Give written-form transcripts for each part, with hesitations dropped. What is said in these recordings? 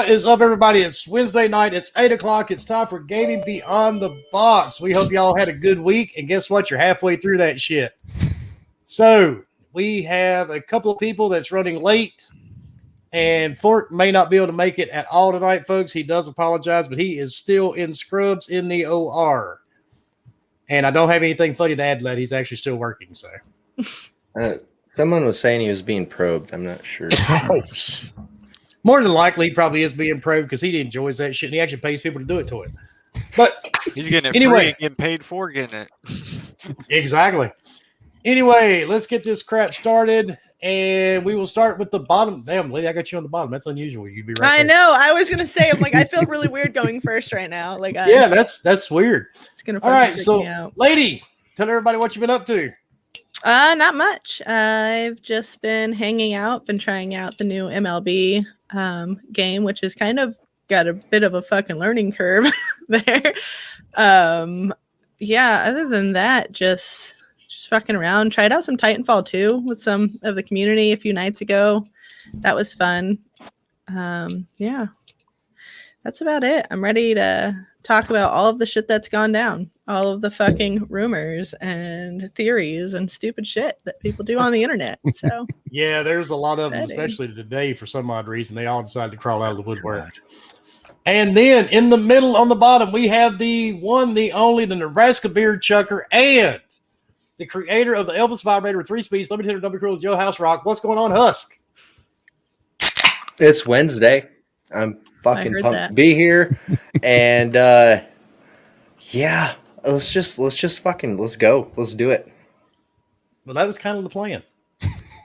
What is up, everybody? It's Wednesday night. It's 8 o'clock. It's time for Gaming Beyond the Box. We hope y'all had a good week. And guess what? You're halfway through that shit. So we have a couple of people that's running late. And Fort may not be able to make it at all tonight, folks. He does apologize, but he is still in scrubs in the OR. And I don't have anything funny to add to that. He's actually still working, so. Someone was saying he was being probed. I'm not sure. More than likely, he probably is being probed because he enjoys that shit and he actually pays people to do it to him. But he's getting it anyway, free and getting paid for getting it. Exactly. Anyway, let's get this crap started. And we will start with the bottom. Damn, lady, I got you on the bottom. That's unusual. You'd be right. I know. I was gonna say, I'm like, I feel really weird going first right now. Like, yeah, that's weird. It's gonna. All right, so lady, tell everybody what you've been up to. Not much. I've just been hanging out, been trying out the new MLB game, which has kind of got a bit of a fucking learning curve there. Yeah. Other than that, just fucking around. Tried out some Titanfall 2 with some of the community a few nights ago. That was fun. Yeah, that's about it. I'm ready to talk about all of the shit that's gone down, all of the fucking rumors and theories and stupid shit that people do on the internet. So yeah, there's a lot of them, especially today. For some odd reason, they all decided to crawl out of the woodwork. And then in the middle, on the bottom, we have the one, the only, the Nebraska beard chucker, and the creator of the Elvis vibrator with 3 speeds, limited double cool Joe House Rock. What's going on, Husk? It's Wednesday. I'm fucking pumped to be here. And yeah, let's go. Let's do it. Well, that was kind of the plan.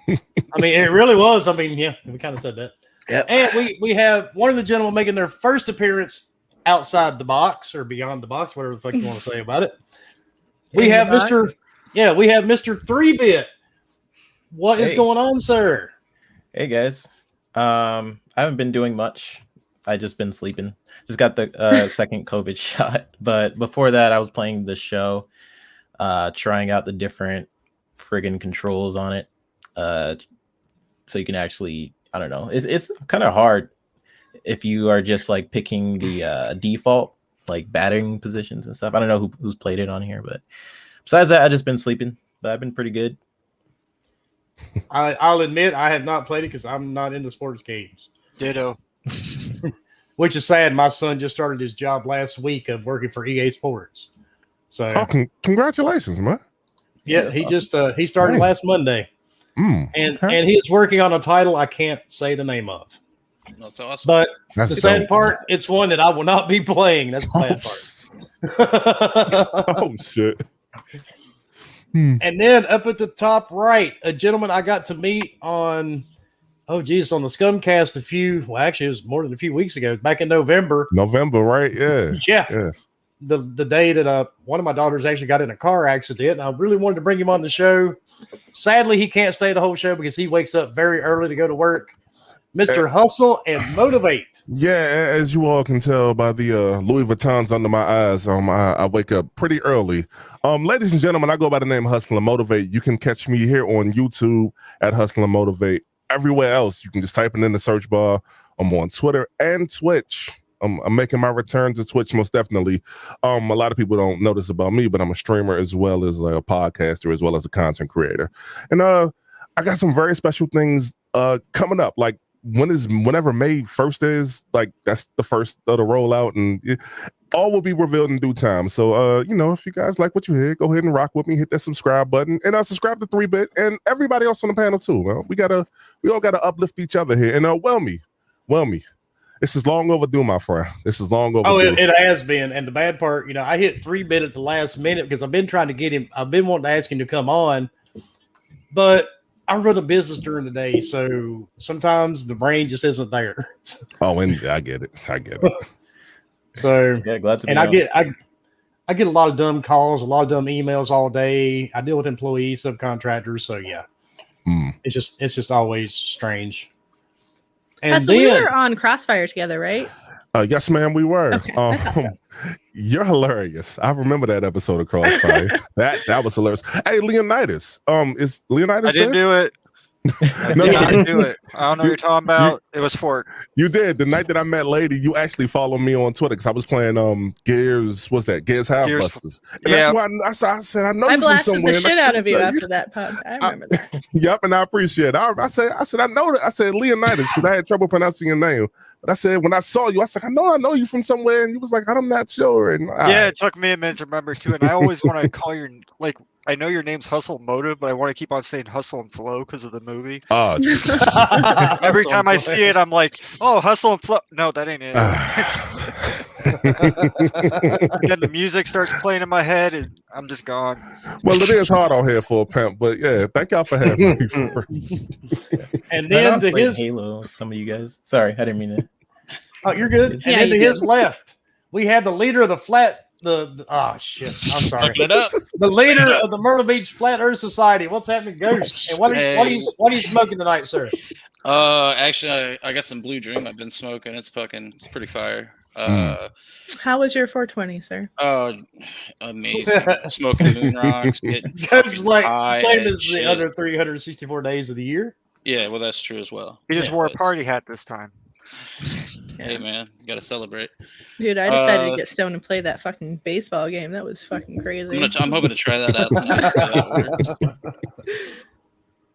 I mean, it really was. I mean, yeah, we kind of said that. Yep. And we have one of the gentlemen making their first appearance outside the box or beyond the box, whatever the fuck you want to say about it. We have Mr. 3-Bit. What is going on, sir? Hey guys. I haven't been doing much. I just been sleeping. Just got the second COVID shot. But before that, I was playing the show, trying out the different friggin' controls on it. So you can actually, I don't know. It's kind of hard if you are just like picking the default like batting positions and stuff. I don't know who's played it on here, but besides that, I just been sleeping. But I've been pretty good. I'll admit I have not played it because I'm not into sports games. Ditto. Which is sad. My son just started his job last week of working for EA Sports. So congratulations, man. Yeah, he just he started last Monday. And he is working on a title I can't say the name of. That's awesome. But the sad part, it's one that I will not be playing. That's the bad part. Oh shit. And then up at the top right, a gentleman I got to meet on the Scumcast it was more than a few weeks ago, back in November. November, right? Yeah. Yeah. The day that one of my daughters actually got in a car accident, and I really wanted to bring him on the show. Sadly, he can't stay the whole show because he wakes up very early to go to work. Mr. Hustle and Motivate. Yeah, as you all can tell by the Louis Vuittons under my eyes, I wake up pretty early. Ladies and gentlemen, I go by the name Hustle and Motivate. You can catch me here on YouTube at Hustle and Motivate. Everywhere else, you can just type it in the search bar. I'm on Twitter and Twitch. I'm making my return to Twitch most definitely. A lot of people don't know this about me, but I'm a streamer as well as like a podcaster, as well as a content creator. And I got some very special things coming up. Like whenever May 1st is, like that's the first of the rollout, and all will be revealed in due time. So if you guys like what you hear, go ahead and rock with me, hit that subscribe button, and subscribe to 3-Bit and everybody else on the panel too. Well, we all gotta uplift each other here. And well me. This is long overdue, my friend. This is long overdue. Oh, it has been. And the bad part, I hit 3-Bit at the last minute because I've been trying to get him. I've been wanting to ask him to come on, but I run a business during the day, so sometimes the brain just isn't there. Oh, and I get it. So yeah, glad to be and on. I get a lot of dumb calls, a lot of dumb emails all day. I deal with employees, subcontractors, so yeah. It's just always strange. And so we were on Crossfire together, right? Yes, ma'am, we were. Okay, you're hilarious. I remember that episode of Crossfire. that was hilarious. Hey, Leonidas. Is Leonidas I didn't there? do it. I No, did no. not do it. I don't know what you're talking about. It was Fort. You did. The night that I met Lady, you actually followed me on Twitter because I was playing Gears. What's that? Gears Half-Busters. And Yeah. that's why I said I know I you from blasted somewhere. the and I shit out couldn't of you tell after that pod. I remember that. Yep, and I appreciate it. I said I know that. I said Leonidas because I had trouble pronouncing your name. But I said when I saw you, I said I know you from somewhere, and you was like I'm not sure. And Yeah, it took me a minute to remember too. And I always want to call your like. I know your name's Hustle Motive, but I want to keep on saying Hustle and Flow because of the movie. Every time I see it, I'm like, oh, Hustle and Flow. No, that ain't it. Then the music starts playing in my head, and I'm just gone. Well, it is hard out here for a pimp, but yeah, thank y'all for having me. And I then to played his Halo, some of you guys. Sorry, I didn't mean to. oh, you're good. And Yeah, then to you his good. left, we had the leader of the oh shit. I'm sorry. Fucking it up. The leader of the Myrtle Beach Flat Earth Society. What's happening, Ghost? And what are you smoking tonight, sir? Actually, I got some Blue Dream. I've been smoking. It's pretty fire. How was your 420, sir? Oh, amazing. Smoking moon rocks. It's like high same as as the shit. other 364 days of the year. Yeah, well, that's true as well. He just Yeah, wore a but- party hat this time. Hey, man, you gotta celebrate. Dude, I decided to Uh, get stoned and play that fucking baseball game. That was fucking crazy. I'm hoping to try that out tonight. That works.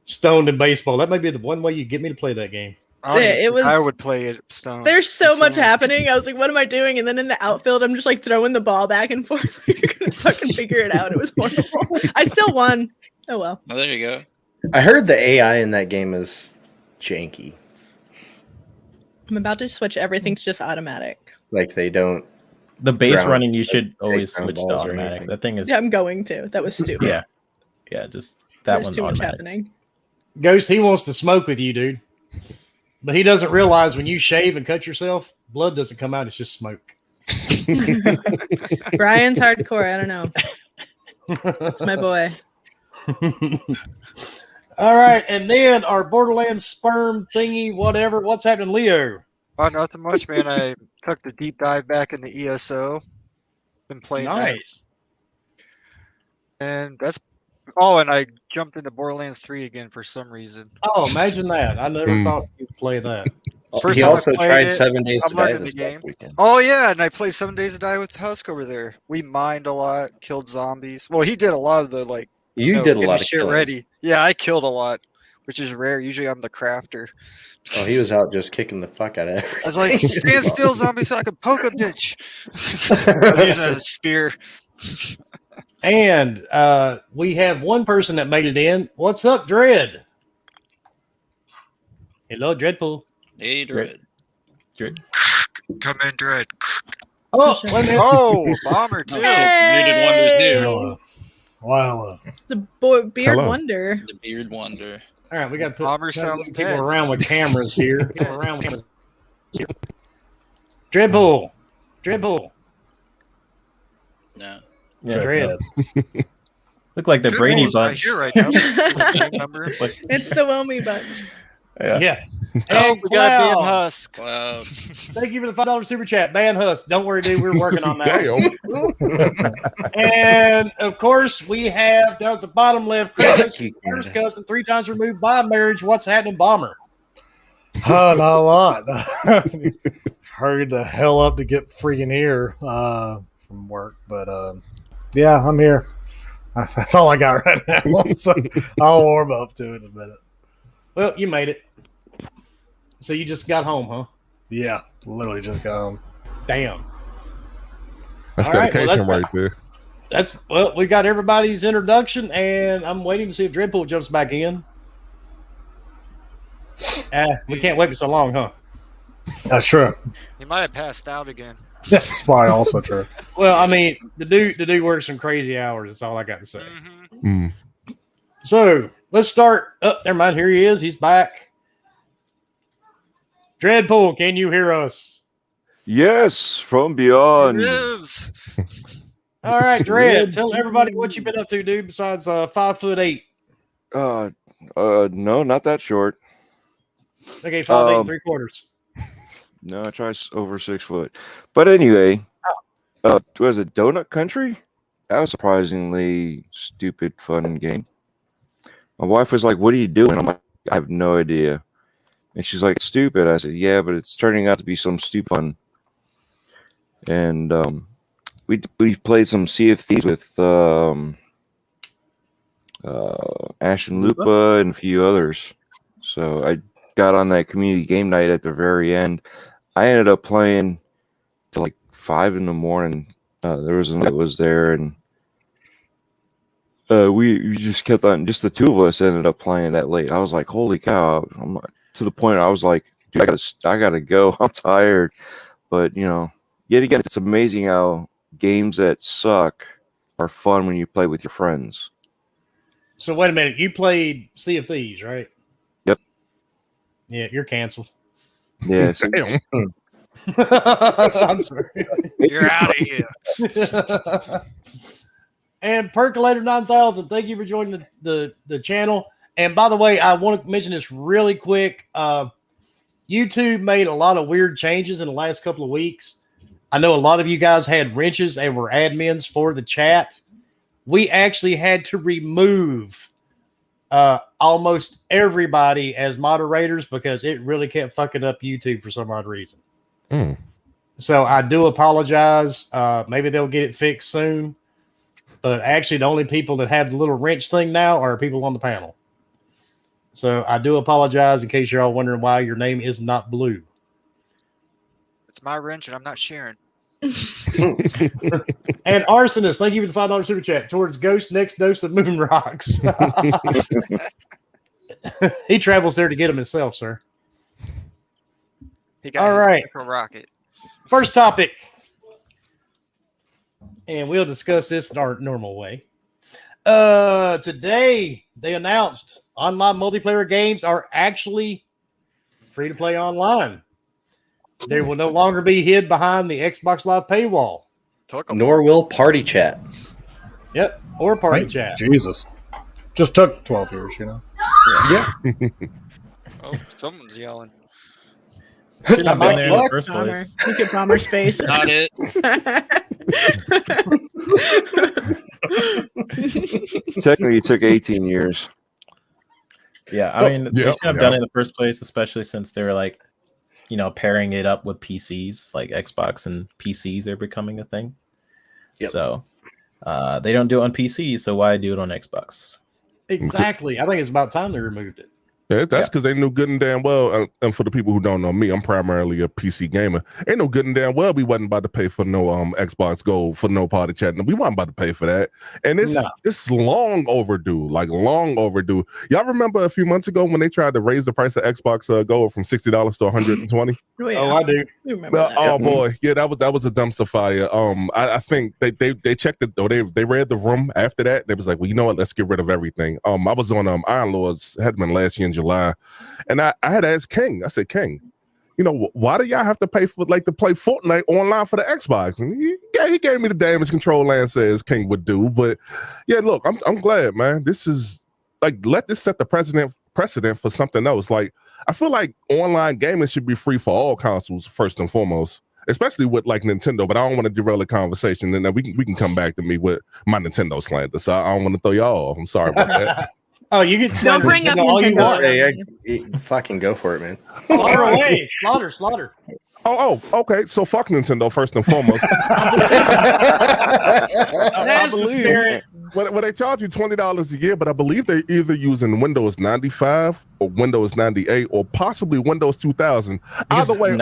Stoned in baseball. That might be the one way you get me to play that game. I don't Yeah, even it think was- I would play it Stone. There's so It's much like- happening. I was like, what am I doing? And then in the outfield, I'm just like throwing the ball back and forth. I couldn't fucking figure it out. It was horrible. I still won. Oh well. Oh, there you go. I heard the AI in that game is janky. I'm about to switch everything to just automatic. Like they don't. The base Ground- running, you should take always ground switch to balls or automatic. anything. That thing is, Yeah, I'm going to. That was stupid. yeah, just that There's one's too much automatic. happening. Ghost, he wants to smoke with you, dude. But he doesn't realize when you shave and cut yourself, blood doesn't come out, it's just smoke. Brian's hardcore. I don't know. That's my boy. All right, and then our Borderlands sperm thingy, whatever. What's happening, Leo? Oh, nothing much, man. I took the deep dive back into ESO. Been playing that. Nice. And that's. Oh, and I jumped into Borderlands 3 again for some reason. Oh, imagine that. I never Hmm. thought you'd play that. First He time I also played tried it, 7 Days I'm to Die learning this the game. past weekend. Oh, yeah, and I played 7 Days to Die with Husk over there. We mined a lot, killed zombies. Well, he did a lot of the, like, You did a getting lot the of shit killing. ready. Yeah, I killed a lot, which is rare. Usually I'm the crafter. Oh, he was out just kicking the fuck out of everything. I was like, stand still, zombie, so I can poke a bitch. I was using a spear. And we have one person that made it in. What's up, Dread? Hello, Dreadpool. Hey, Dread. Come in, Dread. Oh, wait a minute. Oh, Bomber, too. Oh, shit, bearded wonders here. Well, wow. The beard Hello. wonder. The beard wonder. All right, we got to put Bomber gotta sounds look people dead. around with cameras here. People around with cameras here. Dreadpool. Dreadpool. No. Yeah, Dread. look like the Good Brady rules I Bunch. hear right now. Number. It's the Wilmy bunch. Yeah. Oh, And we got a damn Cloud. Husk. Wow. Thank you for the $5 super chat. Ban Husk. Don't worry, dude. We're working on that. Damn. And of course, we have down at the bottom left, Chris, Yeah. first cousin, 3 times removed by marriage. What's happening, Bomber? Not a lot. Hurried the hell up to get freaking here from work, but yeah, I'm here. That's all I got right now. So I'll warm up to it in a minute. Well, you made it. So you just got home, huh? Yeah, literally just got home. Damn. That's All right, well, dedication that's- right there. That's well, we got everybody's introduction, and I'm waiting to see if Dreadpool jumps back in. We can't wait for so long, huh? That's true. He might have passed out again. That's probably also true. Well, I mean, the dude works some crazy hours. That's all I got to say. Mm-hmm. Mm. So let's start. Oh, never mind. Here he is. He's back. Dreadpool, can you hear us? Yes, from beyond. Lives. All right, Dread. Tell everybody what you've been up to, dude. Besides 5'8". No, not that short. Okay, 5'8" 3/4. No, I try over 6 foot. But anyway, was it Donut Country? That was a surprisingly stupid, fun game. My wife was like, "What are you doing?" I'm like, I have no idea. And she's like, stupid. I said, yeah, but it's turning out to be some stupid fun. And we played some Sea of Thieves with Ash and Lupa and a few others. So I got on that community game night at the very end. I ended up playing till like 5 a.m. There was one that was there, and we just kept on. Just the two of us ended up playing that late. I was like, "Holy cow!" I'm to the point I was like, "Dude, I gotta go. I'm tired." But yet again, it's amazing how games that suck are fun when you play with your friends. So wait a minute, you played Sea of Thieves, right? Yep. Yeah, you're canceled. Yeah. I'm sorry. You're out of here. And Percolator 9000, thank you for joining the channel. And by the way, I want to mention this really quick. YouTube made a lot of weird changes in the last couple of weeks. I know a lot of you guys had wrenches and were admins for the chat. We actually had to remove almost everybody as moderators because it really kept fucking up YouTube for some odd reason. So I do apologize. Maybe they'll get it fixed soon. But actually, the only people that have the little wrench thing now are people on the panel. So I do apologize in case you're all wondering why your name is not blue. It's my wrench, and I'm not sharing. And Arsonist, thank you for the $5 super chat towards Ghost's next dose of moon rocks. He travels there to get them himself, sir. He got all right. From Rocket. First topic. And we'll discuss this in our normal way. Today, they announced online multiplayer games are actually free to play online. They will no longer be hid behind the Xbox Live paywall. Nor will party chat. Yep, or party chat. Jesus. Just took 12 years, Yeah. Oh, someone's yelling. Should have been there in the first place. You could bomber space. Not it. Technically, it took 18 years. Yeah, I mean, they should have done it in the first place, especially since they were like, pairing it up with PCs, like Xbox and PCs are becoming a thing. Yep. So they don't do it on PC, so why do it on Xbox? Exactly. I think it's about time they removed it. Yeah, that's because they knew good and damn well. And for the people who don't know me, I'm primarily a PC gamer. Ain't no good and damn well we wasn't about to pay for no Xbox Gold for no party chat. We wasn't about to pay for that. And it's long overdue, like long overdue. Y'all remember a few months ago when they tried to raise the price of Xbox Gold from $60 to $120? Oh, yeah. Oh, I do. Remember that. Oh boy, yeah, that was a dumpster fire. I think they checked it though. They read the room after that. They was like, well, you know what? Let's get rid of everything. I was on Iron Lords Headman last year in July, and I had asked King. I said, King, why do y'all have to pay for to play Fortnite online for the Xbox? And he gave me the damage control answer as King would do. But yeah, look, I'm glad, man. This is let this set the precedent for something else. Like, I feel like online gaming should be free for all consoles first and foremost, especially with Nintendo. But I don't want to derail the conversation, and then we can come back to me with my Nintendo slander. So I don't want to throw y'all off. I'm sorry about that. Oh, you can don't bring up Nintendo. Fucking go for it, man. Slaughter away. Slaughter. Oh, okay. So fuck Nintendo first and foremost. I believe when they charge you $20 a year, but I believe they're either using Windows 95 or Windows 98 or possibly Windows 2000. Either way,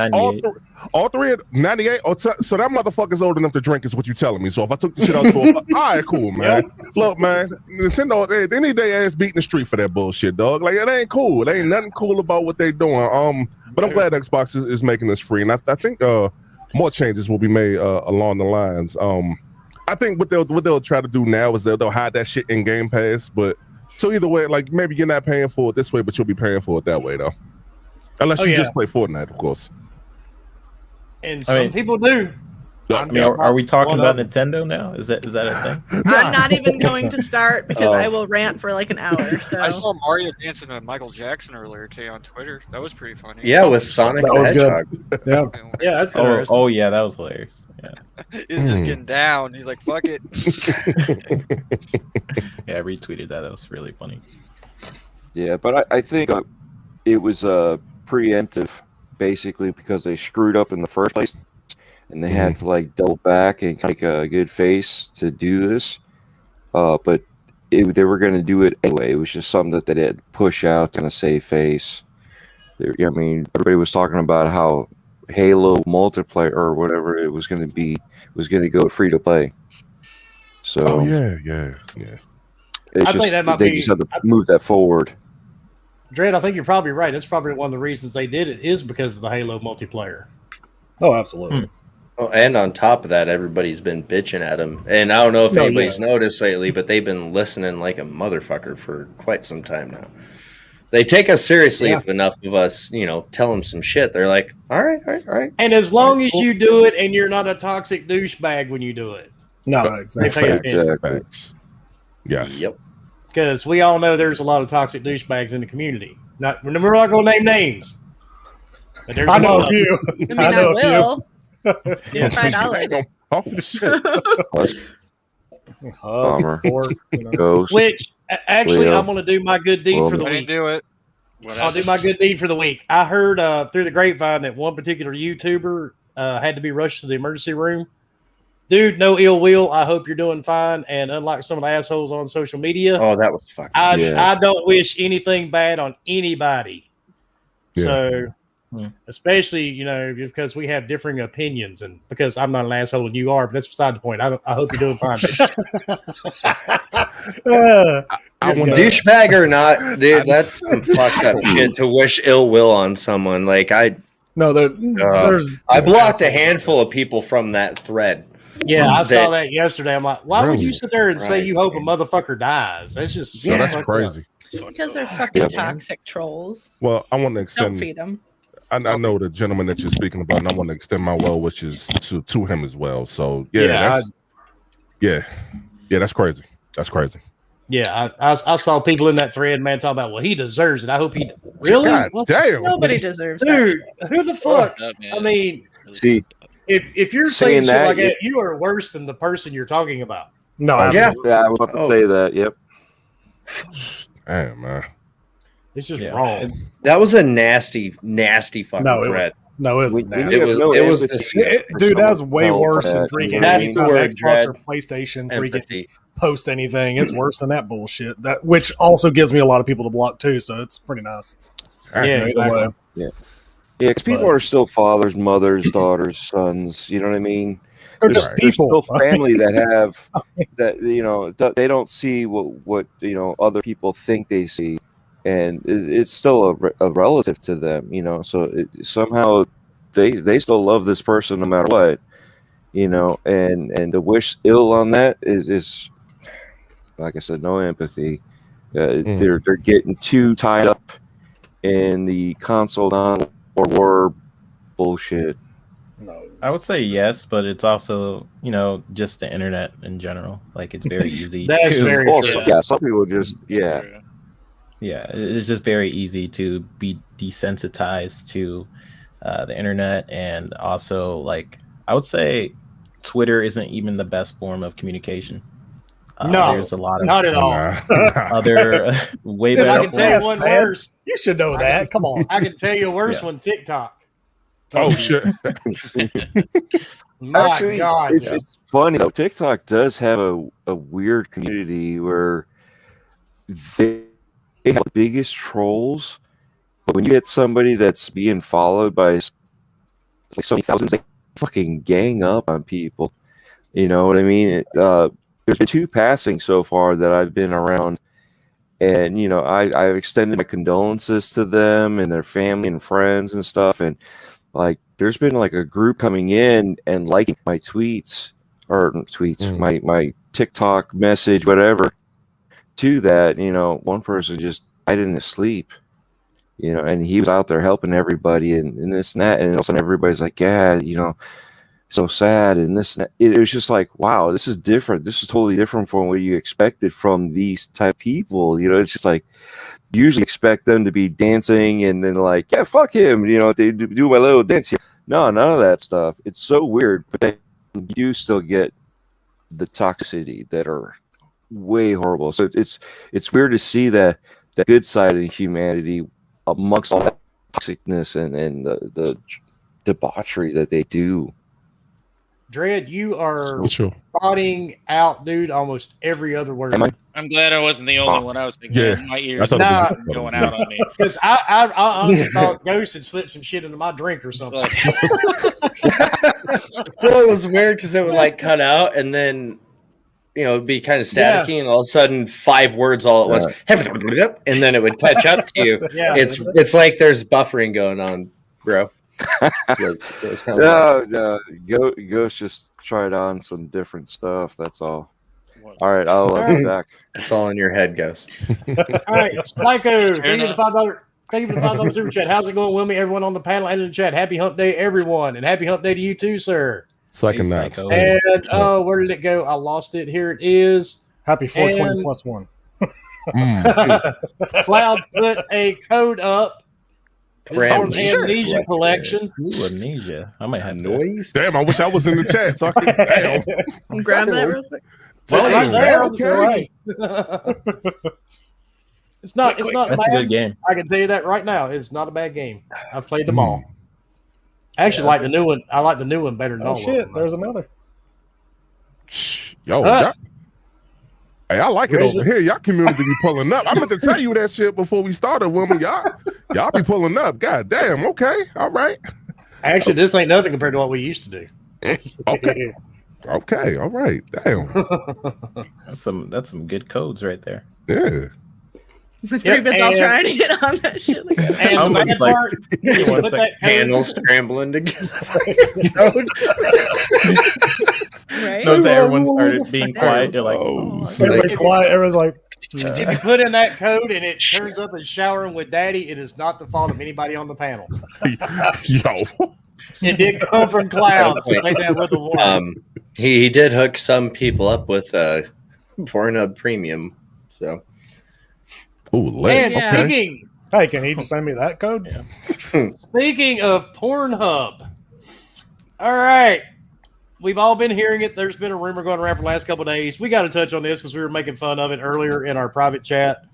all three at 98. So that motherfucker's old enough to drink is what you telling me. So if I took the shit out the door, all right, cool, man. Yep. Look, man, Nintendo, they need their ass beat in the street for that bullshit, dog. Like, it ain't cool. There ain't nothing cool about what they doing. But I'm glad Xbox is making this free, and I think more changes will be made along the lines. I think what they'll try to do now is they'll hide that shit in Game Pass. But so either way, maybe you're not paying for it this way, but you'll be paying for it that way though, unless you just play Fortnite, of course. And some people do. Are we talking about Nintendo now? Is that a thing? I'm not even going to start because I will rant for an hour. So. I saw Mario dancing to Michael Jackson earlier today on Twitter. That was pretty funny. Yeah, with Sonic the Hedgehog. Yeah, that's hilarious. Oh yeah, that was hilarious. Yeah. He's just getting down. He's like, fuck it. Yeah, I retweeted that. That was really funny. Yeah, but I think it was preemptive, basically, because they screwed up in the first place, and they had to like double back and make a good face to do this. But they were going to do it anyway. It was just something that they had to push out and a save face. I mean, everybody was talking about how Halo multiplayer or whatever it was going to be was going to go free to play. So yeah. It's just they just had to move that forward. Dredd, I think you're probably right. That's probably one of the reasons they did it is because of the Halo multiplayer. Oh, absolutely. Well, and on top of that, everybody's been bitching at him. And I don't know if anybody's noticed lately, but they've been listening like a motherfucker for quite some time now. They take us seriously if enough of us, tell them some shit. They're like, all right. And as long as you do it and you're not a toxic douchebag when you do it. No, exactly. Yes. Yep. Because we all know there's a lot of toxic douchebags in the community. We're not going to name names. But there's I know a few. I mean, I will. Give $5. Oh, shit. Ghost. Which, actually, Leo. I'm going to do my good deed for the I week. didn't do it. I'll do my good deed for the week. I heard through the grapevine that one particular YouTuber had to be rushed to the emergency room. Dude, no ill will. I hope you're doing fine. And unlike some of the assholes on social media, that was fucking. I don't wish anything bad on anybody. Yeah. So, especially because we have differing opinions, and because I'm not an asshole and you are, but that's beside the point. I hope you're doing fine. Douchebag or not, dude, that's some fucked up shit to wish ill will on someone. Like I blocked a handful of people from that thread. Yeah, I saw that yesterday. I'm like, why would you sit there and say you hope a motherfucker dies? That's just that's crazy. Because they're fucking toxic trolls. Well, I want to Don't extend. feed them. I know the gentleman that you're speaking about, and I want to extend my well wishes to him as well. So that's crazy. That's crazy. Yeah, I saw people in that thread, man, talking about, well, he deserves it. I hope he really. God damn. Nobody deserves Dude, that. who the fuck? I mean, See, if you're saying shit like that, you are worse than the person you're talking about. No, I was about to say that. Yep. Damn, man. It's just wrong. That was a nasty fucking thread. It was dude, that's way worse than freaking Xbox or PlayStation freaking post anything. It's worse than that bullshit. Which also gives me a lot of people to block too, so it's pretty nice. Yeah, exactly. Yeah, because people are still fathers, mothers, daughters, sons. You know what I mean? They're just people. There's still family that have that they don't see what other people think they see, and it's still a relative to them. So somehow they still love this person no matter what. And to wish ill on that is like I said, no empathy. They're getting too tied up in the console or war bullshit. No, I would say yes, but it's also just the internet in general. Like it's very easy. That's very true. Yeah, some people just it's just very easy to be desensitized to the internet, and also like I would say Twitter isn't even the best form of communication. No, there's a lot of not at all. Other way better. I can tell you one worse. You should know that. Come on. I can tell you a worse one. TikTok. Oh shit! Actually, God, it's funny though. TikTok does have a weird community where they have the biggest trolls, but when you get somebody that's being followed by like so many thousands, they fucking gang up on people. You know what I mean? There's been 2 passings so far that I've been around, and I've extended my condolences to them and their family and friends and stuff, and like there's been like a group coming in and liking my tweets, my TikTok message, whatever. To that, one person just died in his sleep, and he was out there helping everybody and this and that, and all of a sudden everybody's like, yeah, so sad and this and that. It was just like, wow, this is different. This is totally different from what you expected from these type of people. It's just like you usually expect them to be dancing and then like, yeah, fuck him. They do my little dance here. No, none of that stuff. It's so weird, but then you still get the toxicity that are way horrible. So it's weird to see that the good side of humanity amongst all that toxicness and the debauchery that they do. Dread, you are Sure. spotting out, dude, almost every other word. Am I? I'm glad I wasn't the only one. I was thinking, Yeah. my I ears thought it are was- going out on me. Because I honestly thought Ghost had slipped some shit into my drink or something. Well, it was weird because it would like cut out and then it'd be kind of staticky, and all of a sudden 5 words all at once, and then it would catch up to you. Yeah. It's like there's buffering going on, bro. That's what it sounds like. Ghost just tried on some different stuff. That's all. All right, I'll be back. It's all in your head, Ghost. All right, Spyco, thank you for the $5. Thank you for the $5 super chat. How's it going, Wilmy? Everyone on the panel and in the chat. Happy hump day, everyone. And happy hump day to you too, sir. Second Hey, night. Psycho. And where did it go? I lost it. Here it is. Happy 420 And- plus 1. Cloud put a code up. For It's from Amnesia Amnesia Collection. Ooh, Amnesia. I might have to. Noise. Damn, I wish I was in the chat. So I could, damn. Grab that real quick. Well, right there, it's okay. all right. It's not That's bad. a good game. I can tell you that right now. It's not a bad game. I've played them all. I actually like the new one. I like the new one better than all Oh of shit, them. there's another. Yo, y'all- hey, I like it over here. Y'all community be pulling up. I meant to tell you that shit before we started, woman. Y'all be pulling up. God damn. Okay. All right. Actually, this ain't nothing compared to what we used to do. Okay. Okay. All right. Damn. That's some good codes right there. Yeah. The 3-bits all and- trying to get on that shit. Like, And I the almost bad like- part, Give me one put second. that code- Panels scrambling together. right? Notice that everyone started being quiet. They're like, Oh, oh, shit. Everybody's quiet. Everyone's like, if you put in that code and it turns up as showering with daddy, it is not the fault of anybody on the panel. Yo. It did come from Cloud. So take that with the one. He did hook some people up with Pornhub Premium. So Ooh, lit. And Yeah. hey, can he just send me that code? speaking of Pornhub, all right. We've all been hearing it. There's been a rumor going around for the last couple of days. We got to touch on this because we were making fun of it earlier in our private chat.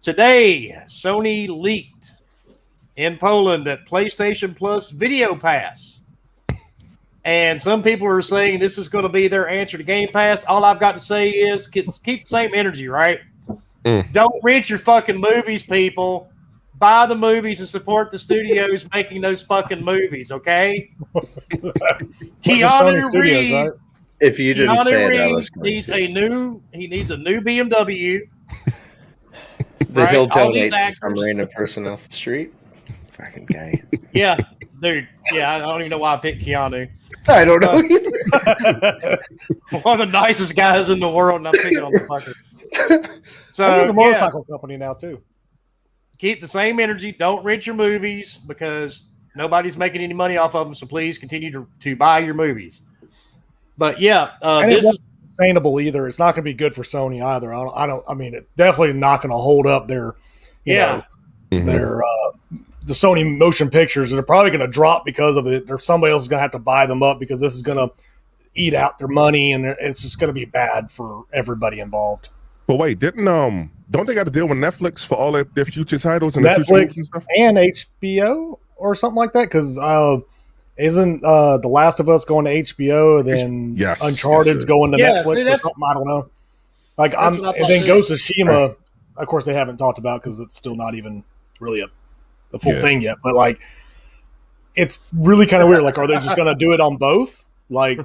Today, Sony leaked in Poland that PlayStation Plus Video Pass. And some people are saying this is going to be their answer to Game Pass. All I've got to say is keep the same energy, right? Don't rent your fucking movies, people. Buy the movies and support the studios making those fucking movies, okay? Keanu Reeves, right? if you didn't Keanu say it, I was Reeves going needs to. he needs a new BMW. That he'll right? All these donate to actors. some random person off the street. Fucking guy. Yeah, dude. Yeah, I don't even know why I picked Keanu. I don't know either. One of the nicest guys in the world, and I'm picking on the fucker. So He's a motorcycle company now too. keep the same energy. Don't rent your movies because nobody's making any money off of them. So please continue to buy your movies. But yeah, And this it is wasn't sustainable either. It's not going to be good for Sony either. I mean, it's definitely not going to hold up their, you know, their the Sony motion pictures. They're probably going to drop because of it. Or somebody else is going to have to buy them up because this is going to eat out their money, and it's just going to be bad for everybody involved. But wait, don't they got to deal with Netflix for all their future titles and their future Netflix movies and stuff? and HBO or something like that? Because isn't The Last of Us going to HBO? Then Yes, Uncharted's yes, going to Yeah, Netflix see, or that's- something. I don't know. Like That's what I and thought then too. Ghost of Tsushima. Of course, they haven't talked about because it's still not even really the full Yeah. thing yet. But like, it's really kind of weird. Like, are they just going to do it on both? Like,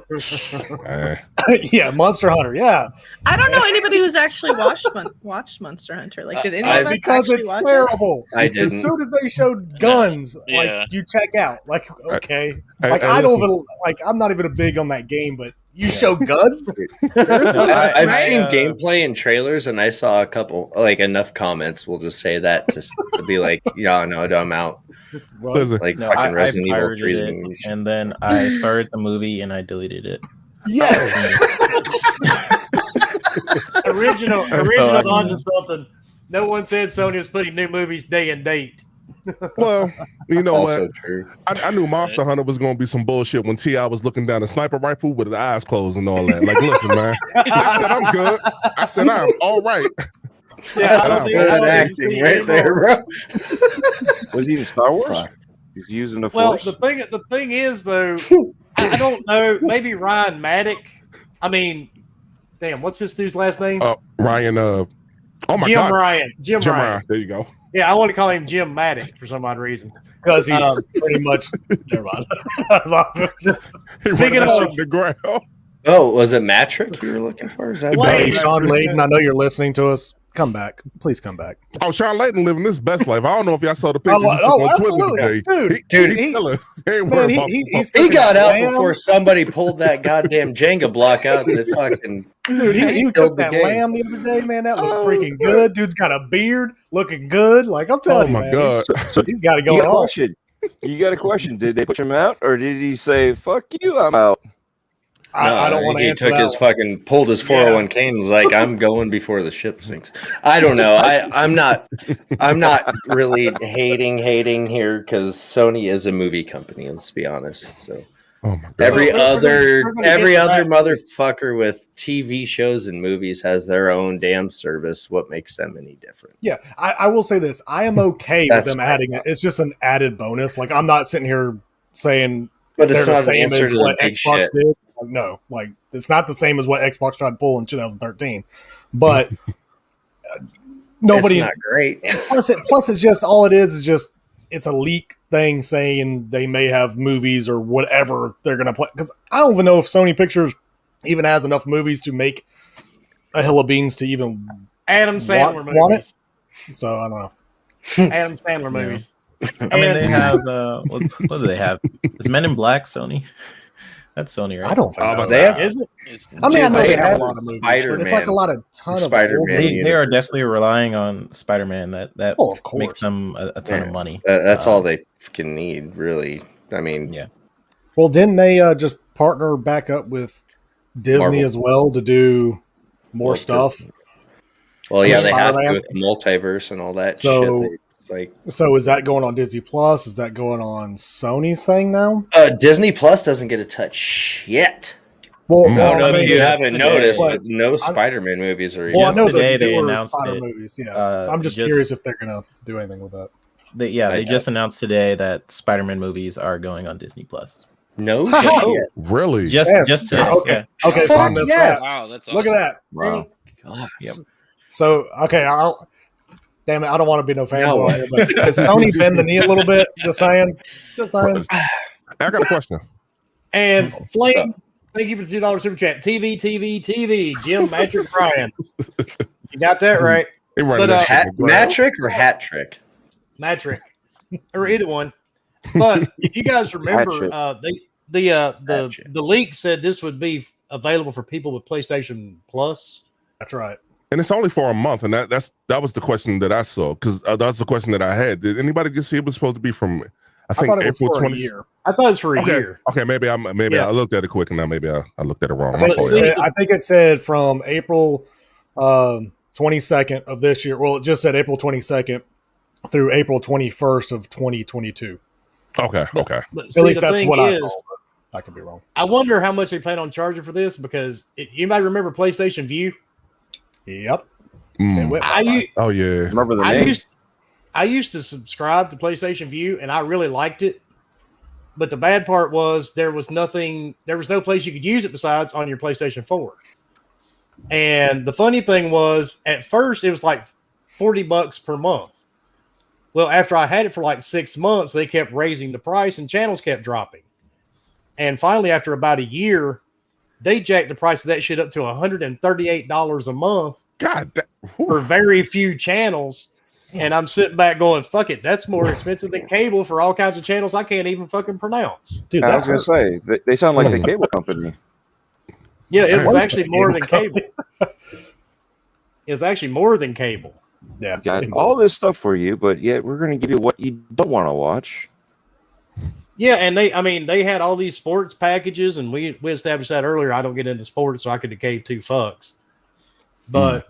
yeah, Monster Hunter. Yeah, I don't know anybody who's actually watched Monster Hunter. Like, did any of us because actually it's watch it? terrible. I As didn't. soon as they showed guns, Yeah. like you check out. Like, okay, Hey, like hey, I don't listen. even like. I'm not even a big on that game, but you show guns. Seriously, I've I, seen uh, gameplay and trailers, and I saw a couple, like enough comments. We'll just say that to be like, yeah, no, I'm out. Listen, Like No, fucking I Resident Evil pirated 3. it, and then I started the movie and I deleted it. Yes. original's Oh, onto something. No one said Sony was putting new movies day and date. well, you know Also what? true. I knew Monster Hunter was going to be some bullshit when T.I. was looking down a sniper rifle with his eyes closed and all that. Like, listen, man. I said, I'm good. I said, I'm all right. Yeah, That's I don't good think- I don't acting see right any there, more. bro. Was he in Star Wars? Fuck. He's using the Well, Force. the thing is though, I don't know. Maybe Ryan Maddock. I mean, damn, what's this dude's last name? Ryan. Oh my Jim God, Ryan. Jim Ryan. There you go. Yeah, I want to call him Jim Maddock for some odd reason. Because he's pretty much. Never mind. Just Speaking of the ground. Oh, was it Matrick you were looking for? Is that Hey, Wait. Sean Layden, I know you're listening to us. Come back. Please come back. Oh, Sean Layden living his best life. I don't know if y'all saw the pictures he took on absolutely. Twitter today. Dude, He's he- killer. He ain't man, worried he- about he's He got out before somebody pulled that goddamn Jenga block out the fucking. Dude, he killed cooked the that game. lamb the other day, man. That looked Oh, freaking shit. good. Dude's got a beard, looking good. Like I'm Oh telling you, my man, God. he's got to You go got a on. question. You got a question. Did they push him out, or did he say "fuck you"? I'm out. I don't want to He answer took that. his fucking pulled his 401k and was like, "I'm going before the ship sinks." I don't know. I'm not really hating here because Sony is a movie company. Let's be honest. So Oh my God. every Well, we're gonna get to other that. motherfucker with TV shows and movies has their own damn service. What makes them any different? Yeah, I will say this. I am okay with That's them adding it. It's just an added bonus. Like I'm not sitting here saying But they're it's the not an same answer as to what the big Xbox shit. did. Like, no, like it's not the same as what Xbox tried to pull in 2013. But nobody. It's not great. Plus, it's just all it is just it's a leak thing saying they may have movies or whatever they're gonna play. Because I don't even know if Sony Pictures even has enough movies to make a hill of beans to even Adam Sandler want it. movies. So I don't know. Adam Sandler movies. I mean, they have what do they have? Is Men in Black Sony? That's Sony, right? I don't think Oh, so. They have Is it? It's, I mean, I know Dude, they they have a have lot of movies, but it's like a Spider-Man. lot of ton of Spider-Man. old They are definitely relying on Spider-Man. That Oh, of course. makes them a ton of money. That's all they can need, really. I mean, Yeah. Well, didn't they just partner back up with Disney Marvel. as well to do more Well, stuff? well, yeah, they have to Spider-Man. with the multiverse and all that So- shit. It's like So is that going on Disney Plus? Is that going on Sony's thing now? Disney Plus doesn't get a touch yet. Well, I I well, don't know I if mean, you yes, haven't today. noticed, But but no Spider-Man movies are. well, I know Yesterday the they newer announced Spider it. movies. Yeah, I'm just Just- curious if they're gonna do anything with that. They I just announced today that Spider-Man movies are going on Disney Plus. No Ha-ha. shit. Really? Just Damn. today. Okay. Okay, so I Fuck missed yes. that. wow, that's awesome. Look at that. Wow. God. Yep. So okay, damn it, I don't want to be no Now fanboy, what? here, but does Sony bend the knee a little bit? Just saying. Just saying. I got a question. And Flame, thank you for the $2 super chat. TV, Jim Matrick Ryan. You got that right. They running But, that shit Hat, in the ground. Matrick or Hat Trick? Matrick. Or either one. But if you guys remember, Hatchet. the leak said this would be available for people with PlayStation Plus. That's right. And it's only for a month, and that was the question that I saw because that's the question that I had. Did anybody get see it was supposed to be from? I think thought it was April for a 20th. year. I thought it was for a Okay, year. okay, maybe Yeah. I looked at it quick, and now maybe I looked at it wrong. I My think, fault, it yeah. said, I think it said from April 22nd of this year. Well, it just said April 22nd through April 21st of 2022. Okay. But At see, least the that's thing what I is, saw. But I could be wrong. I wonder how much they plan on charging for this because anybody remember PlayStation View? Yep. Mm. It went I, by. u- Oh yeah. Remember the I name? used to subscribe to PlayStation View and I really liked it. But the bad part was there was no place you could use it besides on your PlayStation 4. And the funny thing was at first it was like $40 per month. Well, after I had it for like 6 months, they kept raising the price and channels kept dropping. And finally, after about a year, they jacked the price of that shit up to $138 a month God. for very few channels. And I'm sitting back going, fuck it. That's more expensive than cable for all kinds of channels I can't even fucking pronounce. Dude, I that was gonna hurt. say they sound like the cable company. Yeah, it was That's actually a more cable than cable. It was actually more than cable. Yeah. Got all this stuff for you, but yet we're gonna give you what you don't want to watch. Yeah, and they had all these sports packages, and we established that earlier. I don't get into sports, so I could have gave two fucks. But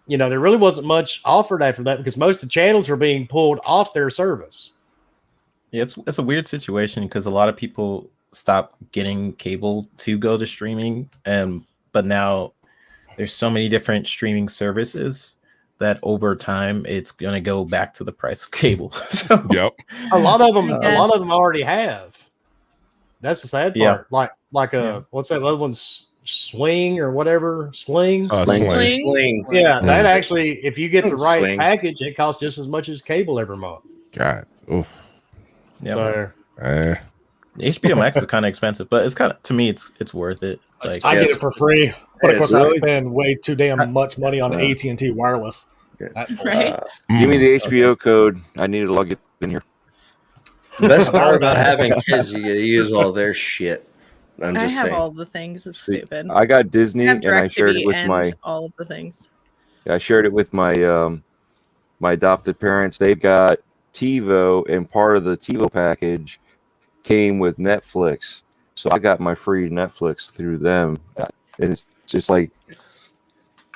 there really wasn't much offered after that because most of the channels are being pulled off their service. Yeah, it's a weird situation because a lot of people stop getting cable to go to streaming, but now there's so many different streaming services that over time it's gonna go back to the price of cable. So Yep. A lot of them I already have. That's the sad Yeah. part. Like what's that other one's swing or whatever? Sling? Sling. Sling. Yeah, Mm. that actually, if you get the right Swing. package, it costs just as much as cable every month. God. Oof. yeah. So HBO Max is kind of expensive, but it's kind of, to me, it's worth it. Like, I get Yes. it for free, but of It's course I really- spend way too damn much money on Yeah. AT&T wireless. Yeah. That bullshit. Right? Give me the HBO code. I need to log it in here. The best part about having kids, you get to use all their shit. I'm I just have saying. all the things. It's See, stupid. I got Disney, I have and I shared DirecTV it with and my all of the things. I shared it with my my adopted parents. They've got TiVo, and part of the TiVo package came with Netflix. So I got my free Netflix through them. And it's just like,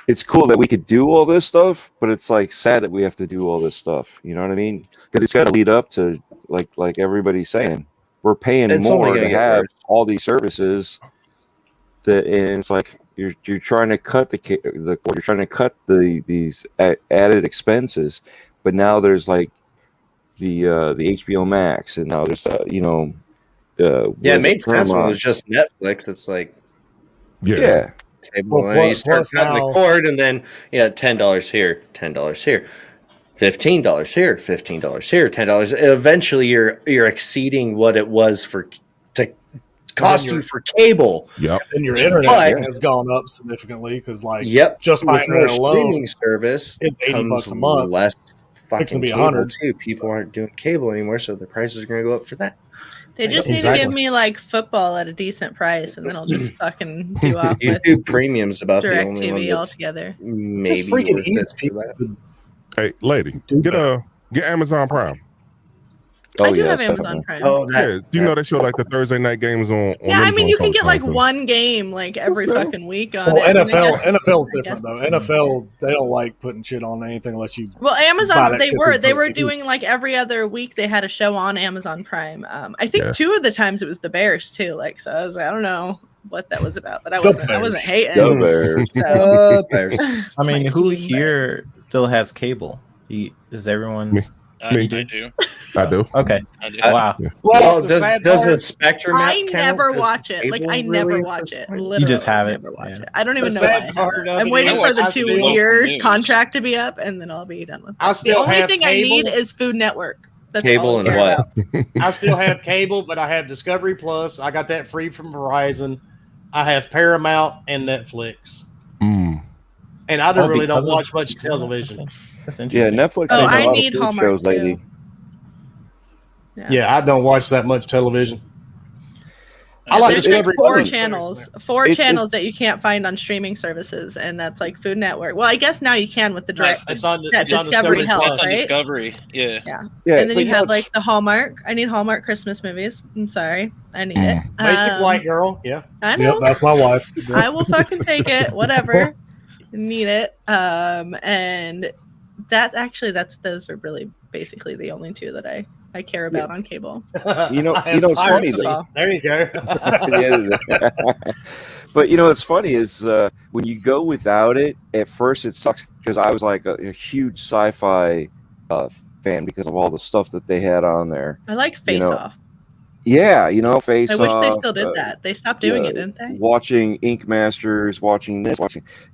it's cool that we could do all this stuff, but it's like sad that we have to do all this stuff. You know what I mean? Because it's got to lead up to like everybody's saying, we're paying It's only more gonna to get have worse. all these services. That, and it's like you're trying to cut you're trying to cut these added expenses, but now there's like the HBO Max, and now there's Yeah, it made sense when it was just Netflix. It's like yeah. cable, Well, and you start plus cutting now- the cord, and then $10 here, $10 here, $15 here, $15 here, $10. Eventually, you're exceeding what it was to cost you for cable. Yep. And your internet But- has gone up significantly because, like, Yep, just my with more internet alone, streaming service, it's $80 comes a month. less Fixing fucking to be cable 100. too. People aren't doing cable anymore, so the prices are going to go up for that. They just need to give me like football at a decent price, and then I'll just fucking do off with YouTube Premium's about the only one DirecTV that's altogether. maybe Just freaking worth eat it for that. Hey, lady, Do get Amazon Prime. I do have yes, Amazon Prime. Oh, Yeah, you know they show like the Thursday night games on Yeah, I mean, you can get like sometimes. one game like every That's fucking week on Well, it. and they NFL's guess- different though. NFL, they don't like putting shit on anything unless you. Well, buy Amazon, that they shit were through TV. doing like every other week they had a show on Amazon Prime. I think Yeah. 2 of the times it was the Bears too. Like, so I was like, I don't know what that was about, but I The wasn't Bears. hating. Go Bears. So, Bears. I mean, my who team, here still has cable? Is everyone? Me. I Me. do. I do. Okay. I do. Wow. Well, the does sad does part- the Spectrum app I count never as watch it. Like, cable I never really at watch this it. point? Literally, just have I it, never watch yeah. it. I don't even The know why sad I have part it. of I'm it waiting is for the I 2 still- years News. contract to be up, and then I'll be done with it. I still the only have thing I need cable. is Food Network. That's Cable all I and care what? about. I still have cable, but I have Discovery Plus. I got that free from Verizon. I have Paramount and Netflix. Mm. And I Oh, really don't because of- watch much television. That's Yeah, interesting. Netflix Oh, has a I lot need of food Hallmark, shows lately. too. Yeah, I don't watch that much television. I like There's like Discovery 4 Plus. channels, It's- that you can't find on streaming services, and that's like Food Network. Well, I guess now you can with the direct. It's on, That it's on Discovery Health, That's on right? Discovery. Yeah. Yeah, And then but you have it's- like the Hallmark. I need Hallmark Christmas movies. I'm sorry, I need it. Basic white girl. Yeah. I know. Yep, that's my wife. I will fucking take it. Whatever. Need it. And those are really basically the only 2 that I care about on cable. You know- I have you know, it's funny Pirates. though. There you go. Yeah. But you know what's funny is when you go without it, at first it sucks because I was like a huge sci-fi fan because of all the stuff that they had on there. I like Face You know, Off. Yeah, you know, Face I wish they Off, still did that. They stopped doing it, didn't they? Watching Ink Masters, watching this,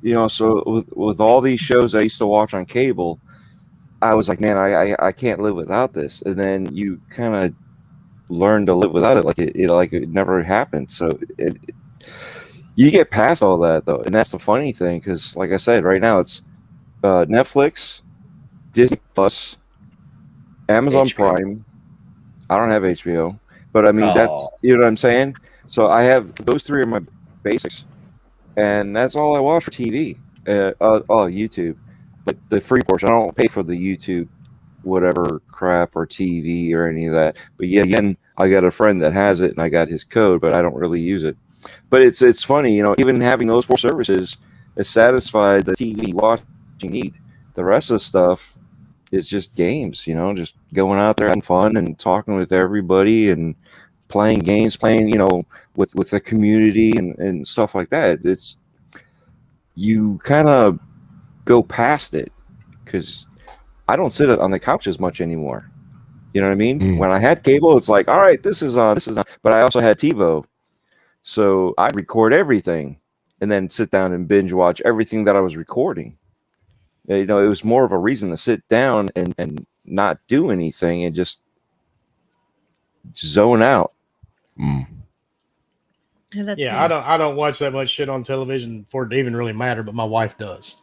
you know, so with all these shows I used to watch on cable, I was like, man, I can't live without this. And then you kind of learn to live without it, like it never happened. So you get past all that though, and that's the funny thing because, like I said, right now it's Netflix, Disney Plus, Amazon HBO. Prime. I don't have HBO, but I mean that's Oh. you know what I'm saying. So I have those 3 are my basics, and that's all I watch for TV. YouTube, but the free portion I don't pay for the YouTube whatever crap or TV or any of that. But yeah, again, I got a friend that has it, and I got his code, but I don't really use it. But it's funny, you know, even having those 4 services has satisfied the TV watching need. The rest of the stuff is just games, you know, just going out there having fun and talking with everybody and playing games, you know, with the community and stuff like that. It's you kind of go past it because I don't sit on the couch as much anymore. You know what I mean? When I had cable, it's like, all right, this is on. But I also had TiVo, so I record everything and then sit down and binge watch everything that I was recording. It was more of a reason to sit down and not do anything and just zone out. Yeah, I don't watch that much shit on television for it to even really matter, but my wife does.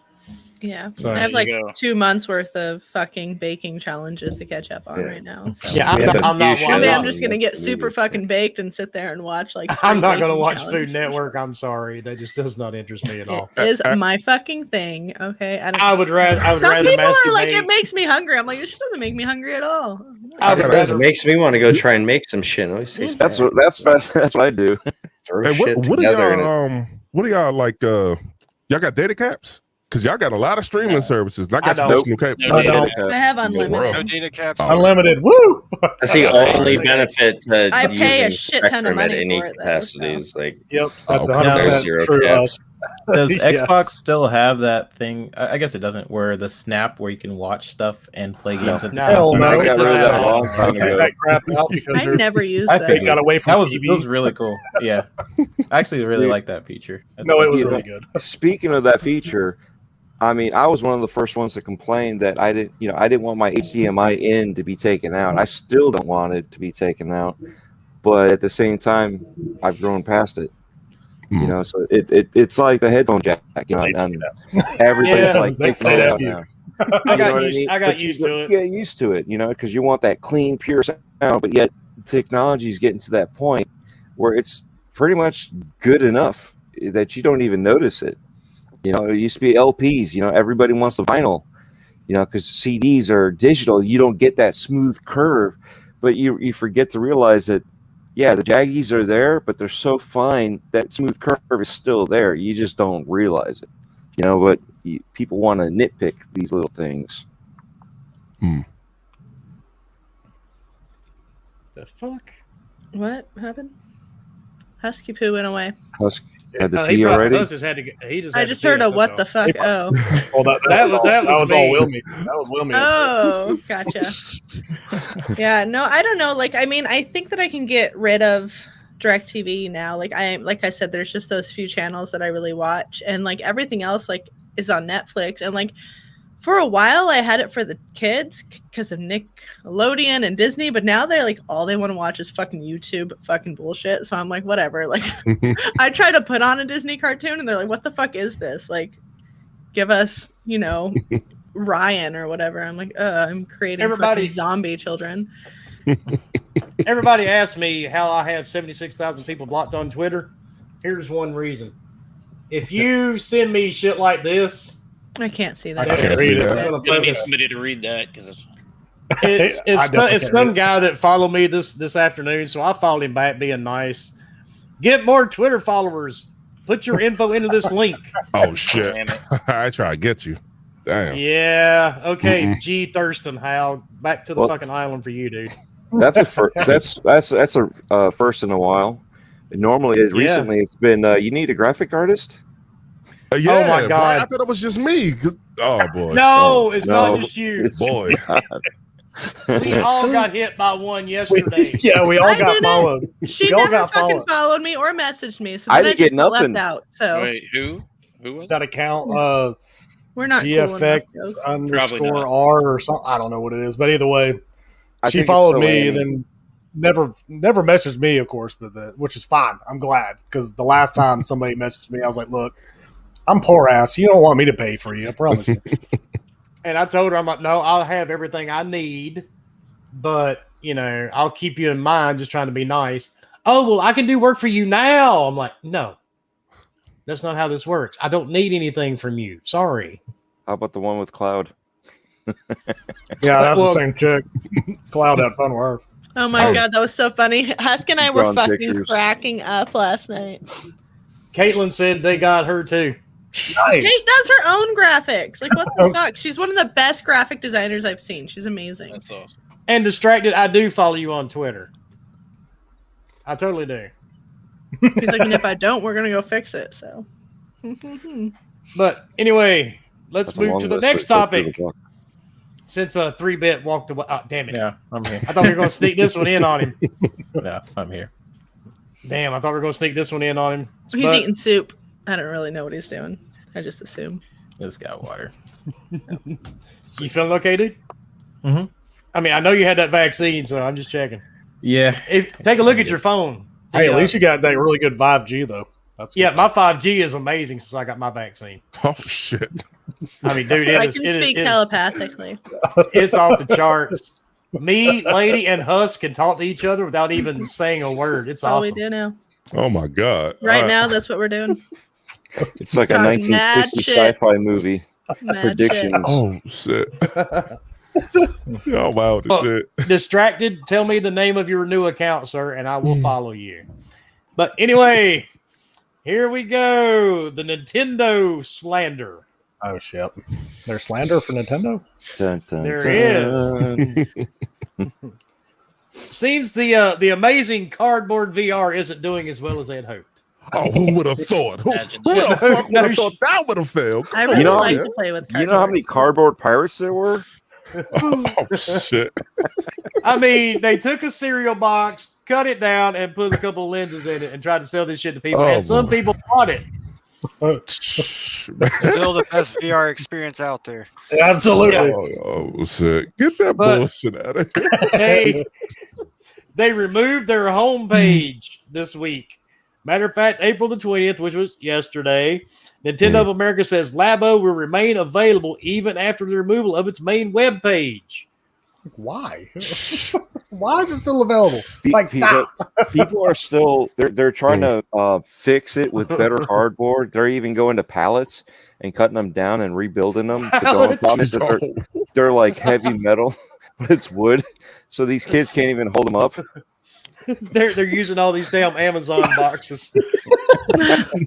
Yeah, So, I have like 2 months worth of fucking baking challenges to catch up on right now. So. Yeah, I'm not. I'm just gonna get super fucking baked and sit there and watch like. I'm not gonna watch Food Network. I'm sorry, that just does not interest me at all. It is my fucking thing. Okay, I would rather. Some people are like, it makes me hungry. I'm like, this doesn't make me hungry at all. It makes me want to go try and make some shit. That's what I do. Hey, what do y'all like? Y'all got data caps? Because y'all got a lot of streaming services. And I got traditional cable. I have unlimited. No data caps. Unlimited. Woo! That's the only benefit to I pay a using shit ton of Spectrum at money any for it, though, capacity. Is like, Yep, that's there's 100% zero true. caps. Does Yeah. Xbox still have that thing? I guess it doesn't. Where the snap, where you can watch stuff and play games at the same Hell time. no. I got rid of that a long time ago. That crap out because I never used I that. figured got away from that was TV. it was really cool. Yeah, I actually really like that feature. No, it was Yeah. really good. Speaking of that feature, I mean, I was one of the first ones to complain that I didn't want my HDMI in to be taken out. I still don't want it to be taken out, but at the same time, I've grown past it. So it's like the headphone jack. And everybody's like, they say that now. I got used to it. Get used to it, because you want that clean, pure sound, but yet technology is getting to that point where it's pretty much good enough that you don't even notice it. It used to be LPs. Everybody wants the vinyl. Because CDs are digital, you don't get that smooth curve, but you forget to realize that. Yeah, the jaggies are there, but they're so fine that smooth curve is still there. You just don't realize it, But people want to nitpick these little things. The fuck? What happened? Husky poo went away. Husky had to He pee probably already. I just heard a what the fuck. Oh. Well, that was all Wilmy. That was Wilmy. Oh, gotcha. Yeah, no, I don't know. Like, I mean, I think that I can get rid of DirecTV now. Like I said, there's just those few channels that I really watch, and like everything else like is on Netflix. And like for a while, I had it for the kids because of Nickelodeon and Disney, but now they're like all they want to watch is fucking YouTube fucking bullshit. So I'm like, whatever. Like, I try to put on a Disney cartoon, and they're like, what the fuck is this? Like, give us, Ryan or whatever. I'm like, I'm creating fucking zombie children. Everybody asks me how I have 76,000 people blocked on Twitter. Here's one reason. If you send me shit like this, I can't see that. I can't read it. I'm gonna need somebody to read that because it's some guy that followed me this afternoon, so I followed him back being nice. Get more Twitter followers. Put your info into this link. Oh shit! I try to get you. Damn. Yeah. Okay. G. Thurston, Hal, back to the fucking island for you, dude. That's a first. That's a first in a while. Normally, recently, it's been you need a graphic artist. Yeah, oh my god! Boy, I thought it was just me. Oh boy! No, it's not just you. Boy, we all got hit by one yesterday. We all got followed. She never fucking followed me or messaged me, so I then didn't get just nothing. left out. So wait, who was that account? We're not GFX _R or something. I don't know what it is, but either way, she followed me and then never messaged me, of course, but which is fine. I'm glad because the last time somebody messaged me, I was like, "Look, I'm poor ass. You don't want me to pay for you. I promise you." And I told her, I'm like, no, I'll have everything I need, but I'll keep you in mind. Just trying to be nice. Oh well, I can do work for you now. I'm like, no, that's not how this works. I don't need anything from you. Sorry. How about the one with Cloud? Yeah, that's the same chick. Cloud had fun with her. Oh my god, that was so funny. Husk and I were fucking cracking up last night. Caitlin said they got her too. Nice. Kate does her own graphics. Like, what the fuck? She's one of the best graphic designers I've seen. She's amazing. That's awesome. And Distracted, I do follow you on Twitter. I totally do. He's like, and if I don't, we're gonna go fix it. So, but anyway, let's move to the next topic. Since 3-Bit walked away. Oh, damn it. Yeah, I'm here. I thought we were going to sneak this one in on him. Yeah, I'm here. Damn, I thought we were going to sneak this one in on him. He's eating soup. I don't really know what he's doing. I just assume. This got water. You feeling okay, dude? Mm-hmm. I mean, I know you had that vaccine, so I'm just checking. Yeah. Take a look at your phone. Hey, at least you got that really good 5G though. That's good. My 5G is amazing since I got my vaccine. Oh shit! I mean, dude, I can speak telepathically. It's off the charts. Me, Lady, and Husk can talk to each other without even saying a word. It's all awesome. we do now. Oh my god! Right now, that's what we're doing. It's like a Talk 1960 shit. sci-fi movie. Mad Predictions. shit. Oh shit! Oh wow! Shit. Distracted, tell me the name of your new account, sir, and I will follow you. But anyway, here we go. The Nintendo slander. Oh shit! There's slander for Nintendo. Dun, dun, There dun. is. Seems the amazing cardboard VR isn't doing as well as they had hoped. Oh, who would have thought? Who Imagine the that. fuck would No have thought that would have failed? I really know, like yeah. to play with cardboard. You know how many cardboard pirates there were? Oh shit! I mean, they took a cereal box, cut it down, and put a couple lenses in it and tried to sell this shit to people. Oh, and some boy. people bought it. Still the best VR experience out there. Absolutely. Oh shit! Get that But- bullshit out of here. They removed their homepage this week. Matter of fact, April the 20th, which was yesterday, Nintendo of America says Labo will remain available even after the removal of its main web page. Why? Why is it still available? Like, people, stop. people are still they're trying to fix it with better cardboard. They're even going to pallets and cutting them down and rebuilding them. But the only problem is that they're like heavy metal, but it's wood, so these kids can't even hold them up. They're using all these damn Amazon boxes.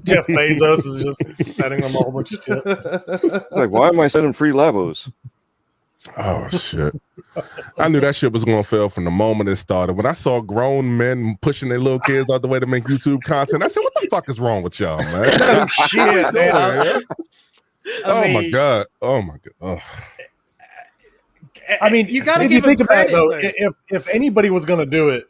Jeff Bezos is just sending them a whole bunch of shit. It's like, why am I sending free Labos? Oh shit! I knew that shit was gonna fail from the moment it started. When I saw grown men pushing their little kids out the way to make YouTube content, I said, "What the fuck is wrong with y'all, man?" No shit, man. Oh my god! Oh my god! Oh. I mean, you got to if give you think them about it, credit, though, if anybody was going to do it,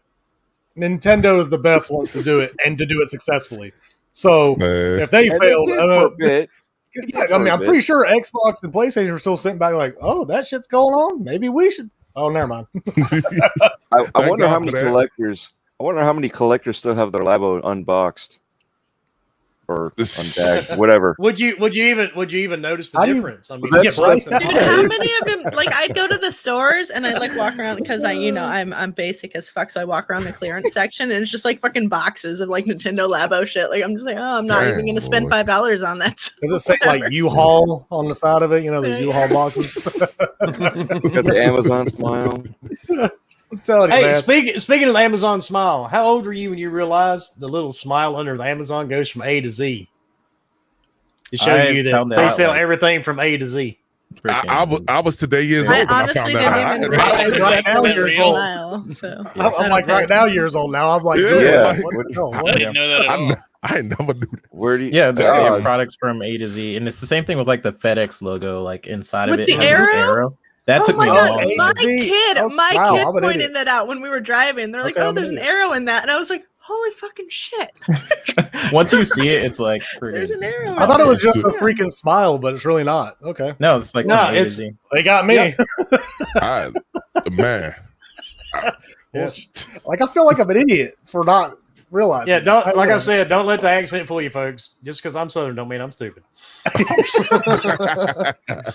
Nintendo is the best ones to do it and to do it successfully. So Man. if they And failed, did for a bit. yeah, I mean, I'm pretty sure Xbox and PlayStation are still sitting back like, oh, that shit's going on. Maybe we should. Oh, never mind. I wonder God how for many that. collectors. I wonder how many collectors still have their Labo unboxed or unbagged, whatever. Would you even notice the How do you- difference? I mean, That's yeah, right. Dude, how many of them? Like, I'd go to the stores and I'd like walk around because I'm basic as fuck, so I walk around the clearance section and it's just like fucking boxes of like Nintendo Labo shit. Like, I'm just like, oh, I'm not even gonna spend Damn, $5 on that. Does it say like U-Haul on the side of it? You know, those U-Haul boxes. Got the Amazon smile. I'm telling you, Hey, man. speaking of the Amazon Smile, how old were you when you realized the little smile under the Amazon goes from A to Z? To show I you that found that they out, sell like- everything from A to Z. I was today years I old when I honestly found didn't that. even I- realize right that now was you're a old. smile. So I'm like right now years old now. I'm like, Yeah. dude, what the hell? I What? didn't know that at all. I never knew that. Where do you? Yeah, they're God. products from A to Z, and it's the same thing with like the FedEx logo, like inside With of it. the it has an arrow? That Oh took my me a god, long my time. kid, Oh, my wow, kid I'm an pointed idiot. that out when we were driving. They're like, Okay, "Oh, I'm there's an an idiot. arrow in that," and I was like, "Holy fucking shit!" Once you see it, it's like There's an arrow. I thought it was just a Yeah. freaking smile, but it's really not. Okay, no, it's like No, from A to it's- Z. they got me. Yep. Man. Yeah. Like I feel like I'm an idiot for not realizing. Yeah, don't like I will. said, don't let the accent fool you, folks. Just because I'm Southern don't mean I'm stupid. It's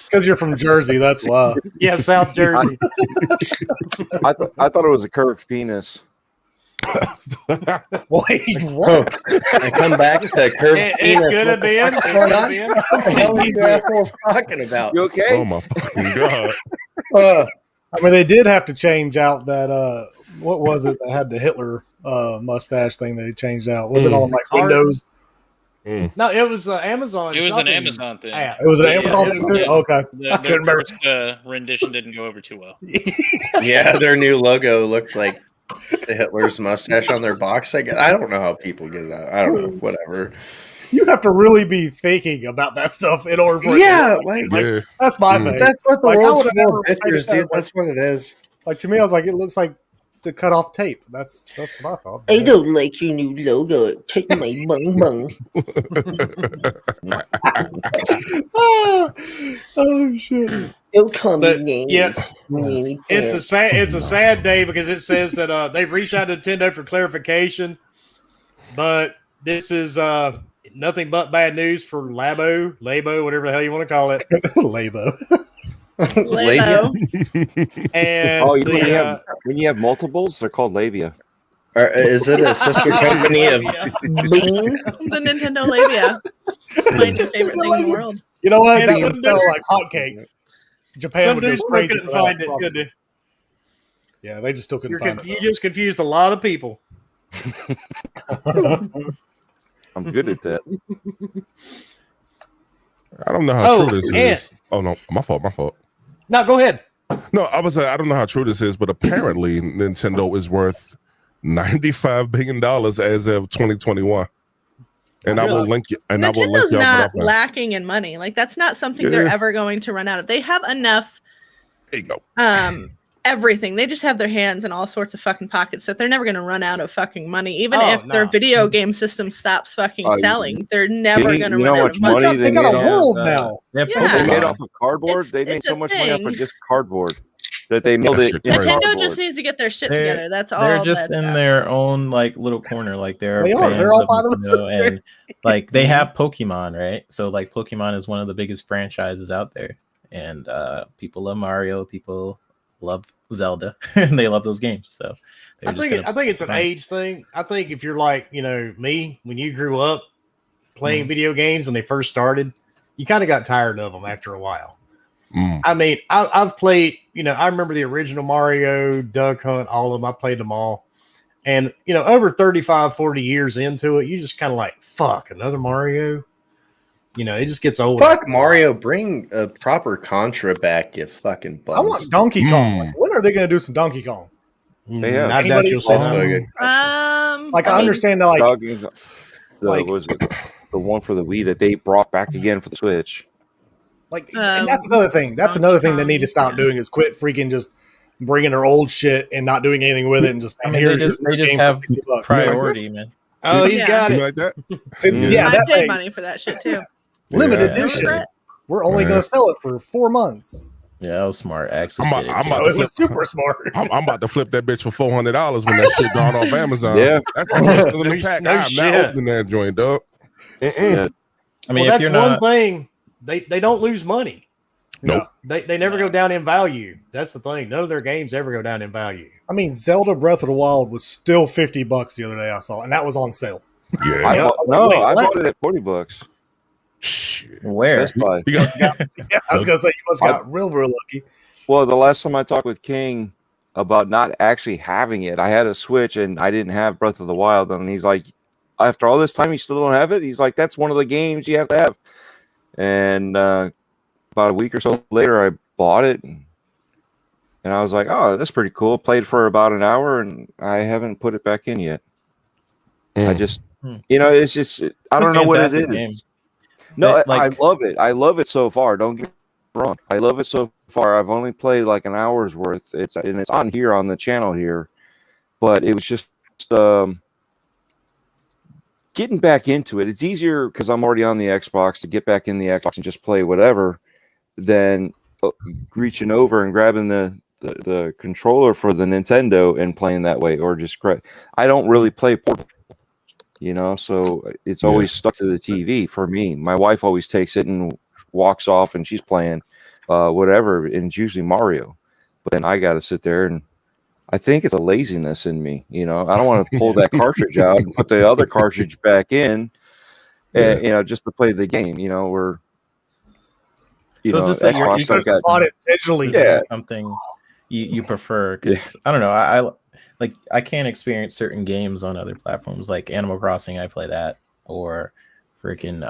because you're from Jersey. That's why. Yeah, South Jersey. I thought it was a curved penis. Wait, what? I come back to curved It penis. could have been. What's It going could have on? been. What the hell are you assholes talking about? You okay? Oh my fucking god! I mean, they did have to change out that. What was it that had the Hitler mustache thing? They changed out. Was it on like Art. Windows? No, it was Amazon. It was an shopping Amazon thing. app. It was an Yeah, Amazon yeah, thing too. yeah. Okay, The, I their couldn't remember. first rendition didn't go over too well. Yeah, their new logo looked like the Hitler's mustache on their box. I don't know how people get it out. I don't know. Whatever. You have to really be thinking about that stuff in order for yeah, that's my thing. that's what the Like, I world's would've full never of pictures, played dude. that, That's what it is. Like to me, I was like, it looks like the cut off tape. That's what I thought. I don't like your new logo. Take my bung bung. Oh shit! Don't call me But, names. yeah, Nanny it's pants. a sad day because it says that they've reached out to Nintendo for clarification, but this is nothing but bad news for Labo, whatever the hell you want to call it. Labo. Labo. And when you have multiples, they're called labia. Is it a sister company of Bing. The Nintendo Labia. My new favorite thing in the world. You know what? That Yeah, would sell like hotcakes. Japan some would go dudes crazy. couldn't for find that. it, could they? Yeah, they just still couldn't find You just confused a lot of people. it. I'm good at that. I don't know how true this and- is. Oh no, my fault. No, go ahead. No, I don't know how true this is, but apparently Nintendo is worth $95 billion as of 2021. And I will link you. And Nintendo's I will link y'all. not lacking in money. Like that's not something they're Yeah. ever going to run out of. They have enough. There you go. Everything. They just have their hands in all sorts of fucking pockets that they're never going to run out of fucking money. Even Oh, if their no. video game system stops fucking selling, they're never going to you run know how out much of money. money They got a made world off, now. Yeah, Yeah. They made off of cardboard. It's- They made it's so a much money off of thing. just cardboard that they milled That it shit into crazy. Nintendo cardboard. just needs to get their shit They're- together. That's all. They're just that's in happening. their own like little corner. Like they're They are. fans They're all of by Nintendo, themselves. and like they have Pokemon, right? So like Pokemon is one of the biggest franchises out there, and people love Mario. People love Zelda, and they love those games. So I think it's an age thing. I think if you're like me, when you grew up playing video games when they first started, you kind of got tired of them after a while. I mean, I've played, I remember the original Mario, Duck Hunt, all of them. I played them all. And, over 35, 40 years into it, you just kind of like, fuck, another Mario? It just gets old. Fuck Mario, bring a proper Contra back, you fucking bums. I want Donkey Kong. Like, when are they going to do some Donkey Kong? Yeah. I doubt you'll see That's that. very good. Like I understand that, like What was it? The one for the Wii that they brought back again for the Switch. and that's another thing. That's another thing they need to stop doing is quit freaking just bringing their old shit and not doing anything with it and just I mean, here's they just your game have for $60. priority, man. Oh, he's got You it. like that? Yeah, I that paid thing. money for that shit too. Limited Yeah. edition. Remember it? We're only going to sell it for 4 months. Yeah, that was smart. I actually I'm did it I'm too. about Oh, to it was flip- super smart. I'm about to flip that bitch for $400 when that shit gone off Amazon. Yeah. That's actually still in the pack. No I'm not shit. opening that joint, dog. Yeah. I mean, Well, if that's you're one not, thing. They don't lose money. Nope. They never go down in value. That's the thing. None of their games ever go down in value. I mean, Zelda Breath of the Wild was still $50 the other day I saw, and that was on sale. Yeah. I Wait, bought it at $40. Shit. where? Best Buy. You got, Yeah, I was going to say, you must have got real lucky. Well, the last time I talked with King about not actually having it, I had a Switch and I didn't have Breath of the Wild, and he's like, after all this time, you still don't have it? He's like, that's one of the games you have to have. And about a week or so later, I bought it, and I was like, oh, that's pretty cool. Played for about an hour, and I haven't put it back in yet. I just, it's just, I don't know what it Fantastic is. game. No, Like- I love it. I love it so far. Don't get me wrong. I love it so far. I've only played like an hour's worth. It's on here on the channel here, but it was just getting back into it. It's easier because I'm already on the Xbox to get back in the Xbox and just play whatever than reaching over and grabbing the controller for the Nintendo and playing that way, or just I don't really play portable. So it's always stuck to the TV for me. My wife always takes it and walks off and she's playing whatever, and it's usually Mario. But then I got to sit there, and I think it's a laziness in me. I don't want to pull that cartridge out and put the other cartridge back in, and, just to play the game. Where So it's just that you're- Xbox, you I got bought it digitally. Yeah. something you prefer, because I don't know, I can't experience certain games on other platforms like Animal Crossing. I play that, or freaking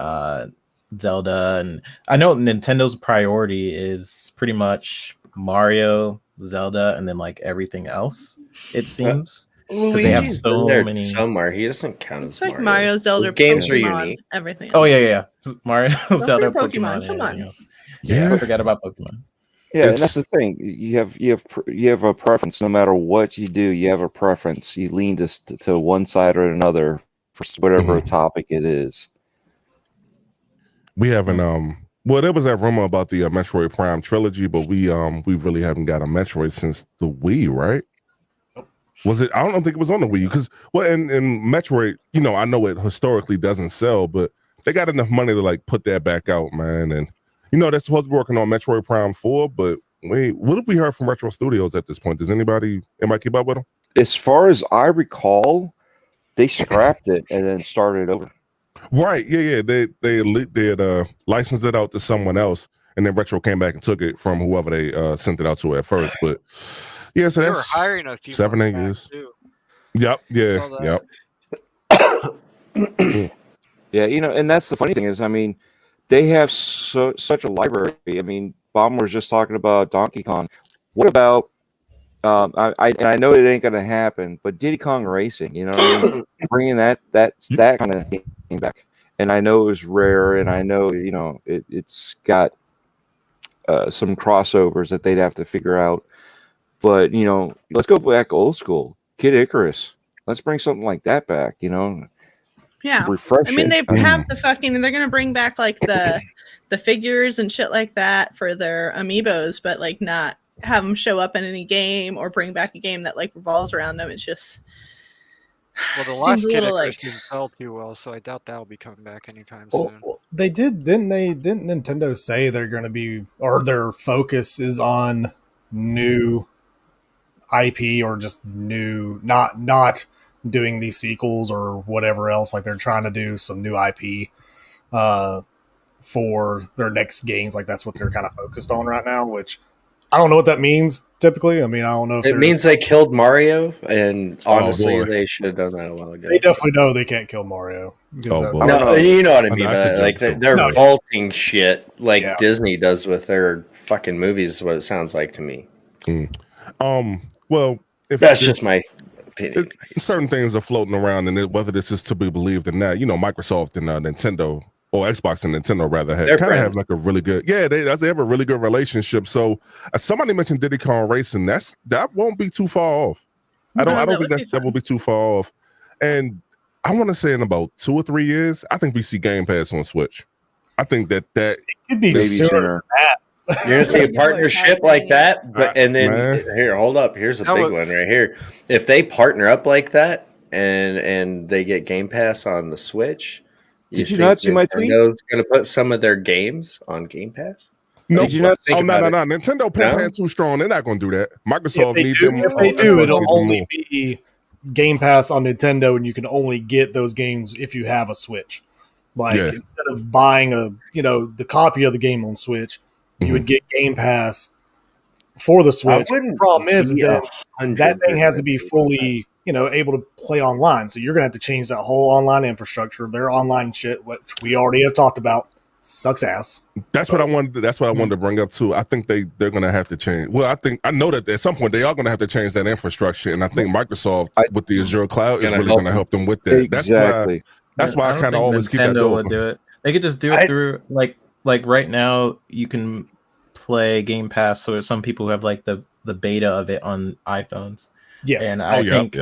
Zelda, and I know Nintendo's priority is pretty much Mario, Zelda, and then like everything else, it seems. because they have Luigi's so in there many. somewhere. He doesn't count as It's like Mario. Mario, Zelda, Those games are Pokemon, unique. everything. Oh yeah. Mario, Zelda, free Pokemon, Pokemon, and come everything on. else. Yeah. I forgot about Pokemon. Yeah, and that's the thing. You have a preference. No matter what you do, you have a preference. You lean to one side or another for whatever topic it is. We haven't well, there was that rumor about the Metroid Prime trilogy, but we really haven't got a Metroid since the Wii, right? Was it? I don't think it was on the Wii because in Metroid, I know it historically doesn't sell, but they got enough money to like put that back out, man. And they're supposed to be working on Metroid Prime 4, but wait, what have we heard from Retro Studios at this point? Does anybody keep up with them? As far as I recall, they scrapped it and then started over. Right? Yeah. They licensed it out to someone else, and then Retro came back and took it from whoever they sent it out to at first. But yeah, so They were that's hiring a few 7-8 months years. back, too. Yep. Yeah, and that's the funny thing is, I mean, they have such a library. I mean, Bomber was just talking about Donkey Kong. What about I know it ain't gonna happen, but Diddy Kong Racing, what I mean? Bringing that kind of game back. And I know it was rare, and I know it's got some crossovers that they'd have to figure out. But let's go back old school, Kid Icarus. Let's bring something like that back. Yeah, refreshing. I mean, they have the fucking. They're gonna bring back like the figures and shit like that for their amiibos, but like not have them show up in any game or bring back a game that like revolves around them. It's just Well, the last Kid Icarus like didn't sell too well, so I doubt that'll be coming back anytime soon. They didn't Nintendo say they're going to be, or their focus is on new IP or just new, not doing these sequels or whatever else. Like they're trying to do some new IP for their next games. Like that's what they're kind of focused on right now, which I don't know what that means typically. I mean, I don't know if it means they killed Mario, and honestly, they should have done that a while ago. They definitely know they can't kill Mario. No, you know what I mean. Like they're vaulting shit like Disney does with their fucking movies. Is what it sounds like to me. Well, if that's just my opinion. Certain things are floating around, and whether this is to be believed or not, Microsoft and Nintendo. Or Xbox and Nintendo rather have like a really good they have a really good relationship. So somebody mentioned Diddy Kong Racing. That won't be too far off. I don't think that will be too far off. And I want to say in about 2 or 3 years, I think we see Game Pass on Switch. I think that it could be sooner than that. You're gonna see a partnership like that, but and then here, hold up. Here's a big one right here. If they partner up like that and they get Game Pass on the Switch. Did you not see my tweet? Nintendo's going to put some of their games on Game Pass? No, did you not think no. Nintendo playing too strong. They're not going to do that. Microsoft needs them. If they do, it'll only be Game Pass on Nintendo, and you can only get those games if you have a Switch. Like instead of buying the copy of the game on Switch, you would get Game Pass for the Switch. The problem is that thing has to be fully able to play online. So you're going to have to change that whole online infrastructure. Their online shit, which we already have talked about, sucks ass. That's what I wanted to bring up too. I think they're going to have to change. Well, I know that at some point they are going to have to change that infrastructure. And I think Microsoft with the Azure cloud is really going to help them with that. Exactly. That's why I kind of always keep that door. Would do it. They could just do it through like right now you can play Game Pass. So some people who have like the beta of it on iPhones. Yes, and I think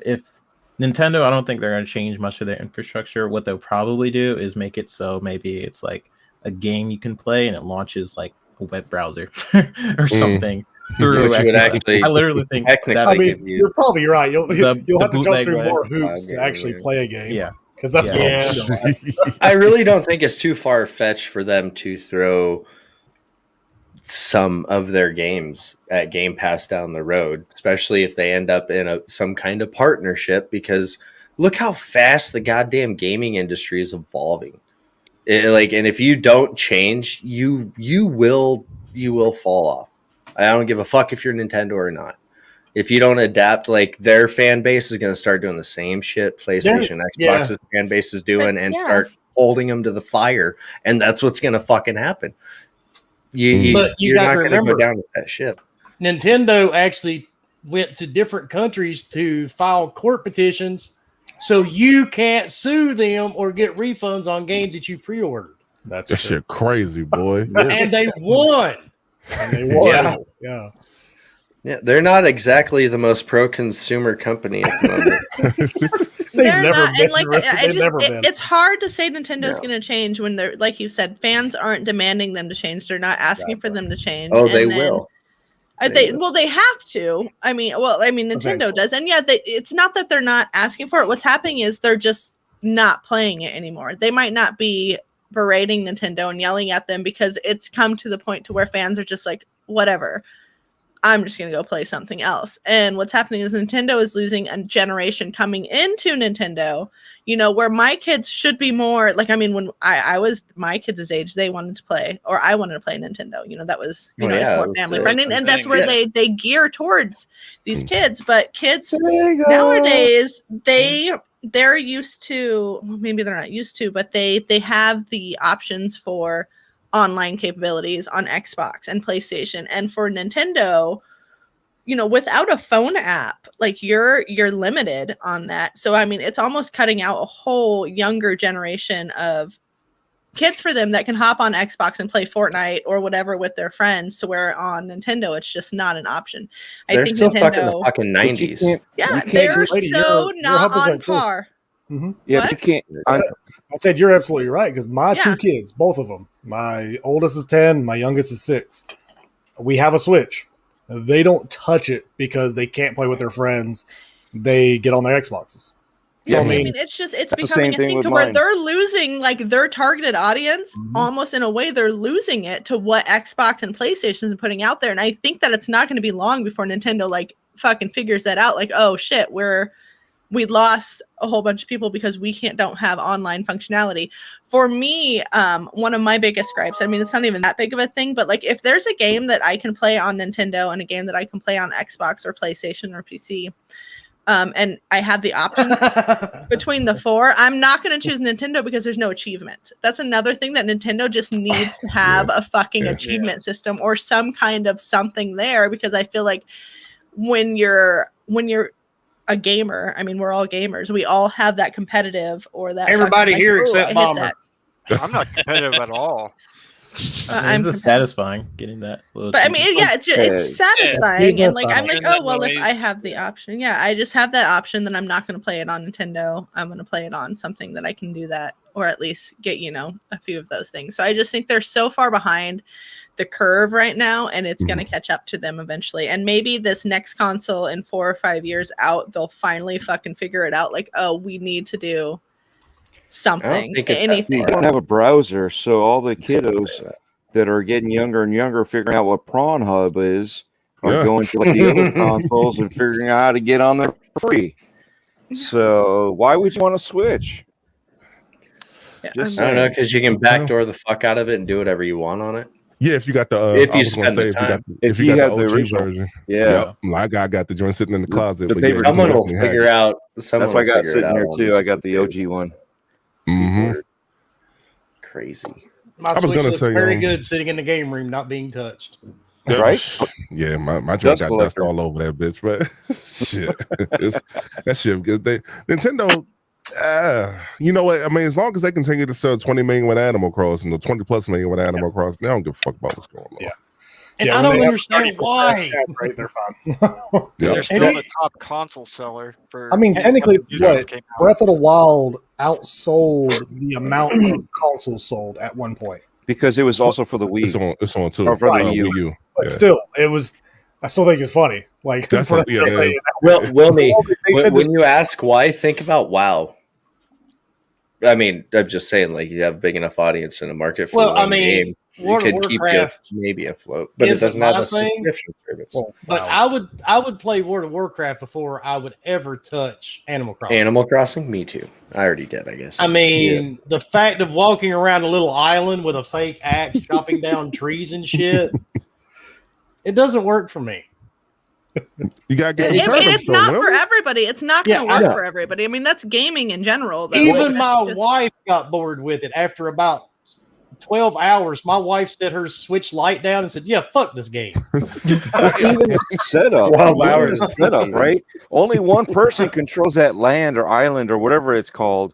if Nintendo, I don't think they're going to change much of their infrastructure. What they'll probably do is make it so maybe it's like a game you can play and it launches like a web browser or something. Through Which would actually, I literally think you're probably right. You'll have to jump through more hoops to actually play a game. Yeah, because that's what I really don't think it's too far fetched for them to throw some of their games at Game Pass down the road, especially if they end up in some kind of partnership, because look how fast the goddamn gaming industry is evolving. And if you don't change, you will fall off. I don't give a fuck if you're Nintendo or not. If you don't adapt, like their fan base is going to start doing the same shit PlayStation, Xbox's fan base is doing, start holding them to the fire, and that's what's going to fucking happen. You're not going to go down with that ship. Nintendo actually went to different countries to file court petitions so you can't sue them or get refunds on games that you pre-ordered. That shit crazy, boy. And they won. And they won. Yeah. Yeah, they're not exactly the most pro-consumer company at the moment. They're not, and like it's hard to say Nintendo's going to change when they're, like you said, fans aren't demanding them to change. They're not asking for them to change. Oh, they will. They have to. I mean, Nintendo does, and yeah, it's not that they're not asking for it. What's happening is they're just not playing it anymore. They might not be berating Nintendo and yelling at them because it's come to the point to where fans are just like, whatever. I'm just going to go play something else. And what's happening is Nintendo is losing a generation coming into Nintendo, where my kids should be more like, I mean, when I was my kids' age, they wanted to play, or I wanted to play Nintendo, that was, it's more family friendly. And that's where they gear towards these kids. But kids nowadays, they're used to, maybe they're not used to, but they have the options for online capabilities on Xbox and PlayStation, and for Nintendo, without a phone app, like you're limited on that. So I mean, it's almost cutting out a whole younger generation of kids for them that can hop on Xbox and play Fortnite or whatever with their friends, to where on Nintendo it's just not an option. They're think still Nintendo, stuck in the fucking 90s. Yeah, they're so not on par. Mm-hmm. Yeah, but you can't. I said you're absolutely right, because my two kids, both of them, my oldest is 10, my youngest is 6. We have a Switch. They don't touch it because they can't play with their friends. They get on their Xboxes. So Yeah, I mean, it's becoming a thing to where they're losing like their targeted audience. Almost in a way, they're losing it to what Xbox and PlayStation is putting out there. And I think that it's not going to be long before Nintendo like fucking figures that out. Like, oh shit, we lost a whole bunch of people because we don't have online functionality. For me, one of my biggest gripes, I mean, it's not even that big of a thing, but like if there's a game that I can play on Nintendo and a game that I can play on Xbox or PlayStation or PC, and I have the option between the four, I'm not going to choose Nintendo because there's no achievement. That's another thing that Nintendo just needs to have a fucking achievement system or some kind of something there, because I feel like when you're a gamer, I mean, we're all gamers. We all have that competitive or that. Everybody here except Bomber. I'm not competitive at all. It's just satisfying getting that. But I mean, yeah, it's satisfying, and like I'm like, oh well, if I have the option, I just have that option. Then I'm not going to play it on Nintendo. I'm going to play it on something that I can do that, or at least get a few of those things. So I just think they're so far behind the curve right now, and it's going to catch up to them eventually. And maybe this next console in 4 or 5 years out, they'll finally fucking figure it out. Like, oh, we need to do something. Anything. You don't have a browser, so all the kiddos that are getting younger and younger figuring out what Prawn Hub is are going to like the other consoles and figuring out how to get on there for free. So why would you want to switch? I don't know, because you can backdoor the fuck out of it and do whatever you want on it. Yeah, if you got the if you spend the time, if you got the original version, yeah. Like I got the joint sitting in the closet. Someone will figure out. That's why I got sitting here too. I got the OG one. Mm-hmm. Crazy. My Switch looks very good sitting in the game room, not being touched. Right? Yeah, my joint got dust all over that bitch, but shit, that shit because Nintendo. You know what? I mean, as long as they continue to sell 20 million with Animal Crossing, or 20 plus million with Animal Crossing, they don't give a fuck about what's going on. Yeah. And I don't understand why. Right, they're fine. They're still the top console seller. I mean, technically, Breath of the Wild outsold the amount of consoles sold at one point. Because it was also for the Wii. It's on too. Or for the Wii U. But still, it was. I still think it's funny. Like, that's when you ask why, think about WoW. I mean, I'm just saying, like, you have a big enough audience in a market for one game. You could keep it maybe afloat, but it doesn't have a subscription service. But I would play World of Warcraft before I would ever touch Animal Crossing. Animal Crossing, me too. I already did, I guess. I mean, the fact of walking around a little island with a fake axe, chopping down trees and shit, it doesn't work for me. You gotta get it's not for everybody. It's not going to work for everybody. I mean, that's gaming in general. Though. Even my wife got bored with it after about 12 hours, my wife set her Switch Lite down and said, "Yeah, fuck this game." Even the setup, 12 hours. right? Only one person controls that land or island or whatever it's called.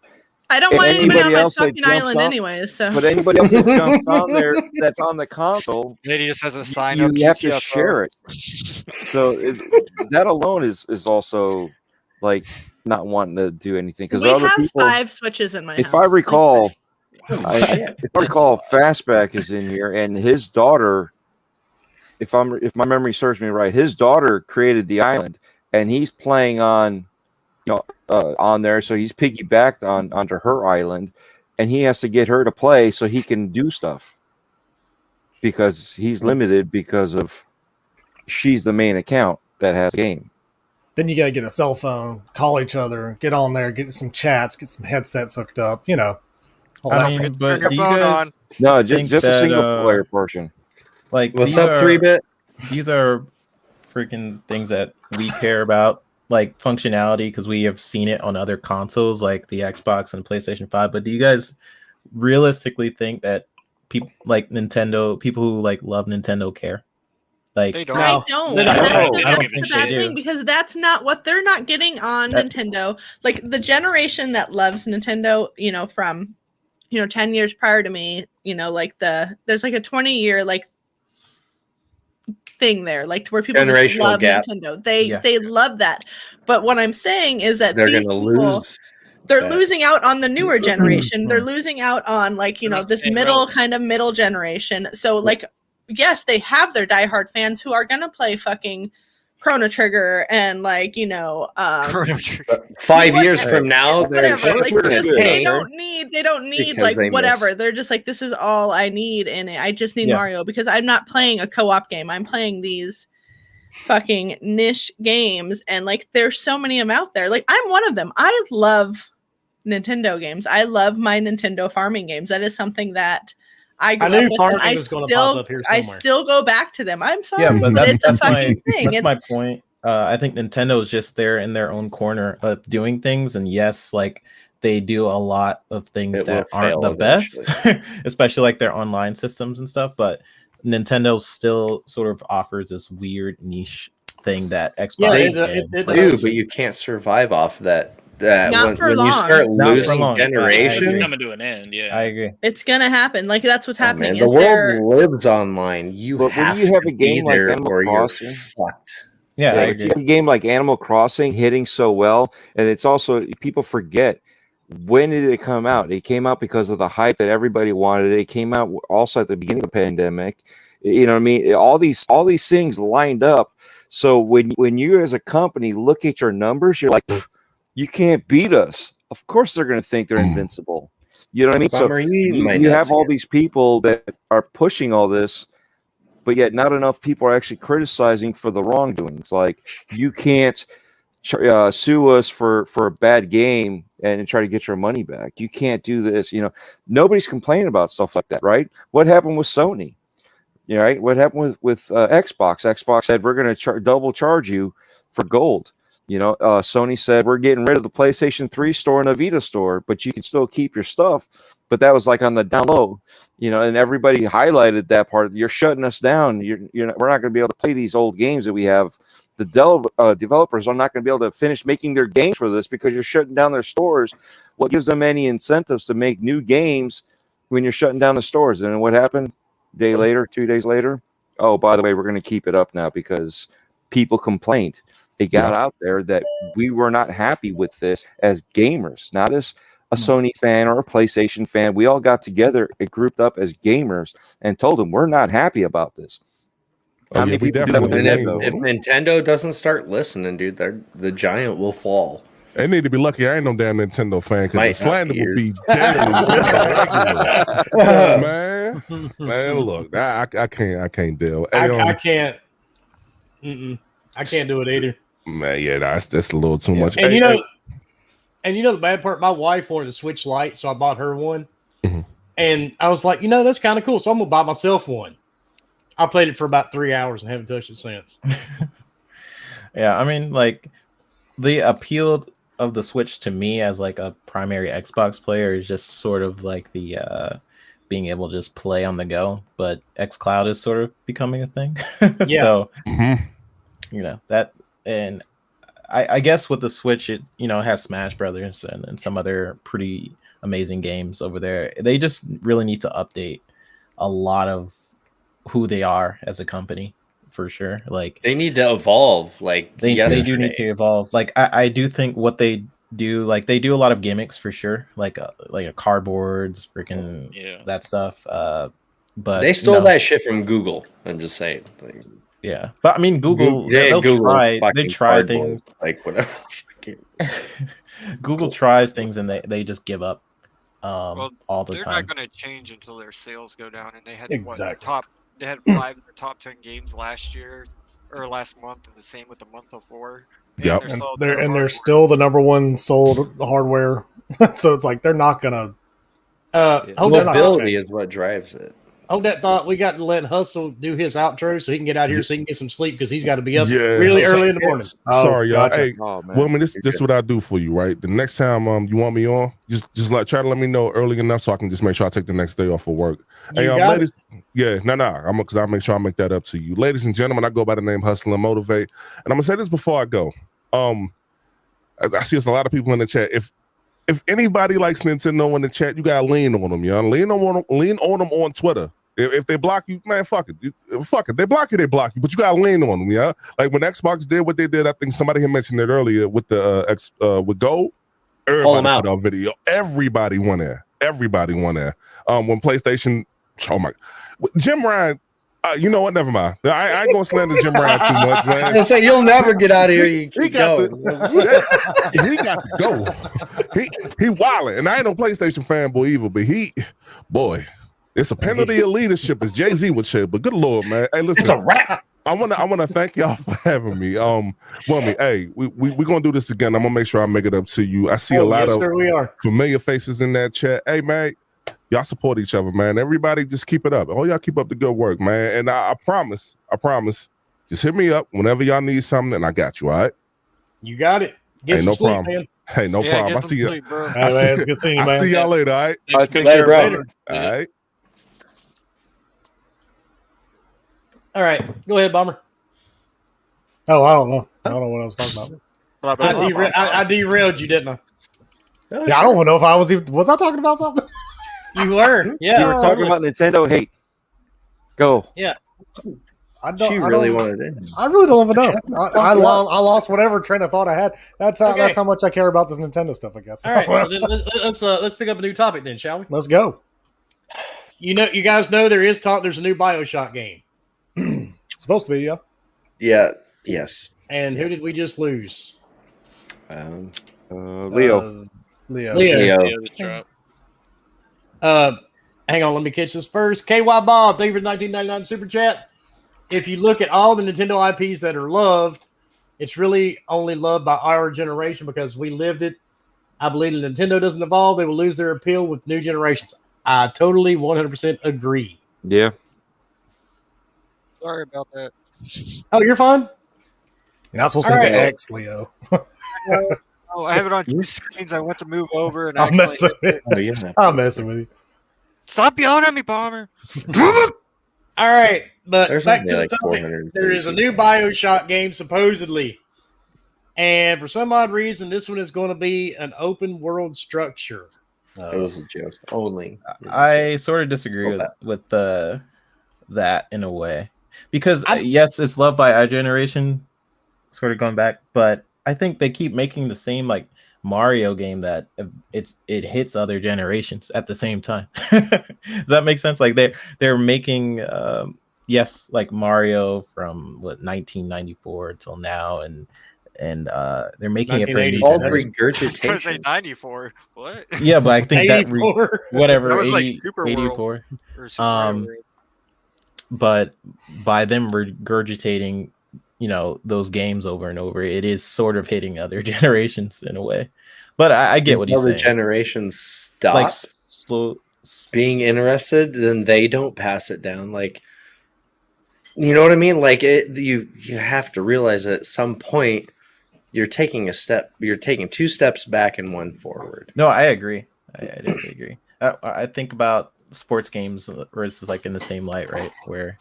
I don't And want anybody on anybody my else that fucking jumps island on- anyways. So, But anybody else that jumps on there that's on the console, Lady just has a sign you up. have to GTFO. share it. So that alone is also like not wanting to do anything because we other have people. 5 Switches in my house. If I recall, Shit. if I recall, Fastback is in here, and his daughter, if my memory serves me right, his daughter created the island, and he's playing on, on there, so he's piggybacked onto her island, and he has to get her to play so he can do stuff because he's limited because of she's the main account that has the game. Then you gotta get a cell phone, call each other, get on there, get some chats, get some headsets hooked up. All I that mean, fun. but Turn your do you phone guys on. No, think just a that, single player portion. like What's these up, are 3-bit? these are freaking things that we care about, like functionality, because we have seen it on other consoles like the Xbox and PlayStation 5. But do you guys realistically think that people like Nintendo, people who like love Nintendo care? Like, They don't. I don't. No, That's I don't the think they bad do. thing because that's not what they're not getting on That- Nintendo. Like the generation that loves Nintendo, from 10 years prior to me, like there's like a 20-year like thing there, like to where people just Generational love gap. Nintendo. They love that. But what I'm saying is that They're these going to people, lose. they're that. losing out on the newer generation. They're losing out on this staying middle generation. So like, yes, they have their diehard fans who are gonna play fucking Chrono Trigger and Chrono Trigger. 5 years from now, they're whatever. Like gonna just, they pay. don't need Because like they whatever. miss. They're just like, this is all I need, and I just need Yeah. Mario because I'm not playing a co-op game. I'm playing these fucking niche games, and like there's so many of them out there. Like I'm one of them. I love Nintendo games. I love my Nintendo farming games. That is something that I grew I knew up with, farming and was gonna pop up here I somewhere. still go back to them. I'm sorry, yeah, but but it's a that's my fucking thing. that's It's my point. I think Nintendo is just there in their own corner of doing things, and yes, like they do a lot of things It that will aren't fail the best, especially like their online systems and stuff. But Nintendo still sort of offers this weird niche thing that Xbox Yeah, They it do, does. but you can't survive off that. Not for when long. you start Not for losing long, but I generations, agree. Coming to an end, yeah. I agree. It's gonna happen. Like that's what's oh, happening. man, the Is there world lives online. You But when have you have to a game be like there Animal or you're Crossing, fucked. Yeah, I but agree. you have a game like Animal Crossing hitting so well, and it's also people forget when did it come out? It came out because of the hype that everybody wanted. It came out also at the beginning of the pandemic. You know what I mean? All these things lined up. So when you as a company look at your numbers, you're like, you can't beat us. Of course they're going to think they're invincible. You know what I mean? Bummer, So you might you not have see all it. these people that are pushing all this, but yet not enough people are actually criticizing for the wrongdoings. Like you can't sue us for a bad game and try to get your money back. You can't do this. Nobody's complaining about stuff like that, right? What happened with Sony? Right? What happened with Xbox? Xbox said we're going to double charge you for gold. Sony said we're getting rid of the PlayStation 3 store and the Vita store, but you can still keep your stuff. But that was like on the down low, and everybody highlighted that part. You're shutting us down. We're not going to be able to play these old games that we have. The developers are not going to be able to finish making their games for this because you're shutting down their stores. What gives them any incentives to make new games when you're shutting down the stores? And then what happened? 2 days later, oh, by the way, we're going to keep it up now because people complained. It got out there that we were not happy with this as gamers, not as a Sony fan or a PlayStation fan. We all got together and grouped up as gamers and told them we're not happy about this. Oh, How yeah, many we people do that with definitely And Nintendo? if Nintendo doesn't start listening, dude, the giant will fall. They need to be lucky I ain't no damn Nintendo fan because the Might not slander be will be yours. daily. Man, look, I can't deal. Hey, I can't. I can't do it either. Man, yeah, that's a little too much. And Hey, the bad part, my wife wanted a Switch Lite, so I bought her one. Mhm. And I was like, that's kind of cool. So I'm gonna buy myself one. I played it for about 3 hours and haven't touched it since. Yeah, I mean, like the appeal of the Switch to me as like a primary Xbox player is just sort of like the being able to just play on the go, but xCloud is sort of becoming a thing. Yeah. So you know that, and I guess with the Switch, it has Smash Brothers and some other pretty amazing games over there. They just really need to update a lot of who they are as a company, for sure. Like they need to evolve. Like they do need to evolve. Like I do think what they do, like they do a lot of gimmicks for sure, like a cardboards, freaking that stuff. But they stole that shit from Google. I'm just saying. Like, yeah, but I mean, Google, they'll try. They try things like whatever. Google tries things and they just give up all the they're time. not going to change until their sales go down, and they had Exactly. they had 5 of their top 10 games last year or last month, and the same with the month before. Yep. And they're still the number one sold hardware. So it's like they're not gonna. Mobility is what drives it. Hold that thought. We got to let Hustle do his outro so he can get out here so he can get some sleep because he's got to be up really early in the morning. Sorry, y'all. Gotcha. Hey, Woman, this is what I do for you, right? The next time you want me on, just try to let me know early enough so I can just make sure I take the next day off of work. Hey, ladies, because I'll make sure I make that up to you, ladies and gentlemen. I go by the name Hustle and Motivate, and I'm gonna say this before I go. I see there's a lot of people in the chat. If anybody likes Nintendo in the chat, you gotta lean on them, y'all. Lean on them on Twitter. If they block you, man, fuck it. They block you, but you gotta lean on them, yeah. Like when Xbox did what they did, I think somebody had mentioned it earlier with the with Gold. Everybody put out video. Everybody won there. When PlayStation, oh my, Jim Ryan. You know what? Never mind. I ain't gonna slander Jim Ryan too much, man. I say you'll never get out of here. He got to go. He wilding, and I ain't no PlayStation fanboy either. But it's a penalty of leadership, as Jay-Z would say. But good Lord, man. Hey, listen, it's a wrap. I wanna thank y'all for having me. Woman, hey, we gonna do this again. I'm gonna make sure I make it up to you. I see a lot of familiar faces in that chat. Hey, man. Y'all support each other, man. Everybody just keep it up. Oh, y'all keep up the good work, man. And I promise, just hit me up whenever y'all need something, and I got you, all right? You got it. Get some sleep, problem. man. Hey, no problem. I see you. It's good seeing you, man. I see y'all later, all right? All right, take care, bro. All right. All right. Go ahead, Bomber. Oh, I don't know. I don't know what I was talking about. I derailed you, didn't I? Yeah, I don't even know if I was I talking about something? You were. Yeah. You were talking about Nintendo hate. Go. Yeah. I really wanted it. I really don't even know. I lost whatever train of thought I had. That's how much I care about this Nintendo stuff, I guess. All right. So let's pick up a new topic then, shall we? Let's go. You guys know there's a new Bioshock game. It's supposed to be, yeah. Yeah. Yes. And who did we just lose? Leo. Leo just dropped. Hang on, let me catch this first. KY Bob, thank you for the 1999 super chat. If you look at all the Nintendo IPs that are loved, it's really only loved by our generation because we lived it. I believe if Nintendo doesn't evolve, they will lose their appeal with new generations. I totally 100% agree. Yeah. Sorry about that. Oh, you're fine? You're not supposed to hit the X, Leo. I have it on 2 screens. I went to move over and I'm messing with you. I'm messing with you. Stop yelling at me, Bomber. All right, but There's back to the like topic. There is a new Bioshock game, supposedly. And for some odd reason, this one is going to be an open world structure. It was a joke. Only. I sort of disagree with that in a way. Because, yes, it's loved by our generation, sort of going back, but I think they keep making the same like Mario game that it hits other generations at the same time. Does that make sense? Like they're making like Mario from 1994 till now, and they're making it for all regurgitation. I was going to say 94. What? Yeah, but I think that whatever that was 80, like Super 84. World or Super Mario World. But by them regurgitating those games over and over, it is sort of hitting other generations in a way. But I get what he's saying. Other generations stop being interested, then they don't pass it down. Like, you know what I mean? Like you have to realize that at some point you're taking 2 steps back and 1 forward. No, I agree. I definitely agree. I think about sports games where it's like in the same light, right? Where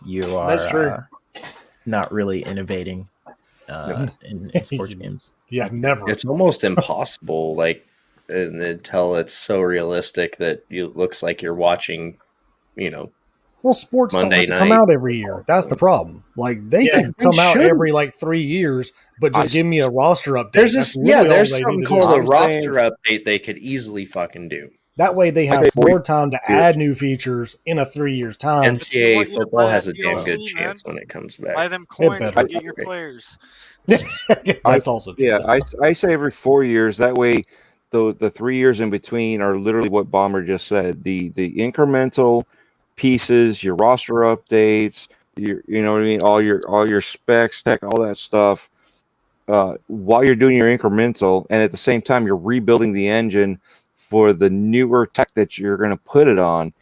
you are That's true. not really innovating in sports games. Yeah, never. It's almost impossible, like until it's so realistic that it looks like you're watching, Well, sports Monday don't have to come night. out every year. That's the problem. Like they can they come out should. every like 3 years, but just give me a roster update. There's That's this, literally all there's they something need to called do. a roster update they could easily fucking do. That way they have more time to add new features in a 3 years time. NCAA football has a damn good chance when it comes back. Buy them coins and get your players. That's also true. Yeah, I say every 4 years. That way, the 3 years in between are literally what Bomber just said. The incremental pieces, your roster updates, you know what I mean, all your specs, tech, all that stuff. While you're doing your incremental, and at the same time you're rebuilding the engine for the newer tech that you're going to put it on,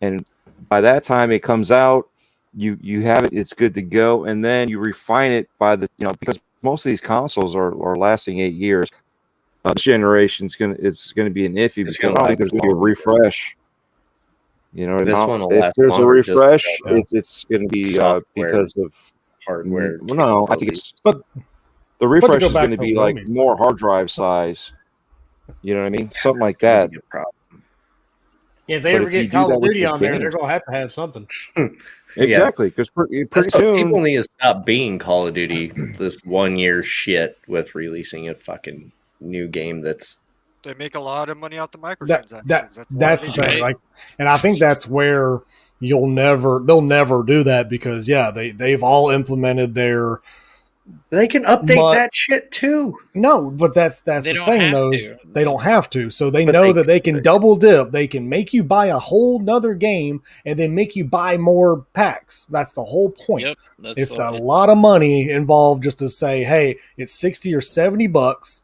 and by that time it comes out, you have it, it's good to go, and then you refine it by the because most of these consoles are lasting 8 years. This generation's it's gonna be an iffy because I don't think there's gonna be a refresh. This one will if last there's a longer just refresh, because it's gonna be software, because of hardware. No, I think it's but the refresh is back going to to be like Romi's more hard drive size. You know what I mean? Something like that. If they But ever if you get do Call that of with Duty your on there, game- they're gonna have something. Exactly, because pretty soon people need to stop being Call of Duty this 1 year shit with releasing a fucking new game that's. They make a lot of money off the microtransactions. That's the thing. Like, and I think that's where they'll never do that because they've all implemented their. They can update that shit too. No, but that's They the don't thing. have Though to. they don't have to, so they But know they that they can double dip. They can make you buy a whole nother game and then make you buy more packs. That's the whole point. Yep, that's It's the- a lot of money involved just to say, hey, it's $60 or $70.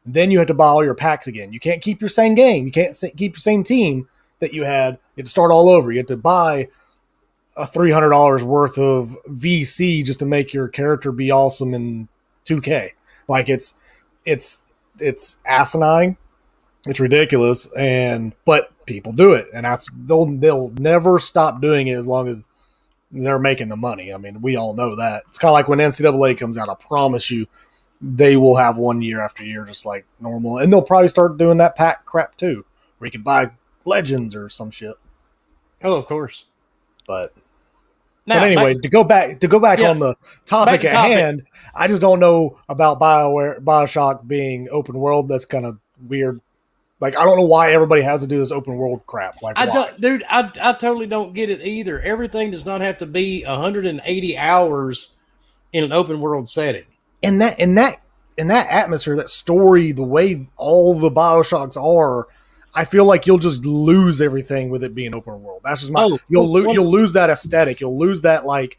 Then you have to buy all your packs again. You can't keep your same game. You can't keep your same team that you had. You have to start all over. You have to buy a $300 worth of VC just to make your character be awesome in 2K. Like it's asinine. It's ridiculous, but people do it, and they'll never stop doing it as long as they're making the money. I mean, we all know that. It's kind of like when NCAA comes out. I promise you, they will have 1 year after year just like normal, and they'll probably start doing that pack crap too, where you can buy legends or some shit. Oh, of course. But Now, anyway, to go back on the topic at hand, I just don't know about Bioshock being open world. That's kind of weird. Like, I don't know why everybody has to do this open world crap. Like, I totally don't get it either. Everything does not have to be 180 hours in an open world setting. In that atmosphere, that story, the way all the Bioshocks are, I feel like you'll just lose everything with it being open world. That's just you'll lose that aesthetic. You'll lose that, like,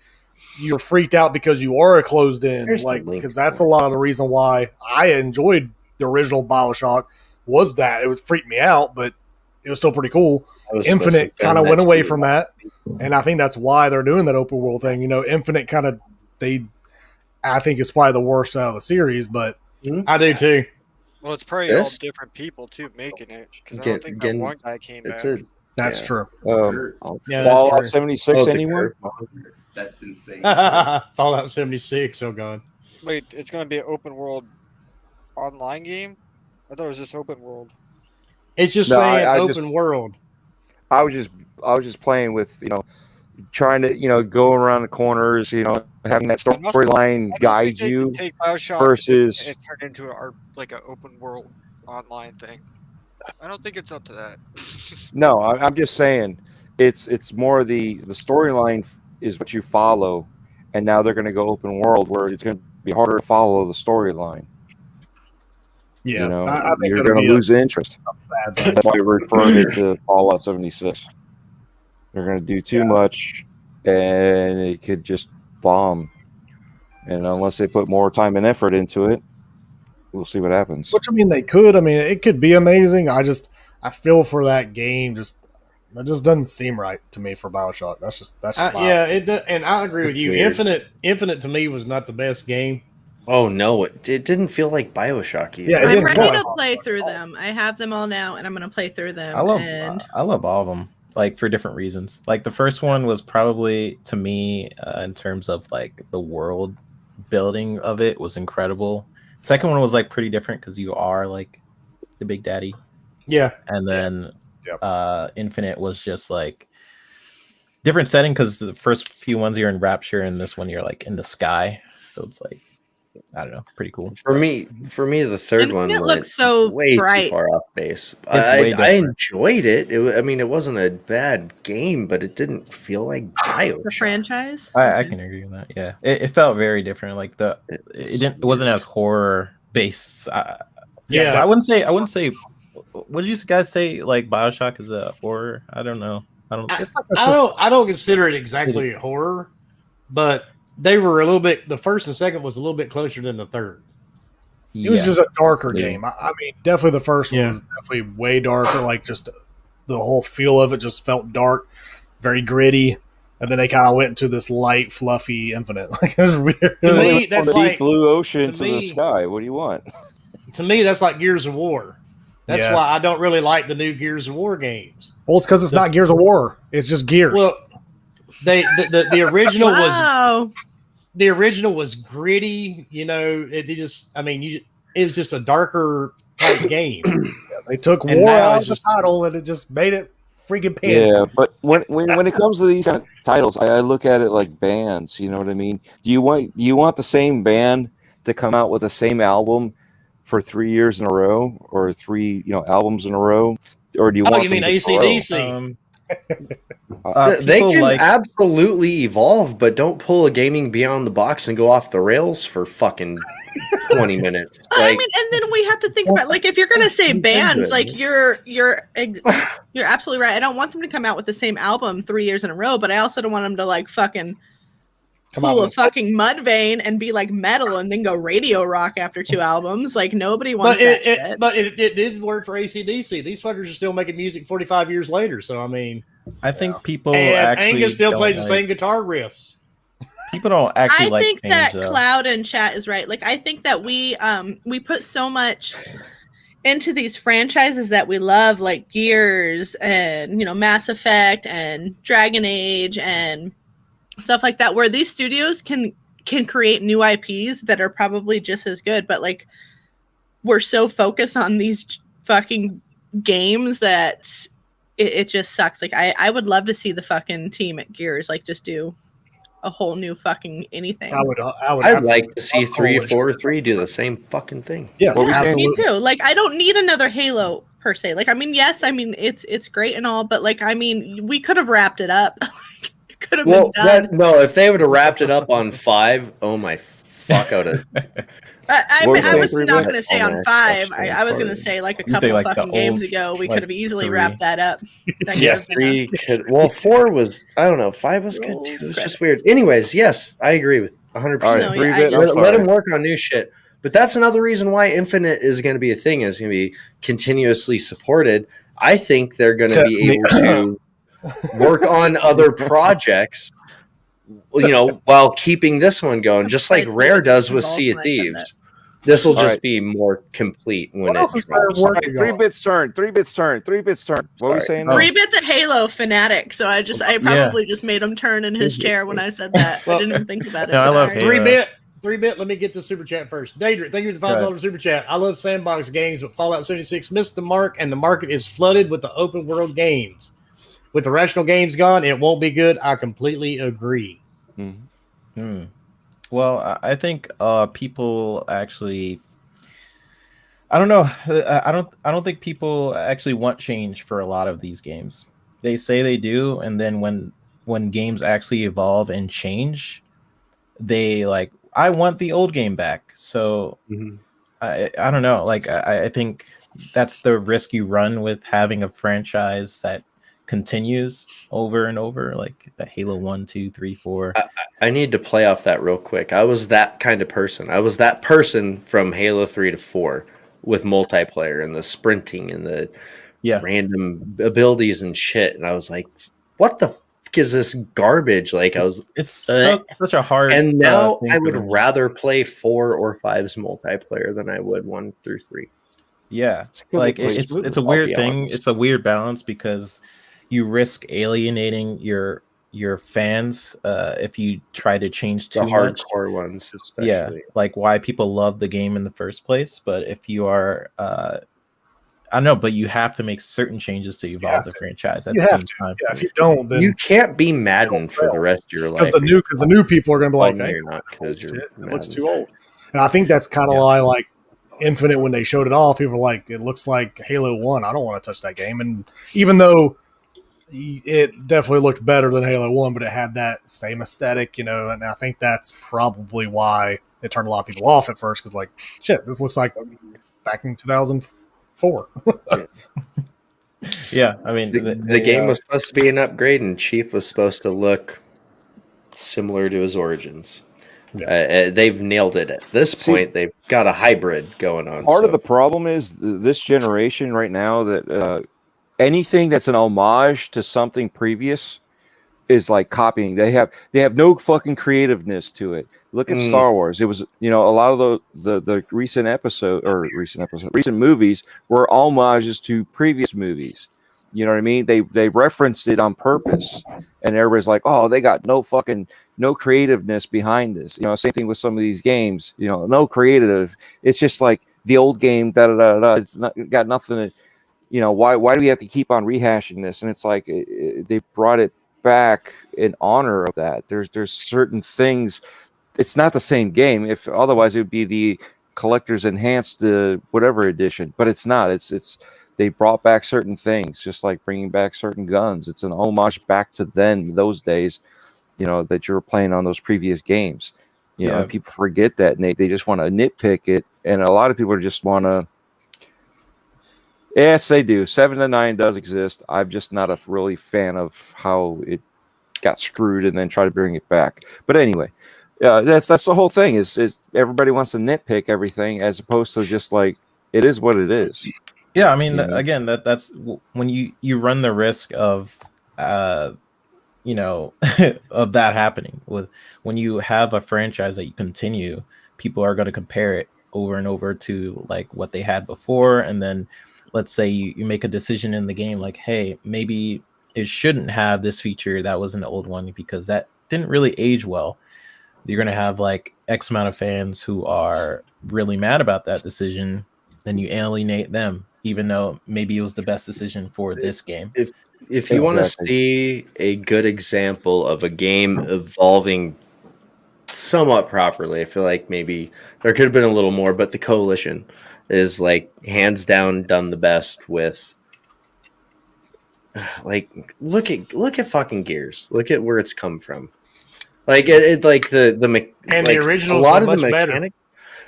you're freaked out because you are a closed in, like, because that's a lot of the reason why I enjoyed the original Bioshock was that it was freaked me out, but it was still pretty cool. Infinite kind of went away from that, and I think that's why they're doing that open world thing. Infinite kind of I think it's probably the worst out of the series, but I do too. Well, it's probably all different people too making it because I don't think that one guy came back. That's true. Fallout 76 anyone? That's insane. Fallout 76. Oh god. Wait, it's going to be an open world online game? I thought it was just open world. It's just saying open world. I was just playing with trying to go around the corners, having that storyline guide you take Bioshock versus and turn into an open world online thing. I don't think it's up to that. No, I'm just saying it's more the storyline is what you follow, and now they're going to go open world where it's going to be harder to follow the storyline. Yeah, I think you're going to lose interest. That's why we're referring it to Fallout 76. They're going to do too much, and it could just bomb. And unless they put more time and effort into it, we'll see what happens. Which, I mean, they could. I mean, it could be amazing. I feel for that game. That just doesn't seem right to me for Bioshock. That's just it does, and I agree with you. Weird. Infinite to me was not the best game. Oh no, it didn't feel like Bioshock either. Yeah, I'm ready to play through them. I have them all now, and I'm going to play through them. I love all of them. like for different reasons. Like the first one was probably to me in terms of like the world building of it was incredible. Second one was like pretty different because you are like the big daddy. Yeah. And then Yep. Infinite was just like different setting because the first few ones you're in Rapture and this one you're like in the sky. So it's like I don't know, pretty cool. For me, the third one Infinite went looks so way bright. too far off base. way I different. enjoyed it. I mean, it wasn't a bad game, but it didn't feel like Bioshock. The franchise. I can agree with that. Yeah, it felt very different. Like it wasn't as horror based. Yeah. I wouldn't say. What did you guys say? Like Bioshock is a horror? I don't know. I don't consider it exactly a horror, but they were a little bit. The first and second was a little bit closer than the third. It was just a darker Yeah. game. I mean, definitely the first one was definitely way darker. Like just the whole feel of it just felt dark, very gritty. And then they kind of went into this light, fluffy Infinite. Like it was weird. To me, that's From the like deep blue ocean to me- the sky. What do you want? To me, that's like Gears of War. That's Yeah. why I don't really like the new Gears of War games. Well, it's because it's not Gears of War. It's just Gears. Well, the original was Wow. the original was gritty. You know, it was just a darker type game. They took And War now out it's of the just- title and it just made it freaking pants. Yeah, but when it comes to these kind of titles, I look at it like bands. You know what I mean? Do you want the same band to come out with the same album for 3 years in a row, or 3 albums in a row, or do you want? You mean them to AC/DC? They people can absolutely evolve, but don't pull a gaming beyond the box and go off the rails for fucking 20 minutes. I mean, and then we have to think about like if you're gonna say bands, like you're absolutely right. I don't want them to come out with the same album 3 years in a row, but I also don't want them to like fucking pull a fucking Mudvayne and be like metal and then go radio rock after 2 albums. Like nobody wants that shit. But it did work for AC/DC. These fuckers are still making music 45 years later. So I mean, I think people and actually Angus still don't plays the like- same guitar riffs. People don't actually I like think change, that though. Cloud and Chat is right. Like I think that we put so much into these franchises that we love, like Gears and Mass Effect and Dragon Age and stuff like that, where these studios can create new IPs that are probably just as good, but like we're so focused on these fucking games that it just sucks. Like I would love to see the fucking team at Gears like just do a whole new fucking anything. I'd like to see 343 do the same fucking thing. Yes, me too. Like I don't need another Halo per se. Like I mean, yes, I mean it's great and all, but like I mean, we could have wrapped it up. It could have been done. No, if they would have wrapped it up on 5, oh my fuck, I would have. I was not going to say on 5. That's I was going to say like a You couple think, of like, the fucking games old, ago, we like, could have easily 3. wrapped that up. That Yeah, could have been 3 could. Well, 4 was. I don't know. 5 was good too. It was just weird. Anyways, yes, I agree with 100%. All right, No, 3-bit, yeah, I'm Let him sorry. work on new shit. But that's another reason why Infinite is going to be a thing. Is going to be continuously supported. I think they're going to be able to work on other projects, while keeping this one going, just like Rare does with Sea of Thieves. This will All just right. be more complete when What it else is drops. Rare Okay, 3-bit's turn. 3-bit's turn. 3-bit's turn. What were we Sorry. saying? now? 3-bit's a Halo fanatic, so I probably just made him turn in his chair when I said that. I didn't even think about it. No, I love Sorry. Halo. 3-bit. Let me get the super chat first. Daedric, thank you for the $5 super chat. I love sandbox games, but Fallout 76 missed the mark, and the market is flooded with the open world games. With the rational games gone, it won't be good. I completely agree. Well, I think people actually. I don't know. I don't think people actually want change for a lot of these games. They say they do, and then when games actually evolve and change, they like, I want the old game back. So I don't know. Like I think that's the risk you run with having a franchise that continues over and over, like the Halo 1, 2, 3, 4. I need to play off that real quick. I was that kind of person. I was that person from Halo 3 to 4 with multiplayer and the sprinting and the random abilities and shit. And I was like, what the fuck is this garbage? Like It's such a hard. And now thing I for would them. rather play 4 or 5's multiplayer than I would 1 through 3. Yeah, It's like plays it's smooth, a I'll weird be thing. honest. It's a weird balance because you risk alienating your fans if you try to change The too much. hardcore ones, especially. Yeah, like why people love the game in the first place. But if you are, I don't know, but you have to make certain changes to evolve the franchise at You the have same to. time. Yeah, if you don't, then You can't be Madden for the rest of your life. because the new people are going to be Well, like, no, hey, you're not, holy 'cause you're shit, it Madden. looks too old. And I think that's kind of why, like, Infinite, when they showed it off, people were like, it looks like Halo 1. I don't want to touch that game. And even though it definitely looked better than Halo 1, but it had that same aesthetic, you know, and I think that's probably why it turned a lot of people off at first, because, like, shit, this looks like back in 2004. Yeah, I mean, the game was supposed to be an upgrade, and Chief was supposed to look similar to his Origins. They've nailed it at this point. They've got a hybrid going on. Part of the problem is this generation right now that anything that's an homage to something previous is like copying. They have no fucking creativeness to it. Look at Star Wars. It was, you know, a lot of the recent movies were homages to previous movies. You know what I mean? They referenced it on purpose, and everybody's like, "Oh, they got no creativeness behind this." You know, same thing with some of these games. You know, no creative. It's just like the old game. Da da da da. It's not got nothing to. You know, why do we have to keep on rehashing this? And it's like they brought it back in honor of that. There's certain things. It's not the same game. If otherwise, it would be the collector's enhanced whatever edition. But it's not. It's they brought back certain things, just like bringing back certain guns. It's an homage back to those days, you know, that you were playing on those previous games. You know, and people forget that, and they just want to nitpick it. And a lot of people just want to. Yes, they do. 7 to 9 does exist. I'm just not a really fan of how it got screwed and then try to bring it back. But anyway, that's the whole thing. Is everybody wants to nitpick everything as opposed to just like it is what it is. Yeah, I mean, again, that's when you run the risk of, you know, of that happening. When you have a franchise that you continue, people are going to compare it over and over to like what they had before, and then let's say you make a decision in the game like, hey, maybe it shouldn't have this feature that was an old one because that didn't really age well. You're going to have like X amount of fans who are really mad about that decision, then you alienate them, even though maybe it was the best decision for this game. If you want to see a good example of a game evolving somewhat properly, I feel like maybe there could have been a little more, but the Coalition is like hands down done the best with like look at fucking Gears. Look at where it's come from. Like it like the and like, the originals a lot were of the much mechanic,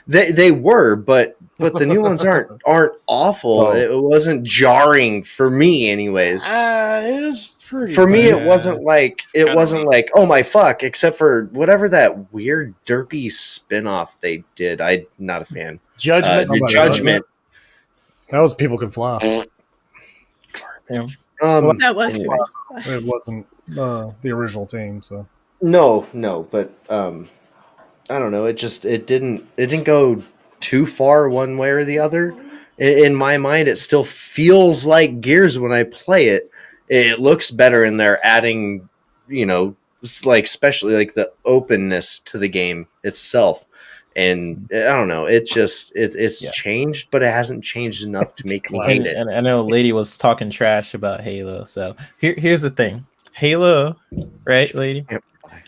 better. they were, but the new ones aren't awful. Oh. It wasn't jarring for me, anyways. It was pretty. For me, bad. it wasn't like oh my fuck, except for whatever that weird derpy spin-off they did. I'm not a fan. Judgment. Judgment. That was People Can Fly. That was anyway. It wasn't the original team, so No, but I don't know. It didn't go too far one way or the other. In my mind, it still feels like Gears when I play it. It looks better, and they're adding, you know, like especially like the openness to the game itself. And I don't know. It's changed, but it hasn't changed enough to make me hate it. And I know Lady was talking trash about Halo. So here's the thing. Halo, right, Lady?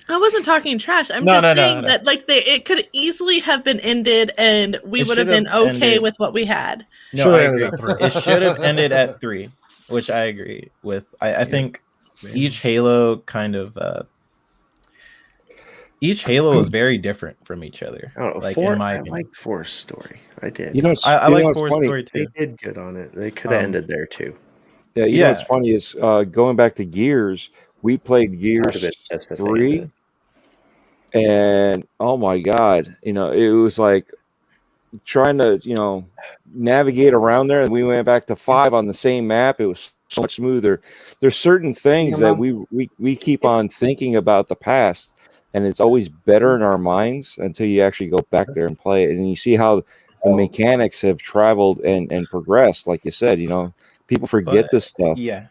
I wasn't talking trash. I'm just saying that like it could easily have been ended, and we would have been okay with what we had. No, I agree. It should have ended at 3, which I agree with. I think each Halo kind of each Halo is very different from each other. I don't know. Like, I like 4's story. I did. You know, I like 4's story too. They did good on it. They could have ended there too. Yeah, you know what's funny is going back to Gears. We played Gears 3, and oh my god, you know, it was like trying to, you know, navigate around there. And we went back to 5 on the same map. It was so much smoother. There's certain things that we keep on thinking about the past, and it's always better in our minds until you actually go back there and play it, and you see how the mechanics have traveled and progressed. Like you said, you know, people forget this stuff. Yeah.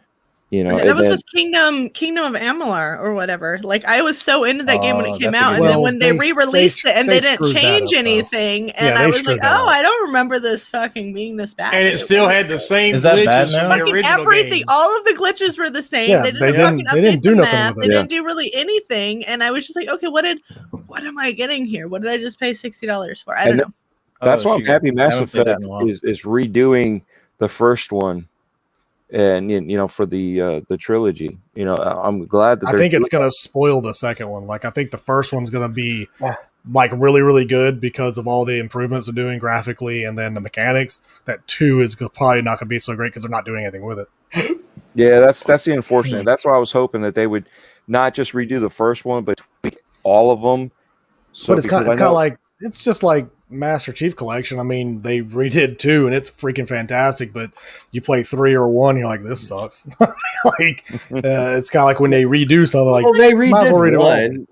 You know, that was with Kingdom of Amalur or whatever. Like I was so into that game when it came that's a out, good and then one. when they re-released it and they didn't screwed that change up, though. anything, Yeah, and they I was like, screwed that oh, up. I don't remember this fucking being this bad. And it still had the same Is that bad glitches now? from the fucking original everything. game. All of the glitches were the same. Yeah, they they didn't fucking didn't- they didn't update do the nothing map. with it. They Yeah. didn't do really anything, and I was just like, okay, what am I getting here? What did I just pay $60 for? I don't And know. That's why I'm shoot. happy I Mass haven't played that Effect in a while. is redoing the first one, and you know, for the trilogy. You know, I'm glad that I think it's going to spoil the second one. Like, I think the first one's going to be like really, really good because of all the improvements they're doing graphically and then the mechanics. That 2 is probably not going to be so great because they're not doing anything with it. Yeah, that's the unfortunate. That's why I was hoping that they would not just redo the first one, but tweak all of them. So But it's kind of like, it's just like Master Chief Collection. I mean, they redid 2 and it's freaking fantastic, but you play 3 or 1, you're like, this sucks. Like, it's kind of like when they redo something, like, Well, they might as well redo redid all. one.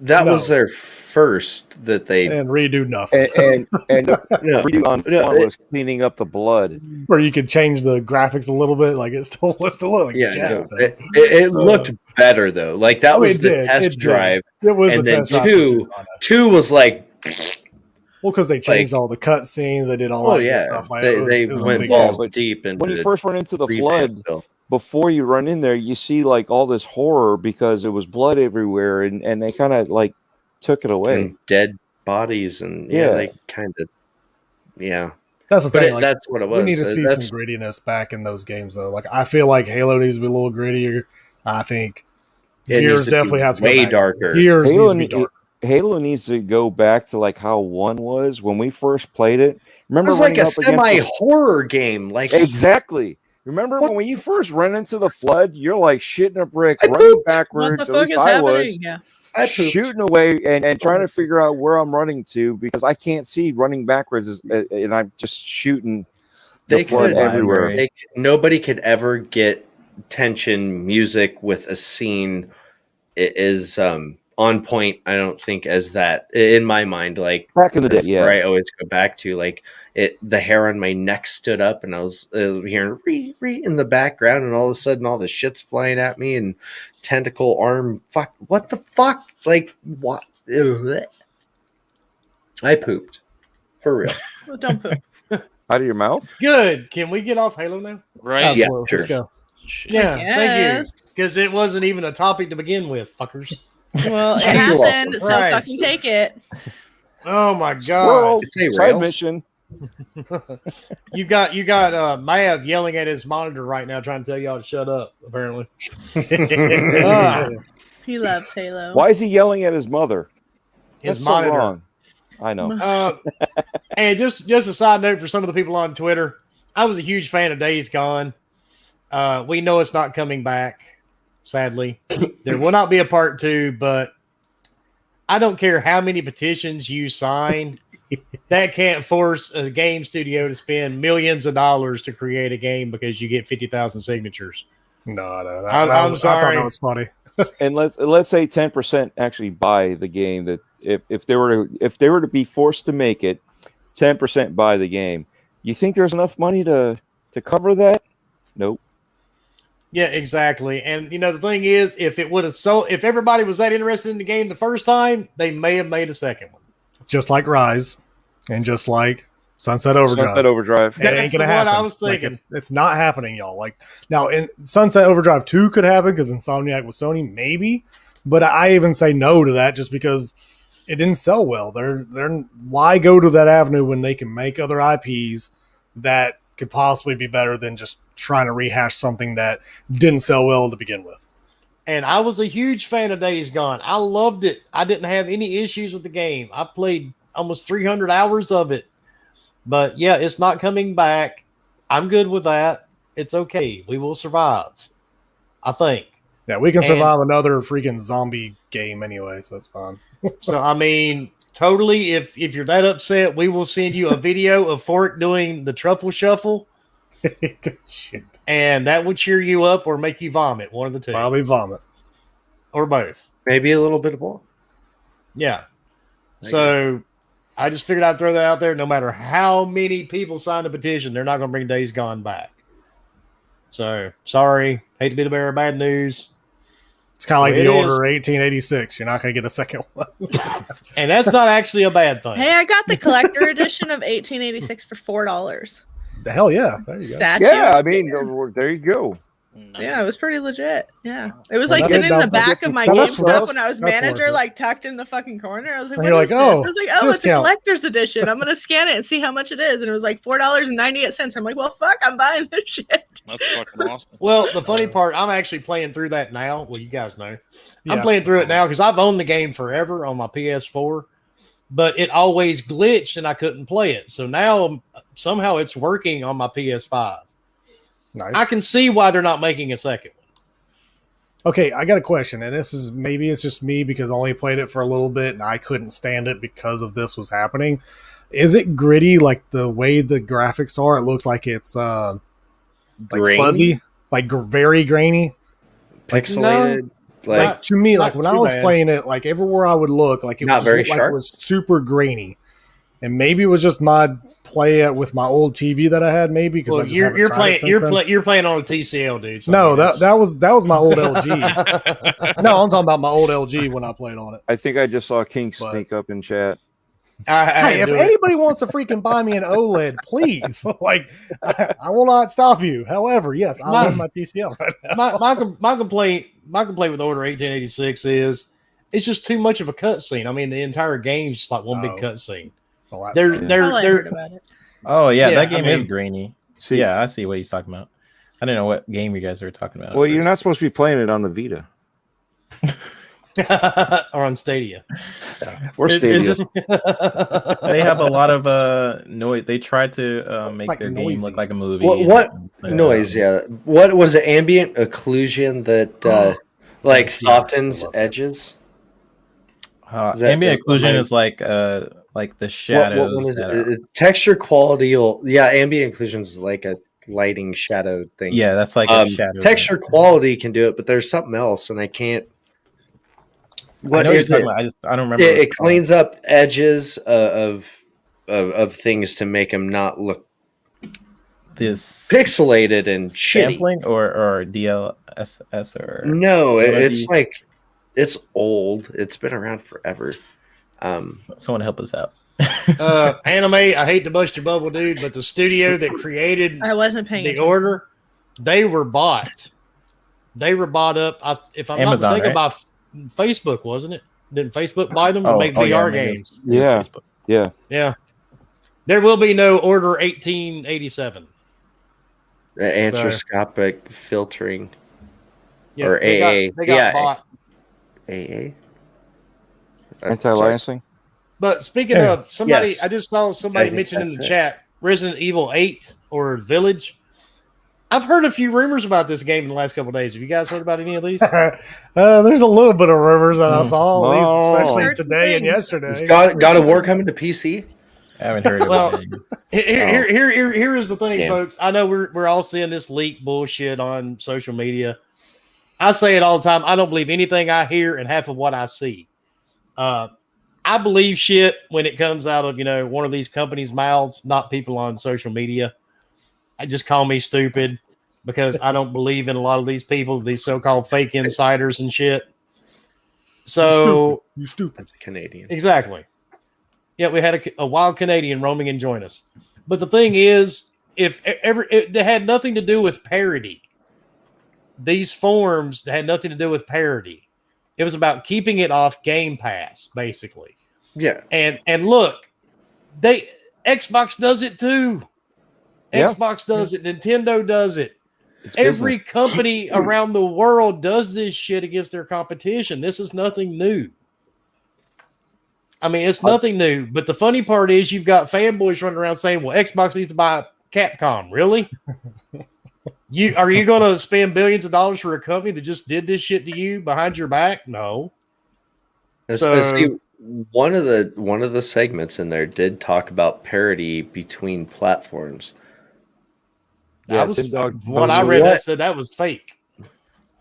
That was their first that they And redo nothing. and no, redo on no, one was cleaning up the blood. Where you could change the graphics a little bit, like it still looked like yeah, jack, no, though. it looked better though. Like that I mean, was it the did, test it did. drive, It was and the then test drive for two was like, well, because they changed all the cut scenes, they did all oh that good yeah, stuff. Like, they it was a went big balls deal. deep and When you first run into the revamp flood, still. before you run in there, you see like all this horror because it was blood everywhere, and they kind of like took it away. and dead bodies, and Yeah. they kind of That's the But thing. Like, that's what it was. we need to see some That's grittiness back in those games, though. Like, I feel like Halo needs to be a little grittier. I think it needs Gears to be definitely has to go way back. darker. Gears Halo, needs to be dark. Halo needs to go back to like how 1 was when we first played it. It Remember was like running a up against the- semi-horror game. Like Exactly. Remember What? when you first run into the flood, you're like shitting a brick, I running pooped. What backwards. the At fuck least is I happening? was Yeah. I pooped. shooting away and trying to figure out where I'm running to because I can't see running backwards, and I'm just shooting the They flood could- everywhere. Nobody could ever get tension music with a scene is on point. I don't think as that in my mind. Like Back in the day, that's where yeah. I always go back to. Like the hair on my neck stood up, and I was hearing re in the background, and all of a sudden, all the shit's flying at me, and tentacle arm. Fuck! What the fuck? Like what? Ugh. I pooped for real. Well, don't poop. Out of your mouth? Good. Can we get off Halo now? Right? Yeah, Absolutely. sure. Let's go. Shit. Yeah, thank Yes. you. Because it wasn't even a topic to begin with, fuckers. Well, it You're happened, so welcome. fucking take it. Oh my god! Squirrel, It's a side rails. mission. You got Mav yelling at his monitor right now, trying to tell y'all to shut up. Apparently, Ah, He loves Halo. Why is he yelling at his mother? his That's so monitor. wrong. I know. And just a side note for some of the people on Twitter, I was a huge fan of Days Gone. We know it's not coming back. Sadly, there will not be a part 2. But I don't care how many petitions you sign. That can't force a game studio to spend millions of dollars to create a game because you get 50,000 signatures. No. I'm I sorry. thought that was funny. And let's say 10% actually buy the game. That if they were to be forced to make it, 10% buy the game. You think there's enough money to cover that? Nope. Yeah, exactly. And the thing is, if everybody was that interested in the game the first time, they may have made a second one. Just like Rise and just like Sunset Overdrive. Sunset Overdrive. It ain't That's gonna the one happen. I was thinking. Like, it's not happening, y'all. Like now, in Sunset Overdrive 2 could happen because Insomniac with Sony, maybe. But I even say no to that just because it didn't sell well. They're why go to that avenue when they can make other IPs that could possibly be better than just trying to rehash something that didn't sell well to begin with. And I was a huge fan of Days Gone. I loved it. I didn't have any issues with the game. I played almost 300 hours of it. But yeah, it's not coming back. I'm good with that. It's okay. We will survive, I think. Yeah, we can And- survive another freaking zombie game anyway, so it's fine. So, I mean, totally, if you're that upset, we will send you a video of Fork doing the truffle shuffle. Shit. And that would cheer you up or make you vomit. One of the two. Probably vomit. Or both. Maybe a little bit of both. Yeah. So I just figured I'd throw that out there. No matter how many people sign the petition, they're not going to bring Days Gone back. So sorry, Hate to be the bearer of bad news. It's kind of like It the is. Order 1886. You're not going to get a second one. And that's not actually a bad thing. Hey, I got the collector edition of 1886 for $4. The hell yeah. There you go. Statue. Yeah, I mean, there you go. Yeah, it was pretty legit. Yeah, it was Well, like that's- sitting in the that's- back of my that's- GameStop when I was that's manager, worth it. like tucked in the fucking corner. I was like, And "What you're is like, this?" oh, I was like, "Oh, it's a discount. collector's edition. I'm gonna scan it and see how much it is." And it was like $4.98. I'm like, "Well, fuck, I'm buying this shit." That's fucking awesome. Well, the funny part, I'm actually playing through that now. Well, you guys know. I'm Yeah, playing through it now because I've owned the game forever on my PS4, but it always glitched and I couldn't play it. So now somehow it's working on my PS5. Nice. I can see why they're not making a second one. Okay, I got a question, and this is maybe it's just me because I only played it for a little bit and I couldn't stand it because of this was happening. Is it gritty like the way the graphics are? It looks like it's like Grainy? fuzzy, like very grainy. Pixelated. Like to me, like not when I too was bad. playing it, like everywhere I would look, like it Not was very like sharp? it was super grainy. And maybe it was just my play it with my old TV that I had, maybe because I Well, just you're haven't tried it since then. you're playing on a TCL, dude. So No, I mean, that was my old LG. No, I'm talking about my old LG when I played on it. I think I just saw King But- sneak up in chat. Hey, if anybody wants to freaking buy me an OLED, please. Like, I will not stop you. However, yes, I love my TCL right now. my complaint with Order 1886 is it's just too much of a cutscene. I mean, the entire game's just like one big cutscene. Well, that's They're sad. they're All I they're heard about it. Oh yeah, Yeah, that game I is mean- grainy. See, Yeah, I see what he's talking about. I didn't know what game you guys were talking about. well, you're not supposed to be playing it on the Vita or on Stadia. or It's Stadia. just- they have a lot of noise. They tried to make like their noisy. game look like a movie. What and, noise? Yeah. What was it? Ambient occlusion that like softens edges. Is that- ambient occlusion am I- is like the shadows. What one is that it? are- Texture quality. Ambient occlusion is like a lighting shadow thing. yeah, that's like a shadow. Texture quality can do it, but there's something else, and I can't. I What know what is you're it? talking about. I don't remember. It, what it it's called. cleans up edges of things to make them not look This pixelated and shitty. sampling or DLSS or No, What are it's these? like it's old. It's been around forever. someone help us out. Anime, I hate to bust your bubble, dude, but the studio that created I wasn't paying. the attention. Order, they were bought. They were bought up. If I'm Amazon, not mistaken, right? by Facebook, wasn't it? Didn't Facebook buy them to Oh, make oh, yeah, VR maybe games? maybe Yeah. Facebook. Yeah, Yeah. There will be no Order 1887. Angioscopic filtering. Yeah, Or they AA. Got, they got Yeah. bought. AA. anti-aliasing. But speaking Yeah. of somebody, Yes. I just saw somebody I think mention in the that's it. chat Resident Evil 8 or Village. I've heard a few rumors about this game in the last couple of days. Have you guys heard about any of these? There's a little bit of rumors that I saw, at least Oh. especially Heard some today and things. yesterday. Is God of War coming to PC? I haven't heard of Well, it. Here is the thing, Yeah. folks. I know we're all seeing this leak bullshit on social media. I say it all the time. I don't believe anything I hear and half of what I see. I believe shit when it comes out of one of these companies' mouths, not people on social media. I just call me stupid because I don't believe in a lot of these people, these so-called fake insiders and shit. So You stupid. That's Canadian. exactly. Yeah, we had a wild Canadian roaming and join us. But the thing is, if it had nothing to do with parody. These forms had nothing to do with parody. It was about keeping it off Game Pass, basically. Yeah. And look, Xbox does it too. Yeah. Xbox does it. Nintendo does it. It's Every company around the world does this shit against their competition. This is nothing new. I mean, it's nothing new. But the funny part is you've got fanboys running around saying, well, Xbox needs to buy Capcom. Really? Are you going to spend billions of dollars for a company that just did this shit to you behind your back? No. See, one of the segments in there did talk about parity between platforms. Yeah, When I read that said that was fake.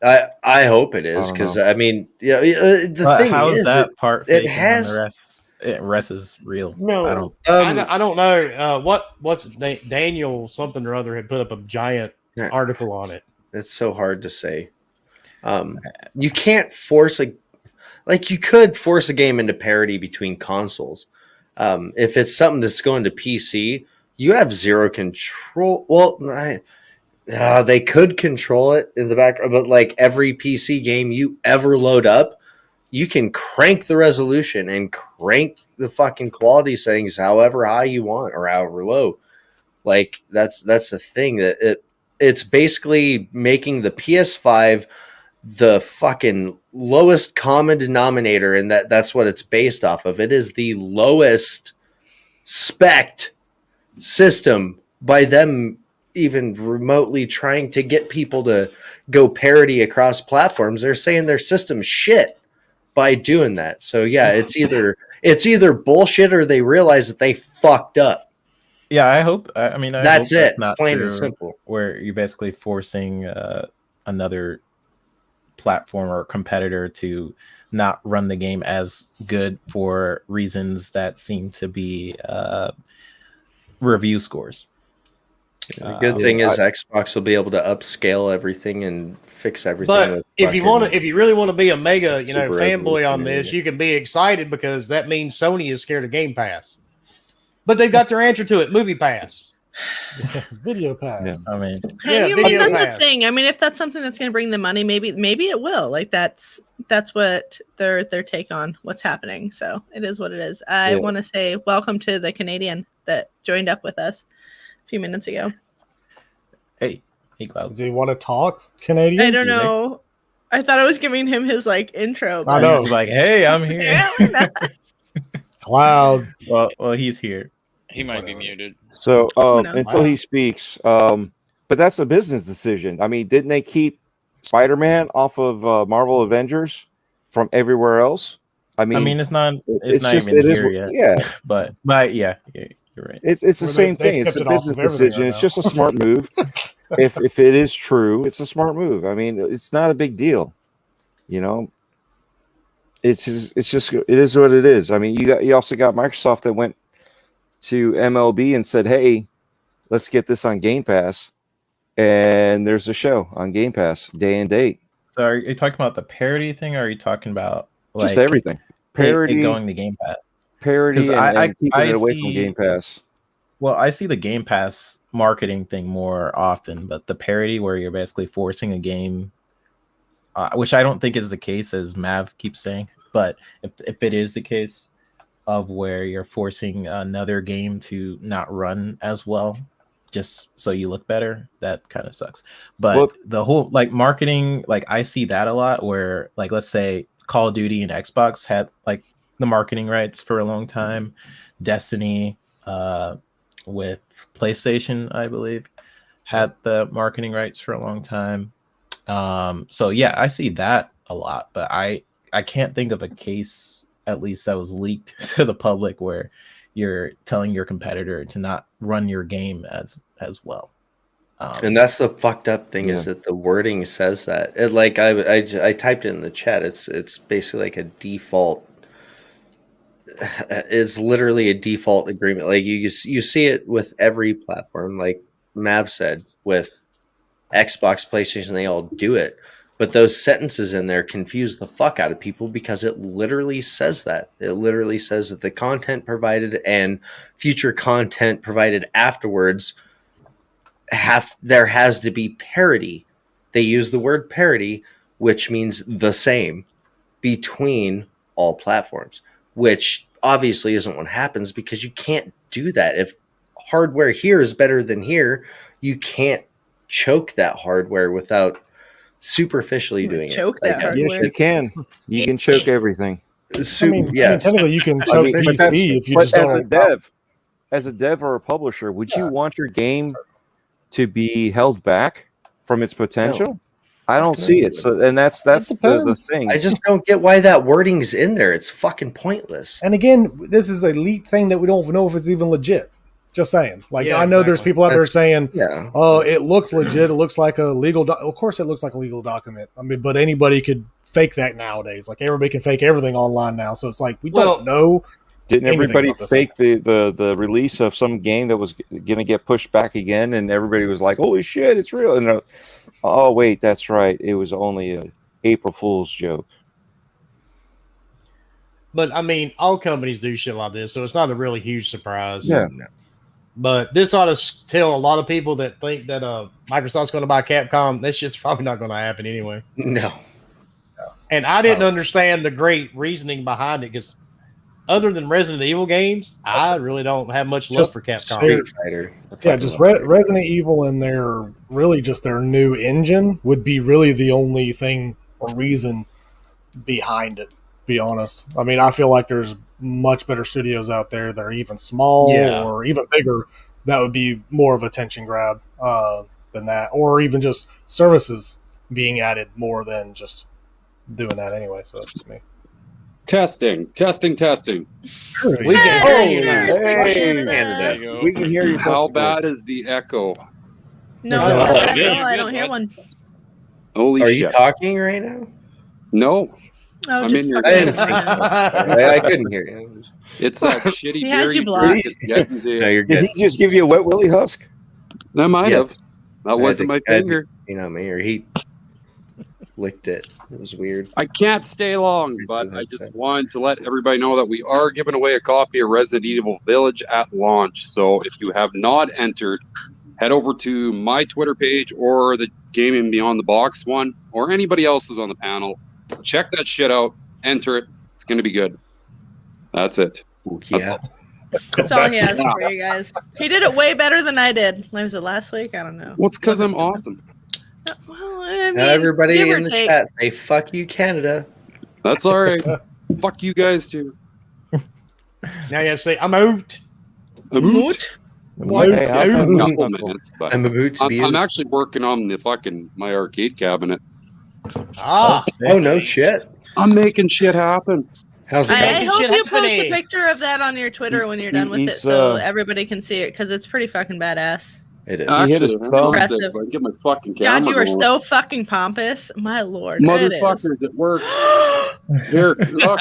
I hope it is I don't because know. I mean, yeah. The thing how is is that part? it fake and has- the rest is real. no. I don't. I don't know what's Daniel something or other had put up a giant Yeah. article on it. It's so hard to say. You can't force you could force a game into parity between consoles. If it's something that's going to PC, you have zero control. Well, they could control it in the background, but like every PC game you ever load up, you can crank the resolution and crank the fucking quality settings however high you want or however low. Like that's the thing that it's basically making the PS5 the fucking lowest common denominator, and that's what it's based off of. It is the lowest spec system by them even remotely trying to get people to go parity across platforms. They're saying their system's shit by doing that. So yeah, it's either bullshit or they realize that they fucked up. Yeah, I hope. I mean, that's hope it. Not plain true, and simple. Where you're basically forcing another platform or competitor to not run the game as good for reasons that seem to be review scores. The good thing is Xbox will be able to upscale everything and fix everything. But if you really want to be a mega, fanboy on this, you can be excited because that means Sony is scared of Game Pass. But they've got their answer to it, Movie Pass. Video Pass. Yeah, I mean, Video that's Pass. the thing. I mean, if that's something that's going to bring the money, maybe it will. Like that's what their take on what's happening. So it is what it is. I want to say welcome to the Canadian that joined up with us a few minutes ago. Hey, Cloud. Does he want to talk Canadian? I don't know. I thought I was giving him his intro. I know. Like, hey, I'm here. Cloud. Well, he's here. He might be muted. So until he speaks, but that's a business decision. I mean, didn't they keep Spider-Man off of Marvel Avengers from everywhere else? I mean, it's not even here yet. Yeah, but yeah, you're right. It's the same thing. It's a business decision. It's just a smart move. If it is true, it's a smart move. I mean, it's not a big deal. It's just it is what it is. I mean, you also got Microsoft that went to MLB and said, "Hey, let's get this on Game Pass," and there's a show on Game Pass, day and date. So, are you talking about the parody thing, or are you talking about just everything? Parody going to Game Pass. Parody and keeping it away from Game Pass. Well, I see the Game Pass marketing thing more often, but the parody where you're basically forcing a game, which I don't think is the case, as Mav keeps saying, but if it is the case of where you're forcing another game to not run as well, just so you look better, that kind of sucks. But the whole marketing, I see that a lot where let's say Call of Duty and Xbox had the marketing rights for a long time. Destiny with PlayStation, I believe, had the marketing rights for a long time. So yeah, I see that a lot, but I can't think of a case, at least that was leaked to the public, where you're telling your competitor to not run your game as well. And that's the fucked up thing is that the wording says that. I typed it in the chat. It's basically like a default. It's literally a default agreement. Like you see it with every platform. Like Mav said, with Xbox, PlayStation, they all do it. But those sentences in there confuse the fuck out of people because it literally says that. It literally says that the content provided and future content provided afterwards there has to be parity. They use the word parity, which means the same between all platforms, which obviously isn't what happens because you can't do that. If hardware here is better than here, you can't choke that hardware without superficially doing choke it. That hardware. Yes, you can. You can choke everything. Yes. Technically, you can choke PC if you just don't. As a dev or a publisher, would you want your game to be held back from its potential? No. I don't see it. So, and that's the thing. I just don't get why that wording's in there. It's fucking pointless. And again, this is a leaked thing that we don't know if it's even legit. Just saying. I know there's people out there saying, "Oh, it looks legit. It looks like a legal." Of course, it looks like a legal document. I mean, but anybody could fake that nowadays. Everybody can fake everything online now. So it's we don't know. Didn't anything everybody about this fake the release of some game that was going to get pushed back again, and everybody was like, "Holy shit, it's real!" And oh wait, that's right, it was only a April Fool's joke. But I mean, all companies do shit like this, so it's not a really huge surprise. Yeah. But this ought to tell a lot of people that think that Microsoft's going to buy Capcom. That shit's probably not going to happen anyway. No. And I didn't understand the great reasoning behind it because, other than Resident Evil games, I really don't have much love for Capcom. Street Fighter. Yeah, just Resident Evil and their really just their new engine would be really the only thing or reason behind it. To be honest, I mean, I feel like there's much better studios out there that are even small or even bigger that would be more of a attention grab than that, or even just services being added more than just doing that anyway. So that's just me. Testing. We can Hey, hear you now. we can hear you. How bad is the echo? No, I don't hear one. Holy Are shit. you talking right now? No. Oh, I'm just in your I didn't think so. I couldn't hear you. It's that shitty He has beer you you blocked. drink that's getting to No, you. you're Did good. he just give you a wet willy husk? I might Yes. have. That wasn't my finger. You know me, or he licked it. It was weird. I can't stay long, but I just wanted to let everybody know that we are giving away a copy of Resident Evil Village at launch. So if you have not entered, head over to my Twitter page or the Gaming Beyond the Box one, or anybody else's on the panel. Check that shit out. Enter it. It's going to be good. That's it. That's all. That's all he has for you guys. He did it way better than I did. Was it last week? I don't know. Well, it's because I'm awesome. Well, I mean, Everybody give or in the take. chat say "fuck you, Canada." That's all right. Fuck you guys too. Now you have to say, I'm out. Moot? What? Hey, how's that? A couple minutes, but I'm about to be. I'm actually working on my arcade cabinet. Ah, Oh no shit! I'm making shit happen. How's it I going? hope shit you post a happening. picture of that on your Twitter when you're done with it, He's, so everybody can see it, because it's pretty fucking badass. It is. Actually, hit his I'm thumb. impressive. Impressive. I get my fucking camera. God, you are going. so fucking pompous. My lord. It is. Motherfuckers, it works. Here, look.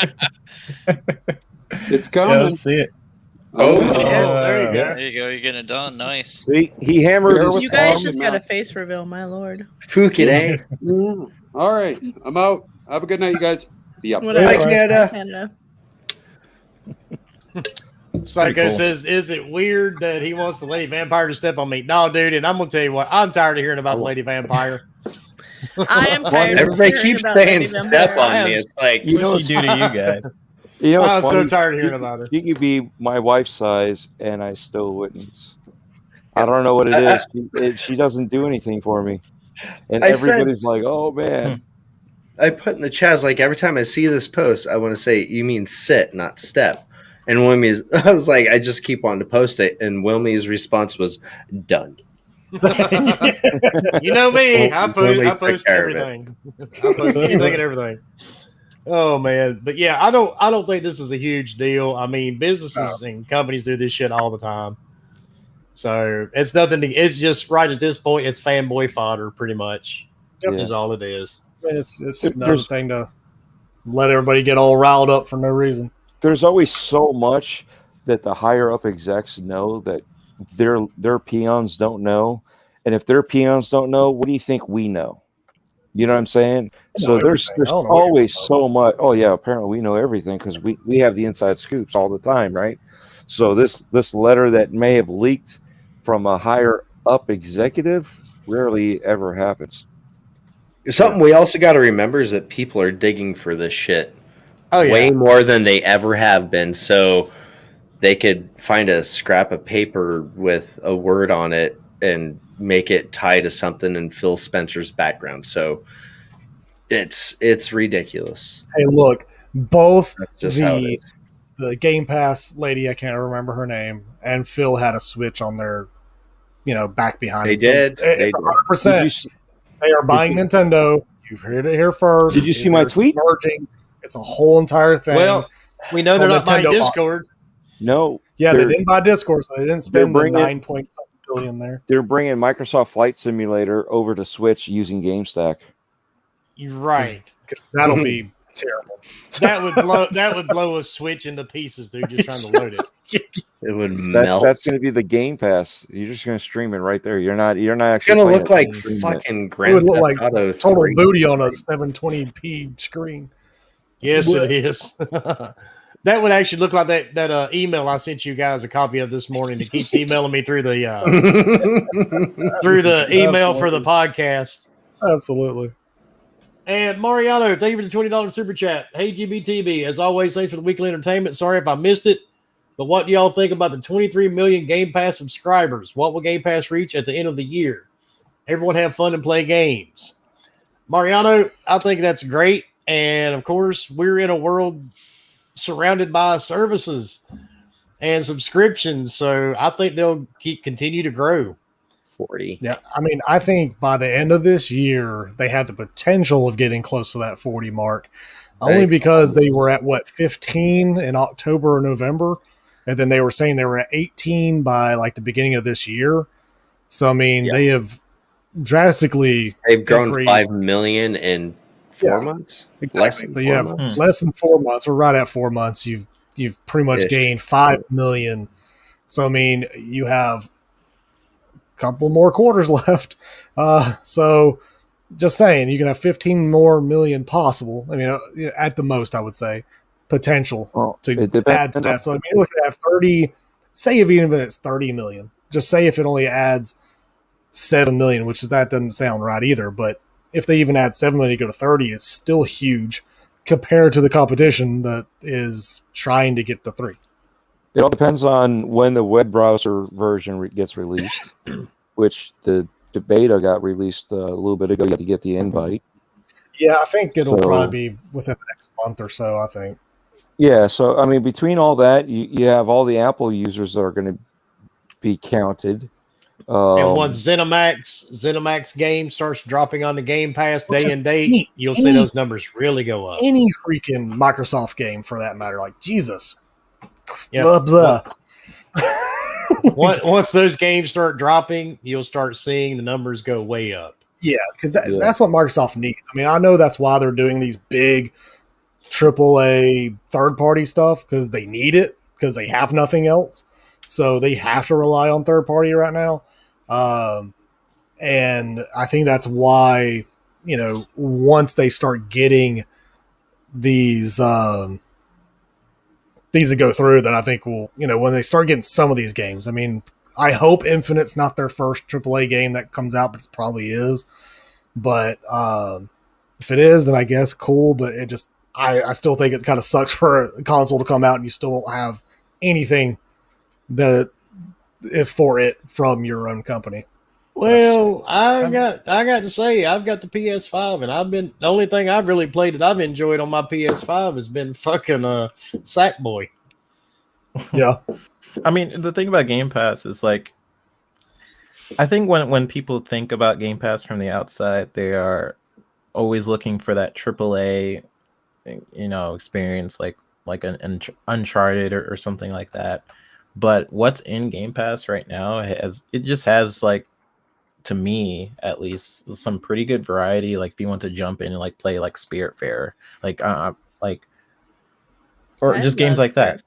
It's Yeah, coming. let's see it. Oh, shit. There you go. There you go. You're getting it done. Nice. See, he hammered Bear his with You guys Arm just and got a mess. face reveal, my lord. Fuck it, eh? All right, I'm out. Have a good night, you guys. See ya. Whatever. Bye, Canada. Canada. Psycho Pretty cool. says, is it weird that he wants the lady vampire to step on me? No, dude, and I'm going to tell you what, I'm tired of hearing about the lady vampire. I am tired of Everybody hearing keeps about saying Lady "step Vampire. on me." It's like You know What do you do to you guys? You know, I'm it's so funny. tired of hearing about her. She could be my wife's size, and I still wouldn't. I don't know what it is. She doesn't do anything for me, and I said- everybody's like, "Oh man." I put in the chat, like every time I see this post, I want to say, "You mean sit, not step." And Wilmy's, I was like, I just keep wanting to post it, and Wilmy's response was, "Done." You know me. I Really post take care of it. everything. I post anything and everything. Oh man, but yeah, I don't think this is a huge deal. I mean, businesses and companies do this shit all the time. So it's nothing. It's just right at this point. It's fanboy fodder, pretty much. Yep. Is all it is. It's another thing to let everybody get all riled up for no reason. There's always so much that the higher up execs know that their peons don't know, and if their peons don't know, what do you think we know? You know what I'm saying? I know So there's everything. I don't know what always you're so much. Oh yeah, apparently we know everything because we have the inside scoops all the time, right? So this letter that may have leaked from a higher up executive rarely ever happens. Something we also got to remember is that people are digging for this shit Oh yeah. way more than they ever have been. So they could find a scrap of paper with a word on it and make it tie to something in Phil Spencer's background. So it's ridiculous. Hey, look, both That's just how it is. the Game Pass lady, I can't remember her name, and Phil had a Switch on their, back behind. They it. So did. They did. 100%. They are buying Nintendo. You've heard it here first. Did you see my They're tweet? Merging. It's a whole entire thing. Well, we know they're On not buying Nintendo box. Discord. No. Yeah, they they're- didn't buy Discord, so they didn't spend the bringing- 9 billion there. They're bringing Microsoft Flight Simulator over to Switch using GameStack. You're right. Because that'll be terrible. That would blow a Switch into pieces, dude. Just trying to load it. It would melt. That's going to be the Game Pass. You're just going to stream it right there. You're not It's actually gonna playing look it. like Streaming it. fucking It Grand would look Theft like Auto total 3. booty on a 720p screen. Yes, it is. That would actually look like that email I sent you guys a copy of this morning. It keeps emailing me through the email for the podcast. Absolutely. And Mariano, thank you for the $20 super chat. Hey GBTB, as always, thanks for the weekly entertainment. Sorry if I missed it, but what do y'all think about the 23 million Game Pass subscribers? What will Game Pass reach at the end of the year? Everyone have fun and play games. Mariano, I think that's great. And of course, we're in a world surrounded by services and subscriptions, so I think they'll continue to grow. 40. Yeah, I mean, I think by the end of this year, they have the potential of getting close to that 40 mark, only because they were at 15 in October or November, and then they were saying they were at 18 by like the beginning of this year. So I mean, they have drastically they've grown increased. 5 million in 4 months. Exactly. So you have less than 4 months. We're right at 4 months. You've pretty much gained 5 million. So I mean, you have a couple more quarters left. So just saying, you can have 15 more million possible. I mean, at the most, I would say potential to add to that. So I mean, you're looking at 30. Say if even if it's 30 million, just say if it only adds 7 million, which is that doesn't sound right either, but if they even add 7 million to go to 30, it's still huge compared to the competition that is trying to get to 3. It all depends on when the web browser version gets released, which the beta got released a little bit ago. You had to get the invite. Yeah, I think it'll probably be within the next month or so, I think. Yeah, so I mean, between all that, you have all the Apple users that are going to be counted. And once ZeniMax game starts dropping on the Game Pass day and date, you'll see those numbers really go up. Any freaking Microsoft game, for that matter, like Jesus. Yep. Blah blah. Once those games start dropping, you'll start seeing the numbers go way up. Yeah, because that's what Microsoft needs. I mean, I know that's why they're doing these big AAA third-party stuff, because they need it, because they have nothing else. So they have to rely on third-party right now. And I think that's why, once they start getting these to go through, then I think when they start getting some of these games, I mean, I hope Infinite's not their first AAA game that comes out, but it probably is. But if it is, then I guess cool. But it just, I still think it kind of sucks for a console to come out and you still don't have anything that is for it from your own company. Well, I got to say, I've got the PS5, and the only thing I've really played that I've enjoyed on my PS5 has been fucking Sackboy. Yeah. I mean, the thing about Game Pass is like, I think when people think about Game Pass from the outside, they are always looking for that AAA, experience, like an Uncharted or something like that. But what's in Game Pass right now just has like, to me at least, some pretty good variety. Like if you want to jump in and like play like Spiritfarer, or just games like that.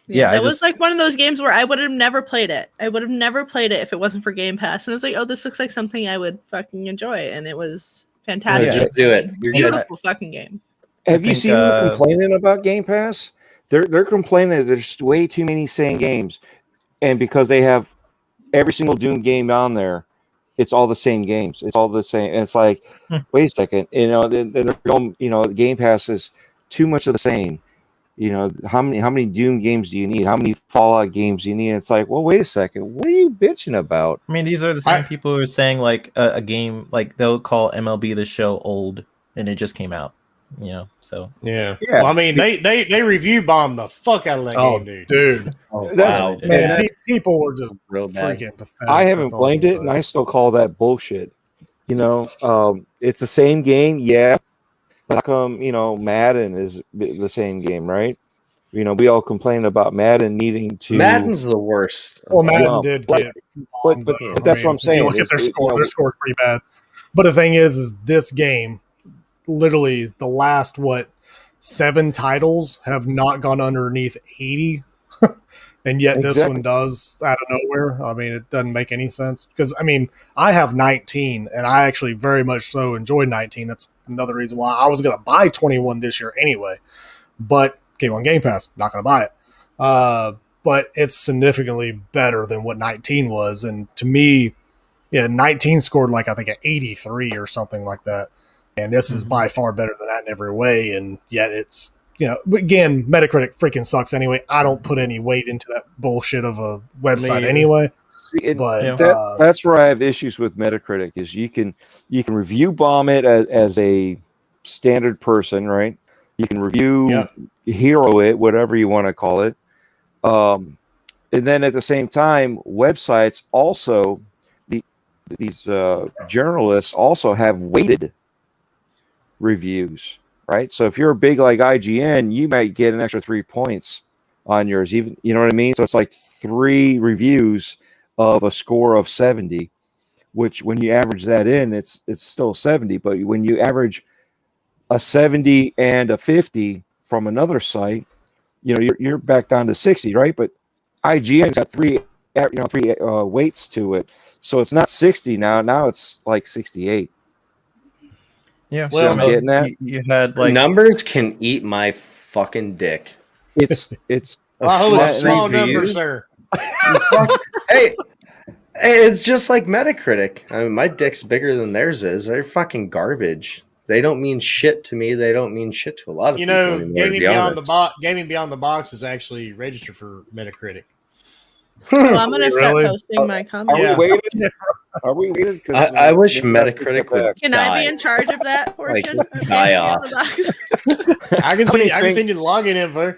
Yeah, it was like one of those games where I would have never played it. I would have never played it if it wasn't for Game Pass. And I was like, oh, this looks like something I would fucking enjoy. And it was fantastic. Yeah, just do it. You're beautiful fucking game. Have you seen them complaining about Game Pass? They're complaining that there's way too many same games. And because they have every single Doom game on there, it's all the same games. It's all the same. And it's like, wait a second, they're going, Game Pass is too much of the same. How many Doom games do you need? How many Fallout games do you need? It's like, well, wait a second. What are you bitching about? I mean, these are the same people who are saying like a game, like they'll call MLB The Show old and it just came out, so. Yeah. Well, I mean, they review bombed the fuck out of that game, dude. Oh, wow. Man, people were just real freaking pathetic. I haven't blamed it, and I still call that bullshit. It's the same game, yeah. How come, Madden is the same game, right? We all complain about Madden needing to. Madden's the worst. Well, Madden did get. But that's what I'm saying. If you look at their score, their score's pretty bad. But the thing is this game, literally the last, 7 titles have not gone underneath 80. And yet this one does out of nowhere. I mean, it doesn't make any sense because, I mean, I have 19 and I actually very much so enjoy 19. That's another reason why I was going to buy 21 this year anyway, but came on Game Pass, not going to buy it. But it's significantly better than what 19 was. And to me, 19 scored like, I think, an 83 or something like that. And this is by far better than that in every way. And yet it's, again, Metacritic freaking sucks anyway. I don't put any weight into that bullshit of a website anyway. But that's where I have issues with Metacritic is you can review bomb it as a standard person, right? You can review hero it, whatever you want to call it. And then at the same time, websites also, these journalists also have weighted reviews. Right. So if you're a big like IGN, you might get an extra 3 points on yours. Even, you know what I mean? So it's like 3 reviews of a score of 70, which when you average that in, it's still 70. But when you average a 70 and a 50 from another site, you're back down to 60, right? But IGN's got 3 weights to it. So it's not 60 now. Now it's like 68. Yeah, well, getting that. You had like numbers can eat my fucking dick. It's small numbers, sir. Hey, it's just like Metacritic. I mean, my dick's bigger than theirs is. They're fucking garbage. They don't mean shit to me. They don't mean shit to a lot of people. Gaming Beyond the Box is actually registered for Metacritic. Well, I'm gonna start posting my comments. Are we waiting? I wish Metacritic would. Can I be in charge of that portion? Like, die off. I can send you the login info.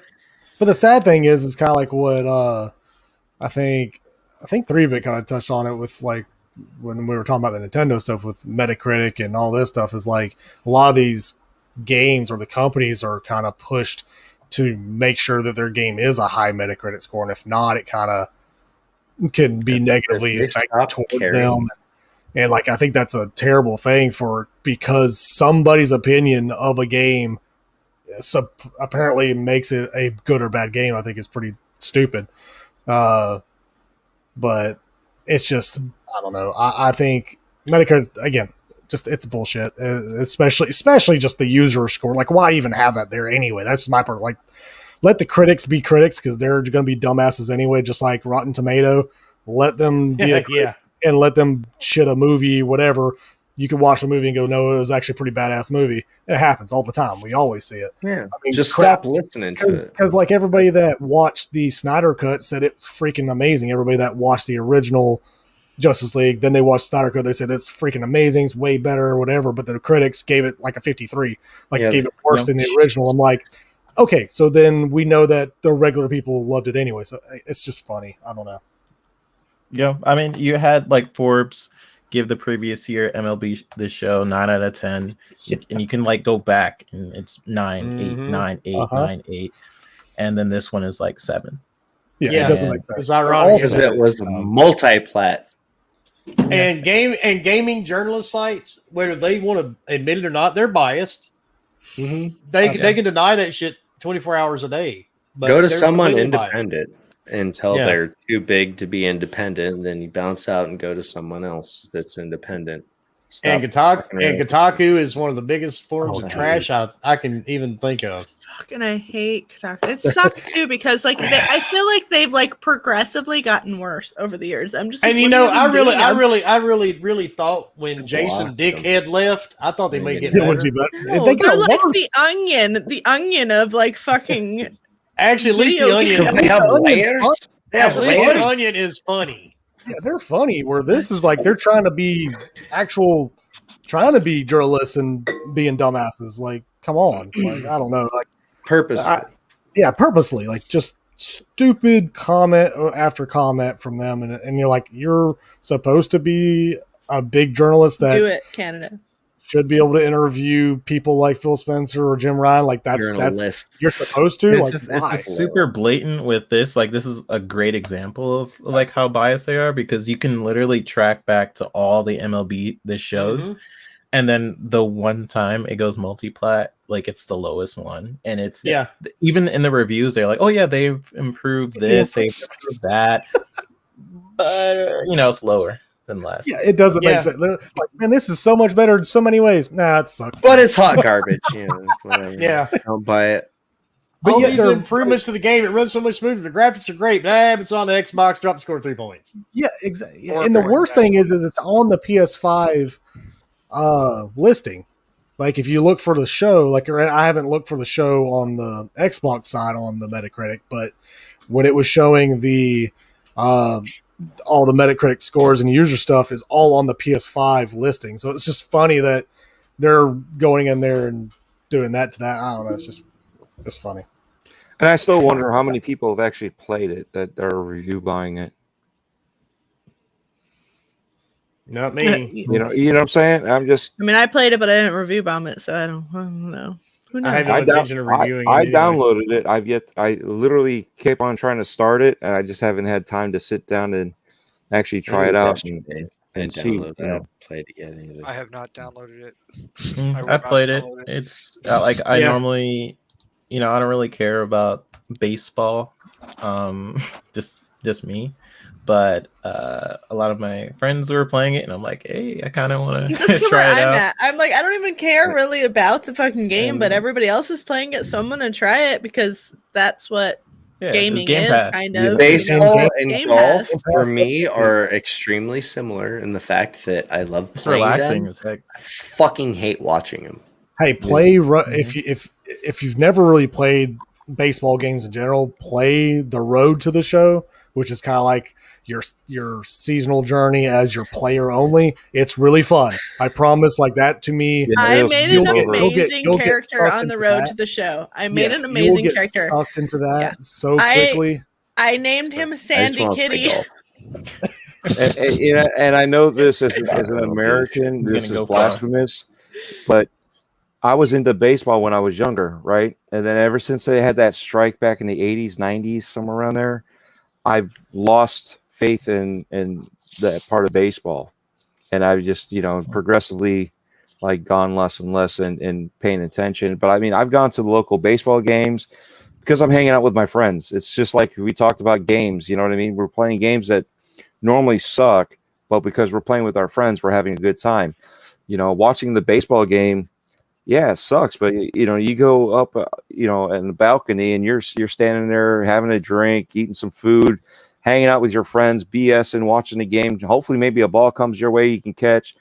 But the sad thing is kind of like what I think 3-Bit kind of touched on it with like when we were talking about the Nintendo stuff with Metacritic and all this stuff is like a lot of these games or the companies are kind of pushed to make sure that their game is a high Metacritic score, and if not, it kind of can be negatively affected towards them. And like, I think that's a terrible thing because somebody's opinion of a game apparently makes it a good or bad game. I think is pretty stupid. But it's just, I don't know. I think Metacritic, again, just it's bullshit, especially just the user score. Like, why even have that there anyway? That's my part. Like, let the critics be critics because they're going to be dumbasses anyway, just like Rotten Tomato. Let them be a critic and let them shit a movie, whatever. You can watch the movie and go, no, it was actually a pretty badass movie. It happens all the time. We always see it. Yeah, I mean, just stop listening to it. Because like everybody that watched the Snyder Cut said it was freaking amazing. Everybody that watched the original Justice League, then they watched Snyder Cut, they said it's freaking amazing, it's way better or whatever, but the critics gave it like a 53, gave it worse than the original. I'm like, okay, so then we know that the regular people loved it anyway, so it's just funny. I don't know. Yeah, I mean, you had like Forbes give the previous year MLB The Show 9 out of 10, and you can like go back and it's 9, 8, 9, 8, 9, 8, and then this one is like 7. Yeah, it doesn't make sense. It's ironic because it was multi-plat. And gaming journalist sites, whether they want to admit it or not, they're biased. Mm-hmm. They can deny that shit 24 hours a day. But go to someone independent until they're too big to be independent, and then you bounce out and go to someone else that's independent. And Kotaku is one of the biggest forms of trash I can even think of. Fucking, I hate Kotaku. It sucks too because like I feel like they've like progressively gotten worse over the years. I'm just, and like, I really thought when Jason Dickhead left, I thought they may get better. No, they're like worse. the onion of like fucking. Actually, at least the onion. At least the onion is funny. Yeah, they're funny. Where this is like they're trying to be journalists and being dumbasses. Like, come on. Like, I don't know. Like, purposely. Like, just stupid comment after comment from them, and you're like, you're supposed to be a big journalist that do it, Canada. Should be able to interview people like Phil Spencer or Jim Ryan. Like that's you're supposed to. It's just super blatant with this. Like this is a great example of like how biased they are because you can literally track back to all the MLB this shows and then the one time it goes multi-plat, like it's the lowest one, and it's even in the reviews they're like, oh yeah, they've improved this, they've improved that, but it's lower than last. Yeah, it doesn't make sense. They're like, man, this is so much better in so many ways. Nah, it sucks. But it's hot garbage. Whatever. Yeah. Don't buy it. But all these improvements to the game, it runs so much smoother. The graphics are great. But it's on the Xbox. Drop the score 3 points. Yeah, exactly. And the worst thing is it's on the PS5 listing. Like if you look for the show, like I haven't looked for the show on the Xbox side on the Metacritic, but when it was showing the all the Metacritic scores and user stuff is all on the PS5 listing. So it's just funny that they're going in there and doing that to that. I don't know. It's just funny. And I still wonder how many people have actually played it that are review buying it. Not me. You know what I'm saying? I mean, I played it, but I didn't review bomb it, so I don't know. Who knows? I have no intention of reviewing it. I downloaded it. I literally kept on trying to start it, and I just haven't had time to sit down and actually try it out and see. Play it again either. I have not downloaded it. I played it. It's like I normally, I don't really care about baseball. Just me. But a lot of my friends were playing it, and I'm like, hey, I kind of want to try it out. I'm like, I don't even care really about the fucking game, but everybody else is playing it, so I'm gonna try it because that's what gaming is, kind of. Baseball and golf for me are extremely similar in the fact that I love playing them. As heck. I fucking hate watching them. Hey, if you've never really played baseball games in general, play the Road to the Show, which is kind of like your seasonal journey as your player only. It's really fun. I promise. Like that to me, I made an amazing character on the Road to the Show. I made an amazing character. Sucked into that so quickly. I named him Sandy Kitty. and I know this as an American, this is blasphemous, but I was into baseball when I was younger, right? And then ever since they had that strike back in the 80s, 90s, somewhere around there, I've lost faith in that part of baseball. And I've just, progressively like gone less and less in paying attention. But I mean, I've gone to the local baseball games because I'm hanging out with my friends. It's just like we talked about games, you know what I mean? We're playing games that normally suck, but because we're playing with our friends, we're having a good time. Watching the baseball game, yeah, it sucks, but you go up, in the balcony and you're standing there having a drink, eating some food, hanging out with your friends, BSing, watching the game. Hopefully, maybe a ball comes your way you can catch.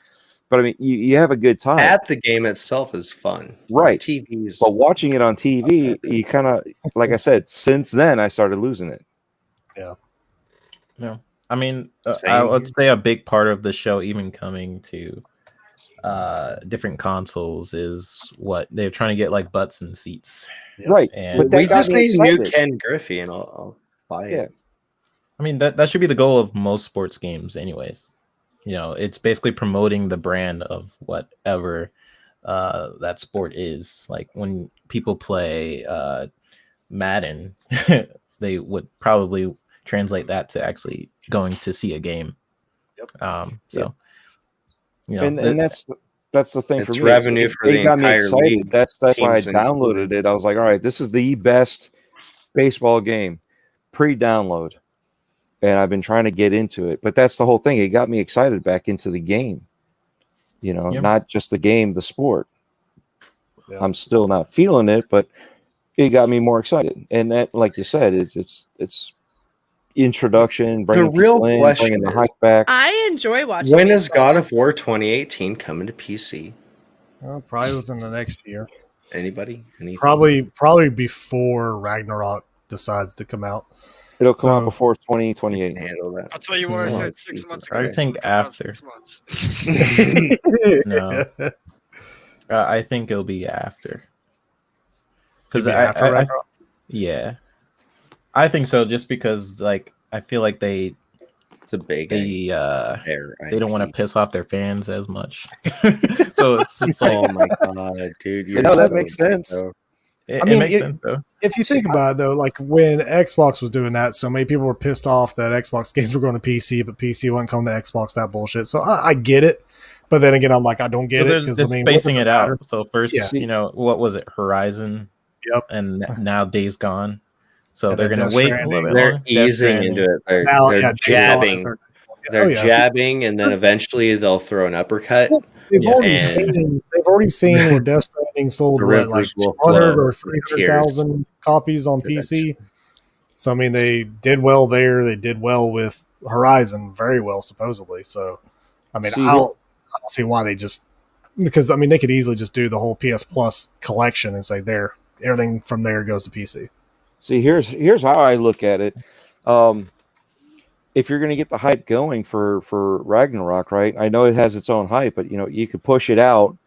But I mean, you have a good time. At the game itself is fun, right? TVs, but watching it on TV, you kind of, like I said, since then I started losing it. Yeah. I mean, I would say a big part of the show, even coming to different consoles, is what they're trying to get, like butts and seats, right? And we just need new Ken Griffey, and I'll buy it. I mean, that should be the goal of most sports games, anyways. It's basically promoting the brand of whatever that sport is. Like when people play Madden, they would probably translate that to actually going to see a game. And that's the thing for me. Revenue for the entire league. That's why I downloaded it. I was like, all right, this is the best baseball game pre-download, and I've been trying to get into it. But that's the whole thing. It got me excited back into the game. Not just the game, the sport. Yeah. I'm still not feeling it, but it got me more excited. And that, like you said, it's introduction, bringing the real people in, question bringing the hype back. I enjoy watching. When is God of War 2018 coming to PC? Well, probably within the next year. Anybody? Anything? Probably before Ragnarok decides to come out. It'll come out before 2028. Handle that. I'll tell you what I said 6 months ago. I think after. 6 months. No, I think it'll be after. Because yeah, I think so. Just because, like, I feel like they don't want to piss off their fans as much. So it's just like, oh my god, dude! That makes sense. It makes sense though. If you think about it, though, like when Xbox was doing that, so many people were pissed off that Xbox games were going to PC, but PC wasn't coming to Xbox. That bullshit. So I get it, But then again, I'm like, I don't get it because I mean, spacing it matter? out. So first, what was it? Horizon. Yep. And now Days Gone. So And they're then going to Death wait Stranding. a little bit They're longer. easing into it. They're jabbing. They're jabbing, and then eventually they'll throw an uppercut. They've already seen where Death Stranding sold what, like 200 or 300,000 copies on PC. So I mean, they did well there. They did well with Horizon, very well supposedly. So I mean, I don't see why they just, because I mean they could easily just do the whole PS Plus collection and say there, everything from there goes to PC. See, here's how I look at it. If you're going to get the hype going for Ragnarok, right? I know it has its own hype, but you could push it out,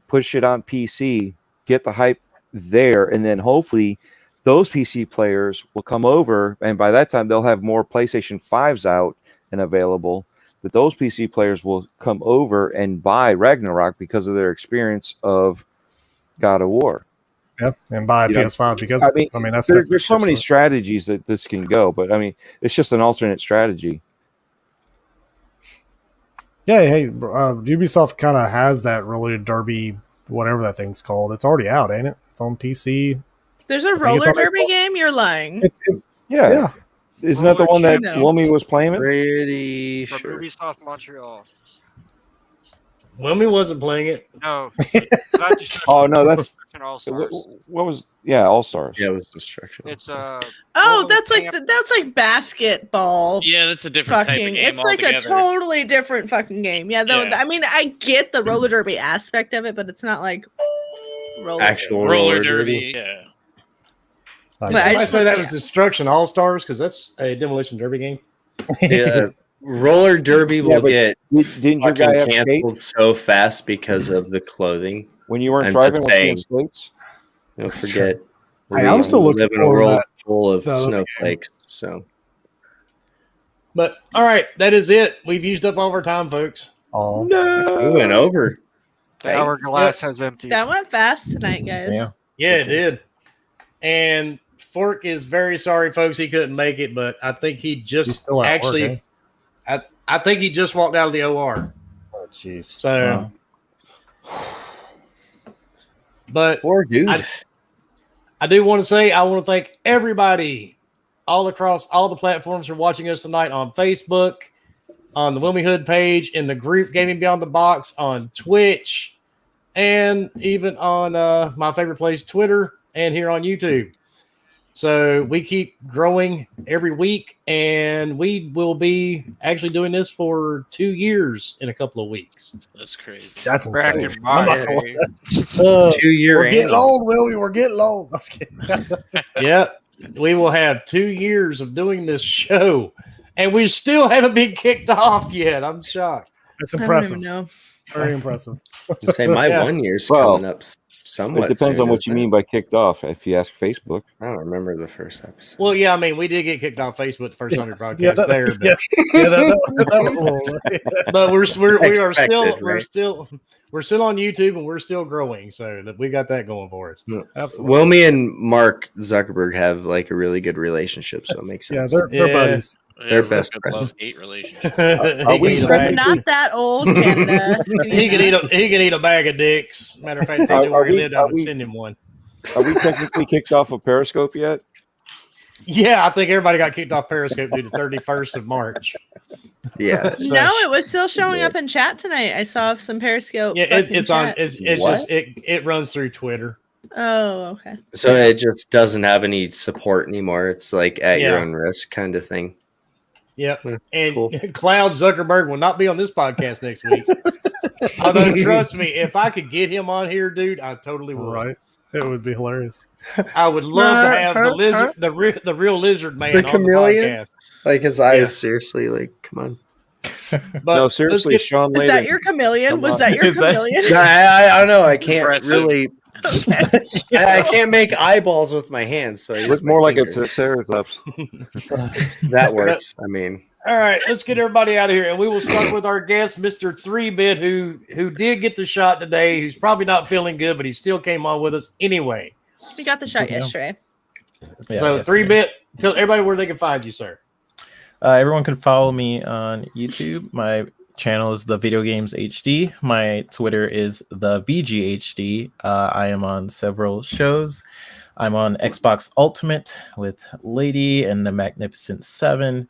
push it on PC, get the hype there, and then hopefully those PC players will come over, and by that time they'll have more PlayStation 5s out and available. That those PC players will come over and buy Ragnarok because of their experience of God of War. Yeah, and buy a PS5 because I mean that's there's so many strategies that this can go, but I mean it's just an alternate strategy. Yeah, hey, Ubisoft kind of has that roller derby, whatever that thing's called. It's already out, ain't it? It's on PC. There's a roller derby game. You're lying. Yeah. Isn't that the one that Wilmy was playing? Pretty From sure. Ubisoft Montreal. Wilmy wasn't playing it. No. Oh no, that's All-Stars. what was All Stars. Yeah, it was Destruction. It's Oh, that's like basketball. Yeah, that's a different type of game It's like altogether. a totally different fucking game. Yeah, though. Yeah. I mean, I get the roller derby aspect of it, but it's not like roller derby. Yeah. Did somebody say that was Destruction All Stars? Because that's a demolition derby game. Yeah, roller derby will get didn't your guy have canceled so fast because of the clothing. When you weren't I'm driving just with saying, skates? don't forget. I'm still looking live in a for world that. full of that other snowflakes. So, But all right, that is it. We've used up all of our time, folks. Oh we went over. The hourglass has emptied. That went fast tonight, guys. Yeah, it did. And Fork is very sorry, folks. He couldn't make it, but I think he just He's still at work, I think he just walked out of the OR. Oh, jeez. So, but poor dude. I do want to say I want to thank everybody all across all the platforms for watching us tonight on Facebook, on the Wilmy Hood page, in the group Gaming Beyond the Box, on Twitch, and even on my favorite place, Twitter, and here on YouTube. So we keep growing every week, and we will be actually doing this for 2 years in a couple of weeks. That's crazy. That's Back insane. in my day. 2 year We're getting annual. old, Willie. We're getting old. I'm just kidding. Yep. We will have 2 years of doing this show, and we still haven't been kicked off yet. I'm shocked. That's I don't impressive. even know. Very impressive. To say my Yeah. 1 year's Well, coming up somewhat. It depends soon, on what you doesn't mean it? by kicked off. If you ask Facebook, I don't remember the first episode. Well, yeah, I mean, we did get kicked off Facebook the first 100 broadcasts Yeah, that- there, but, that was a little. but we are still Expected, right? we're still on YouTube, and we're still growing, so that we got that going for us. Absolutely. Wilmy and Mark Zuckerberg have like a really good relationship, so it makes Yeah, sense. they're buddies. They're best Good friends. love-hate relationship. He we can eat a We're bag- not that old, Canada. he can eat a bag of dicks. Matter of fact, if he knew where he lived, I would send him one. are we technically kicked off of Periscope yet? Yeah, I think everybody got kicked off Periscope due to 31st of March. Yeah. So- No, it was still showing up in chat tonight. I saw some Periscope. Yeah, fucking it's on. chat. It's What? just it runs through Twitter. Oh, okay. So it just doesn't have any support anymore. It's like at your Yeah. own risk kind of thing. Yep. Yeah, And cool. Cloud Zuckerberg will not be on this podcast next week. Although, trust me, if I could get him on here, dude, I totally would. Right. It would be hilarious. I would love to have the lizard, the real lizard man, The on chameleon? the podcast. Like his eyes, Yeah. seriously, like, come on. But No, let's seriously, get- Sean Is Layden. that your chameleon? Come Was on. that your Is that- chameleon? I don't know. I can't Impressive. really. I can't make eyeballs with my hands, so I use Look my more like a fingers. Triceratops. That works. I mean, All right, let's get everybody out of here, and we will start with our guest, Mr. 3-Bit, who did get the shot today. Who's probably not feeling good, but he still came on with us anyway. We got the shot yesterday. Yeah, So yes, 3-Bit, tell everybody where they can find you, sir. everyone can follow me on YouTube. My channel is the Video Games HD. My Twitter is the VGHD. I am on several shows. I'm on Xbox Ultimate with Lady and the Magnificent Seven.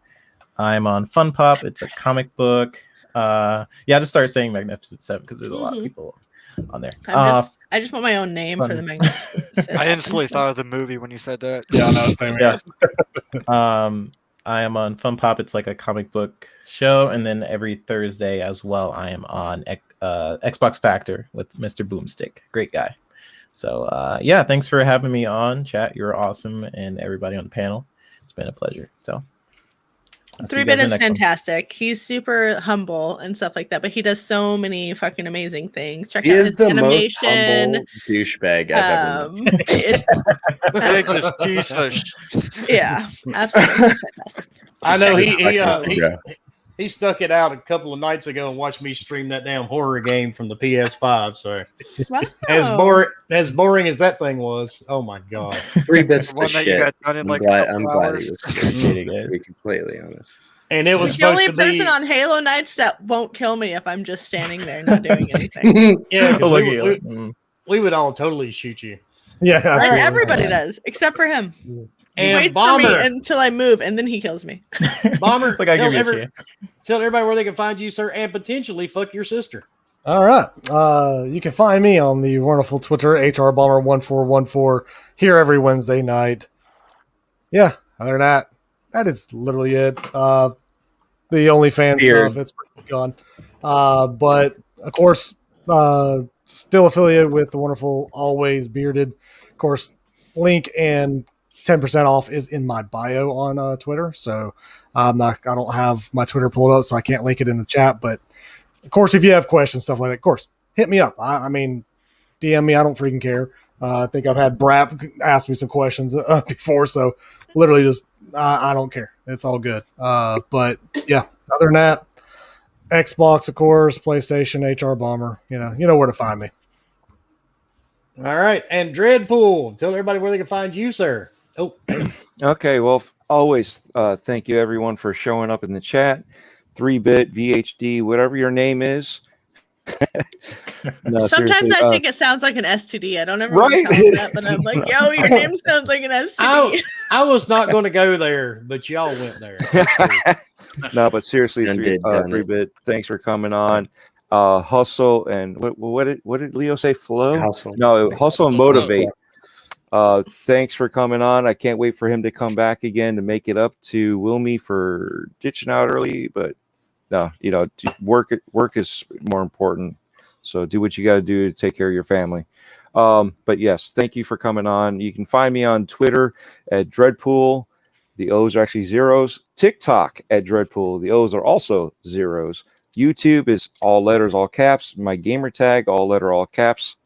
I'm on Fun Pop. It's a comic book. I just started saying Magnificent Seven because there's a lot of people on there. I just want my own name for the Magnificent. I instantly thought of the movie when you said that. Yeah, no, same here. I am on Fun Pop. It's like a comic book show, and then every Thursday as well, I am on Xbox Factor with Mr. Boomstick. Great guy. So thanks for having me on, chat. You're awesome, and everybody on the panel. It's been a pleasure. So 3-Bit is fantastic. He's super humble and stuff like that, but he does so many fucking amazing things. Check out his animation. Most humble douchebag I've ever Biggest piece of yeah, absolutely fantastic. I know he stuck it out a couple of nights ago and watched me stream that damn horror game from the PS5. So wow. as boring as that thing was, oh my god, 3-Bit's one the that shit. you got done in like I'm glad he hours. was to be completely honest. And it was the only supposed to be person on Halo nights that won't kill me if I'm just standing there not doing anything. Yeah, 'cause we would all totally shoot you. Yeah, And absolutely. everybody does, except for him. He And waits Bomber, for me until I move, and then he kills me. Bomber, Like I give you a chance. tell everybody where they can find you, sir, and potentially fuck your sister. All right. You can find me on the wonderful Twitter, HRBomber1414, here every Wednesday night. Yeah, other than that, that is literally it. The OnlyFans stuff, it's pretty gone. But, of course, still affiliated with the wonderful Always Bearded. Of course, link and 10% off is in my bio on Twitter. So I don't have my Twitter pulled up, so I can't link it in the chat. But of course, if you have questions, stuff like that, of course, hit me up. I mean, DM me. I don't freaking care. I think I've had Brap ask me some questions before. So literally just, I don't care. It's all good. But yeah, other than that, Xbox, of course, PlayStation, HR Bomber, you know where to find me. All right. And Dreadpool, tell everybody where they can find you, sir. Oh, Okay, well, always thank you everyone for showing up in the chat. 3-Bit, VHD, whatever your name is. No, Sometimes seriously, I think it sounds like an STD. I don't ever Right? tell them that, but I'm like, yo, your name sounds like an STD. I was not going to go there, but y'all went there. No, but seriously, Done did, done it. 3-Bit, thanks for coming on. Hustle and what did Leo say? Flow? Hustle. No, hustle and motivate. Thanks for coming on. I can't wait for him to come back again to make it up to Wilmy for ditching out early, but no, work is more important. So do what you got to do to take care of your family. But yes, thank you for coming on. You can find me on Twitter at Dreadpool. The O's are actually zeros. TikTok at Dreadpool. The O's are also zeros. YouTube is all letters, all caps. My gamer tag, all letter, all caps.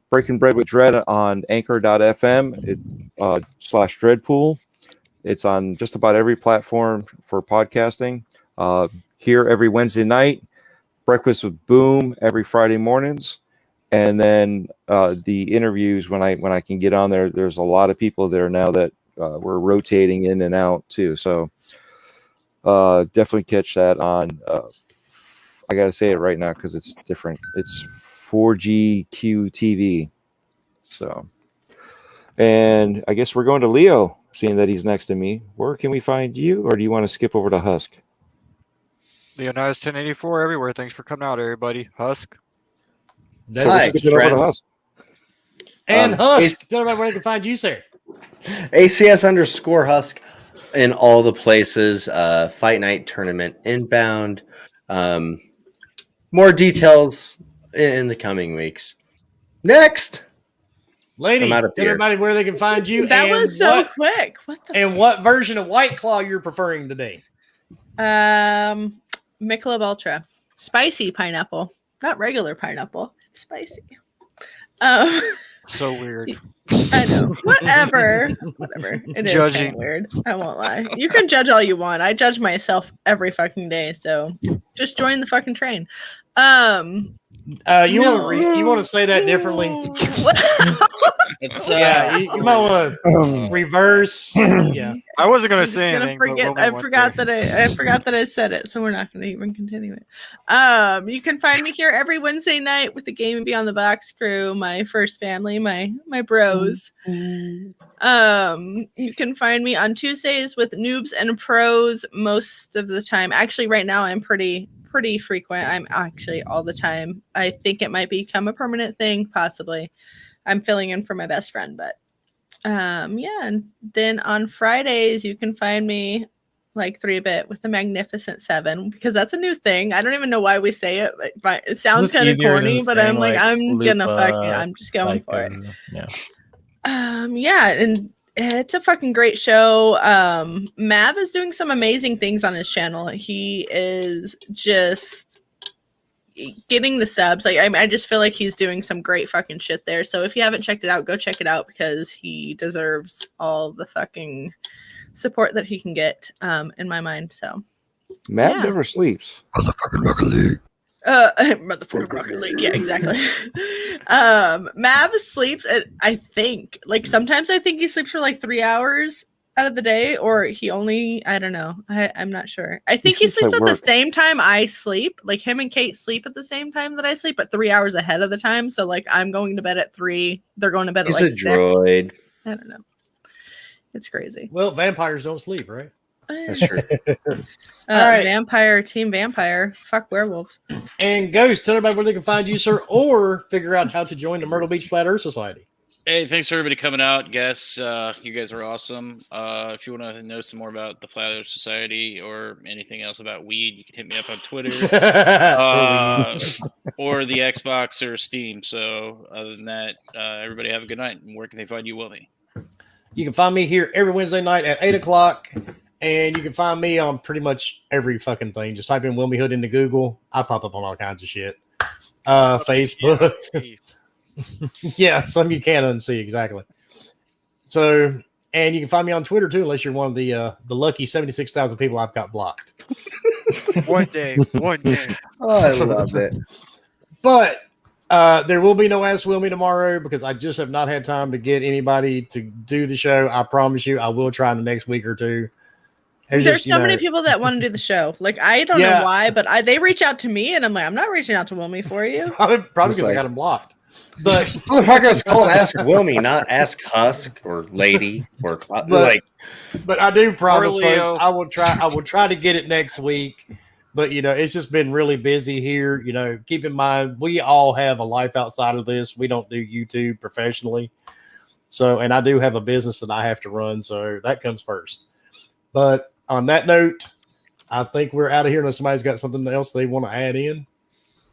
Breaking Bread with Dread on anchor.fm / Dreadpool. It's on just about every platform for podcasting. Here every Wednesday night. Breakfast with Boom every Friday mornings. And then the interviews when I can get on there. There's a lot of people there now that we're rotating in and out too. So definitely catch that on. I got to say it right now because it's different. It's 4GQ TV. So, and I guess we're going to Leo, seeing that he's next to me. Where can we find you, or do you want to skip over to Husk? Leonidas 1084 everywhere. Thanks for coming out, everybody. Husk. That's Skip it over to Husk. And Husk, tell everybody where they can find you, sir. ACS_Husk in all the places. Fight Night Tournament inbound. More details in the coming weeks. Next, Lady, I'm out of tell beer. everybody where they can find you. That and was so quick. What the? And what version of White Claw you're preferring today? Michelob Ultra, spicy pineapple, not regular pineapple. It's spicy. So weird. I know. Whatever. It is Judging. kinda weird. I won't lie. You can judge all you want. I judge myself every fucking day. So just join the fucking train. You want to say that differently? It's, Yeah, you might want to reverse. Yeah. I wasn't gonna I'm just say gonna anything. but forget. Roman I went forgot there. that I forgot that I said it, so we're not gonna even continue it. You can find me here every Wednesday night with the Gaming Beyond the Box crew, my first family, my bros. You can find me on Tuesdays with noobs and pros most of the time. Actually, right now I'm pretty frequent. I'm actually all the time. I think it might become a permanent thing, possibly. I'm filling in for my best friend, but yeah. And then on Fridays you can find me like 3-bit with the Magnificent Seven, because that's a new thing. I don't even know why we say it, but it sounds It's kind of easier than corny, but saying, I'm like, I'm gonna Lupa, fucking, I'm just going for it. Psycho. Yeah. Yeah, and it's a fucking great show. Mav is doing some amazing things on his channel. He is just getting the subs. Like, I just feel like he's doing some great fucking shit there. So if you haven't checked it out, go check it out, because he deserves all the fucking support that he can get, in my mind. So Matt never sleeps. Motherfucking Rocket League. Motherfucking Rocket League. Yeah, exactly. Mav sleeps at, I think, like, sometimes I think he sleeps for like 3 hours out of the day, or he only, I don't know. I'm not sure. I think he sleeps at the same time I sleep. Like, him and Kate sleep at the same time that I sleep, but 3 hours ahead of the time. So like, I'm going to bed at 3. They're going to bed at like 6. He's a droid. I don't know. It's crazy. Well, vampires don't sleep, right? That's true. All right. Vampire, team vampire. Fuck werewolves. And Ghost, tell everybody where they can find you, sir, or figure out how to join the Myrtle Beach Flat Earth Society. Hey, thanks for everybody coming out, guests. You guys are awesome. If you want to know some more about the Flat Earth Society or anything else about weed, you can hit me up on Twitter or the Xbox or Steam. So other than that, everybody have a good night. And where can they find you, Willie? You can find me here every Wednesday night at 8 o'clock. And you can find me on pretty much every fucking thing. Just type in Wilmy Hood into Google. I pop up on all kinds of shit. Facebook. Yeah, some you can unsee, exactly. So, and you can find me on Twitter too, unless you're one of the lucky 76,000 people I've got blocked. One day. Oh, I love it. But there will be no Ask Wilmy tomorrow, because I just have not had time to get anybody to do the show. I promise you, I will try in the next week or two. There's so many people that want to do the show. Like, I don't know why, but they reach out to me, and I'm like, I'm not reaching out to Wilmy for you. Probably because I got him blocked. But motherfuckers called Ask Wilmy, not Ask Husk or Lady or But I do promise, folks, I will try to get it next week. But it's just been really busy here. Keep in mind, we all have a life outside of this. We don't do YouTube professionally. So, and I do have a business that I have to run, so that comes first. But on that note, I think we're out of here unless somebody's got something else they want to add in.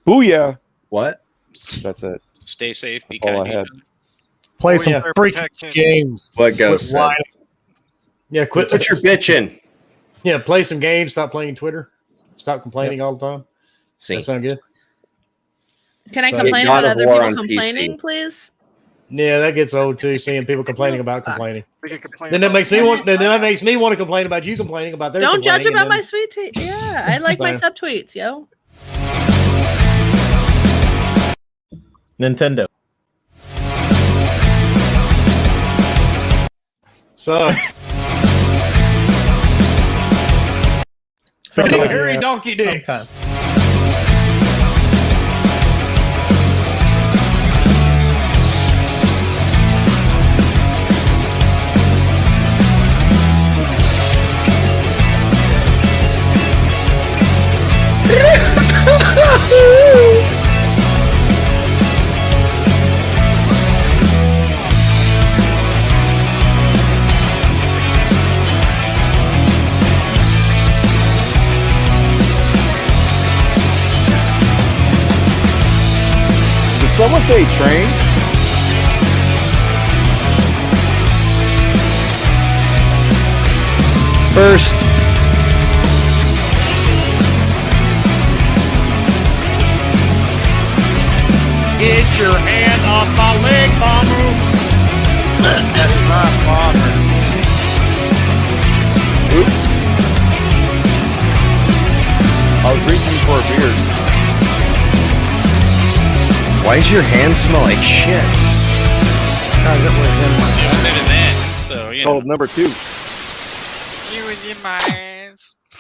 Booyah. What? That's it. Stay safe. Be all kind. I had. Play some freaking games. What goes? Yeah, quit your bitching. Yeah, play some games. Stop playing Twitter. Stop complaining all the time. That sound good? Can I complain about other people complaining, please? Yeah, that gets old too. Seeing people complaining about complaining. Then that makes me want. Then that makes me want to complain about you complaining about their. Don't judge about my sweet tea. Yeah, I like my subtweets, yo. Nintendo. Sucks. Hurry, donkey dicks. Did someone say train? First. Get your hand off my leg, bomber. That's not bomber. Oops. I was reaching for a beer. Why does your hand smell like shit? because it was in my It was in his ass, so you know. Called number 2. You was in my